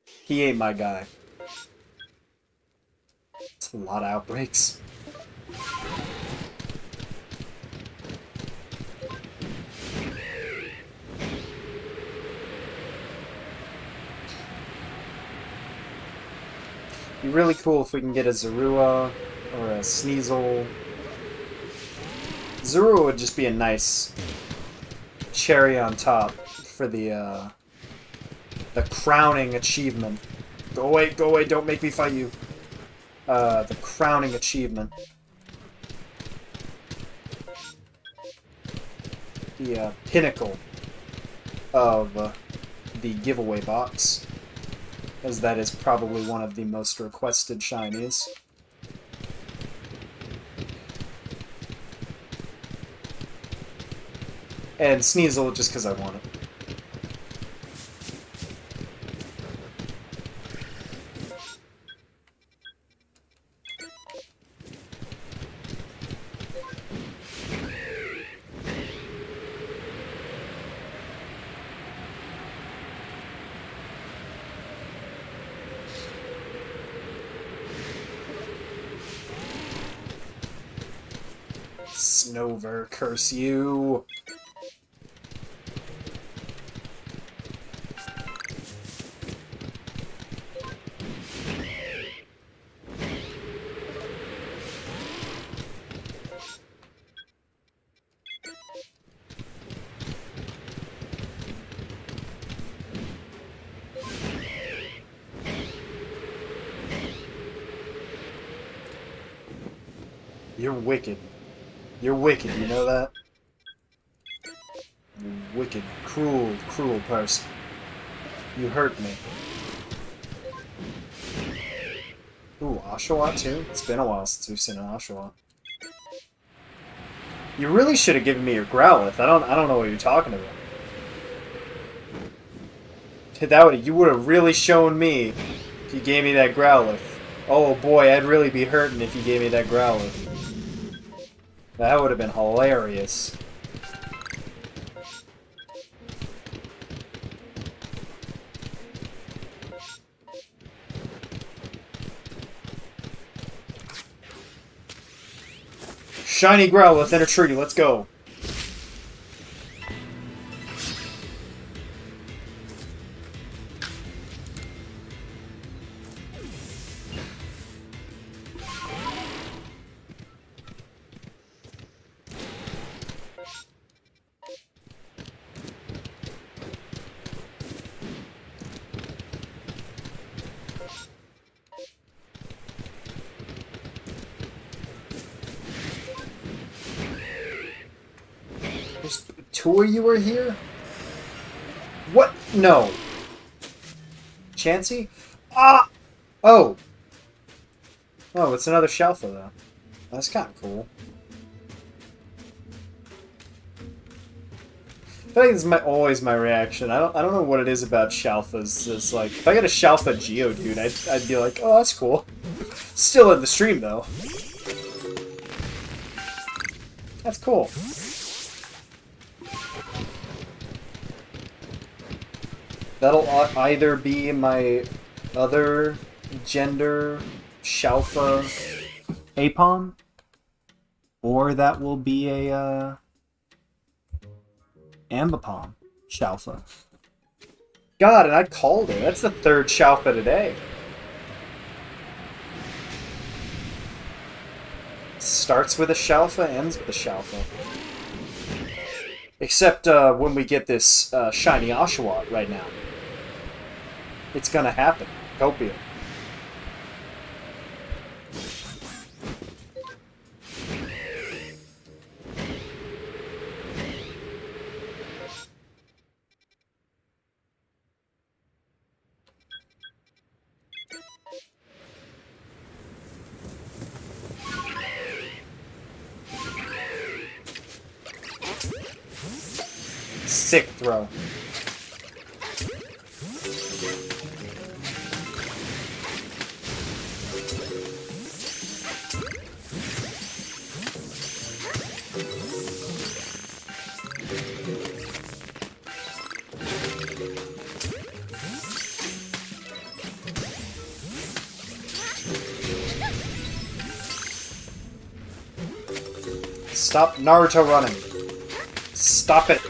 He ain't my guy. It's a lot of outbreaks. Be really cool if we can get a Zorua or a Sneasel. Zorua would just be a nice cherry on top for the crowning achievement. Go away, don't make me fight you. The crowning achievement. The pinnacle of the giveaway box, as that is probably one of the most requested shinies. And Sneasel just because I want it. Snover, curse you! You're wicked. You're wicked, you know that? You wicked, cruel, cruel person. You hurt me. Ooh, Oshawott too? It's been a while since we've seen an Oshawott. You really should have given me your Growlithe. I don't know what you're talking about. You would have really shown me if you gave me that Growlithe. Oh boy, I'd really be hurting if you gave me that Growlithe. That would have been hilarious. Shiny Growlithe in a tree, let's go. There's two of you are here? What? No. Chansey? Ah! Oh! Oh, it's another Shalfa, though. That's kind of cool. I feel like this is always my reaction. I don't know what it is about Shalfas. It's like, if I get a Shalfa geodude, I'd be like, oh, that's cool. Still in the stream, though. That's cool. That'll either be my other gender Shalfa Apom, or that will be a Ambipom Shalfa. God, and I called it. That's the third Shalfa today. Starts with a Shalfa, ends with a Shalfa. Except when we get this Shiny Oshawott right now. It's gonna happen. Copia. Sick throw. Stop Naruto running. Stop it.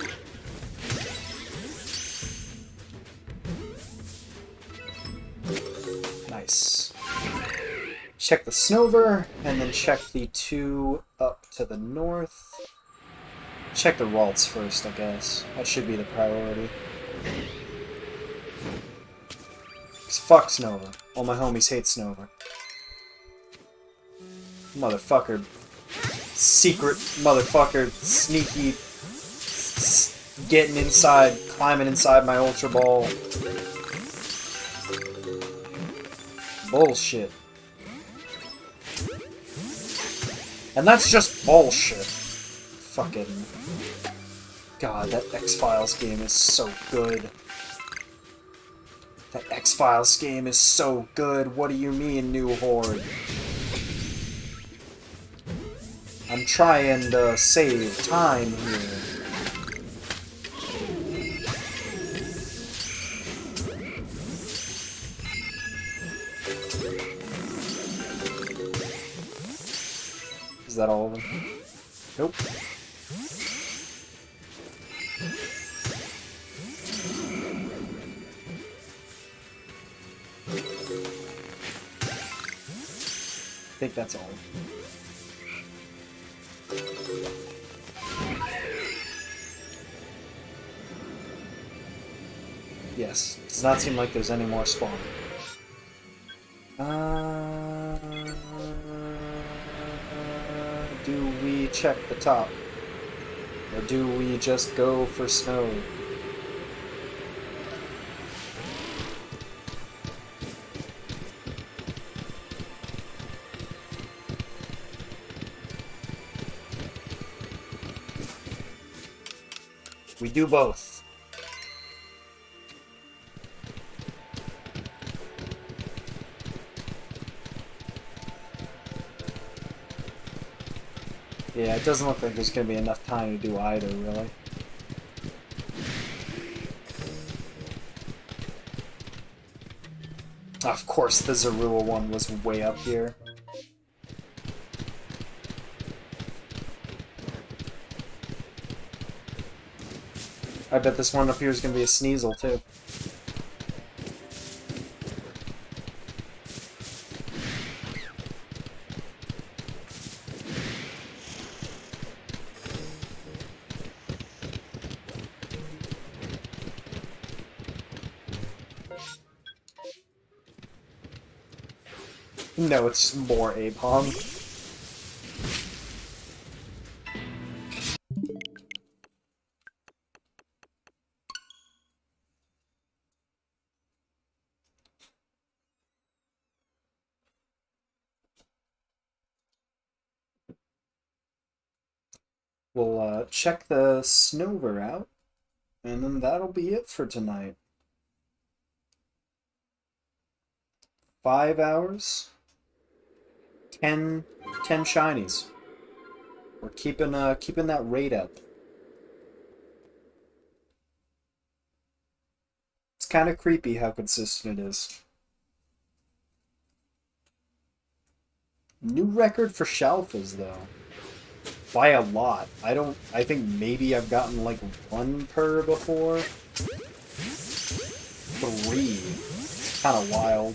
Nice. Check the Snover, and then check the two up to the north. Check the Ralts first, I guess. That should be the priority. 'Cause fuck Snover. All my homies hate Snover. Motherfucker. Secret motherfucker. Sneaky. Getting inside. Climbing inside my Ultra Ball. Bullshit. And that's just bullshit. Fucking... God, that X-Files game is so good. That X-Files game is so good. What do you mean, new horde? I'm trying to save time here. Is that all of them? Nope. I think that's all. Yes, does not seem like there's any more spawn. Do we check the top? Or do we just go for snow? We do both. Yeah, it doesn't look like there's going to be enough time to do either, really. Of course, the Zorua one was way up here. I bet this one up here is going to be a Sneasel, too. No, it's more Apom. we'll check the Snover out, and then that'll be it for tonight. 5 hours, 10 shinies. We're keeping that rate up. It's kind of creepy how consistent it is. New record for Shalfas, though. By a lot. I think maybe I've gotten like 1 per before. 3. Kind of wild.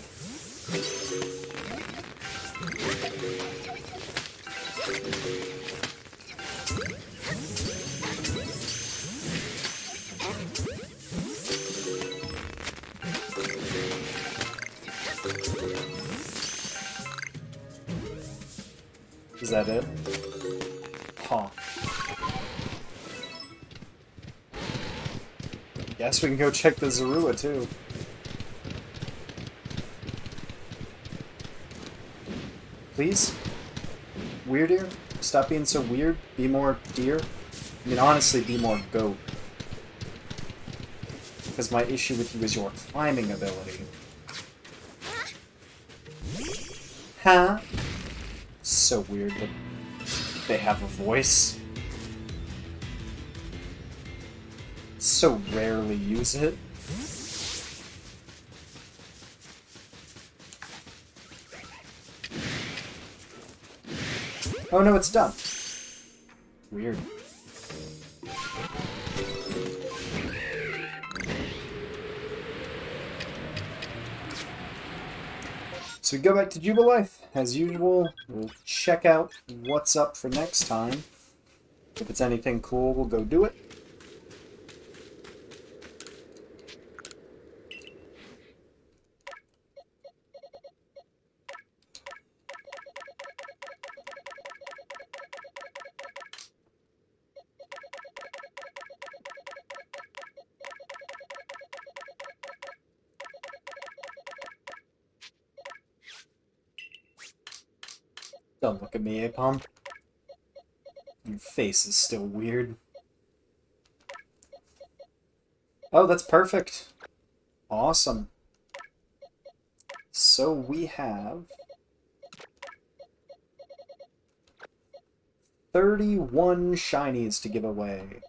Is that it? Huh. Guess we can go check the Zorua too. Please? Weirder? Stop being so weird. Be more deer. I mean, honestly, be more goat. Because my issue with you is your climbing ability. Huh? So weird that they have a voice. So rarely use it. Oh no, it's done. Weird. So we go back to Jubilife. As usual, we'll check out what's up for next time. If it's anything cool, we'll go do it. Don't look at me, Apom. Your face is still weird. Oh, that's perfect. Awesome. So we have 31 shinies to give away.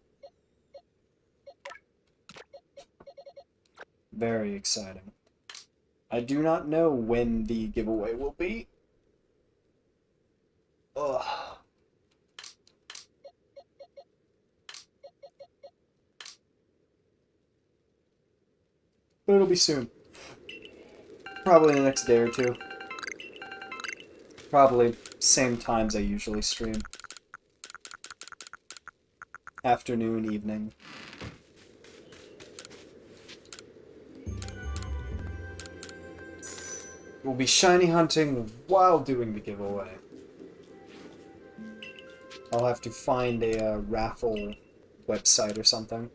Very exciting. I do not know when the giveaway will be. Ugh. But it'll be soon. Probably the next day or two. Probably same times I usually stream. Afternoon, evening. We'll be shiny hunting while doing the giveaway. I'll have to find a raffle website or something.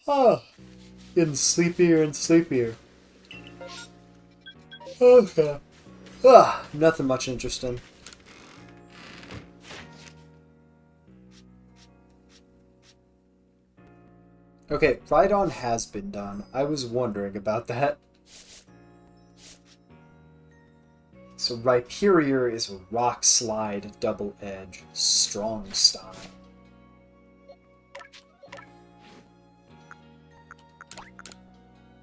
Oh, getting sleepier and sleepier. Okay. Nothing much interesting. Okay, Rhydon has been done. I was wondering about that. So Rhyperior is a Rock Slide Double Edge Strong Style.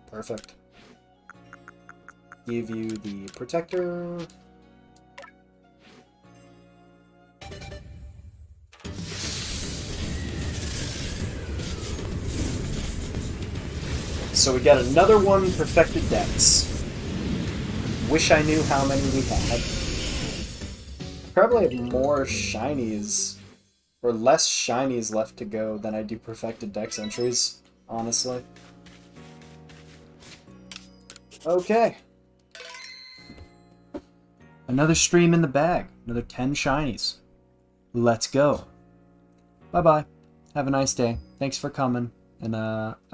Perfect. Give you the Protector. So we got another one Perfected Dex. Wish I knew how many we had. Probably have more shinies, or less shinies left to go than I do Perfected Dex entries, honestly. Okay. Another stream in the bag. Another 10 shinies. Let's go. Bye-bye. Have a nice day. Thanks for coming. And,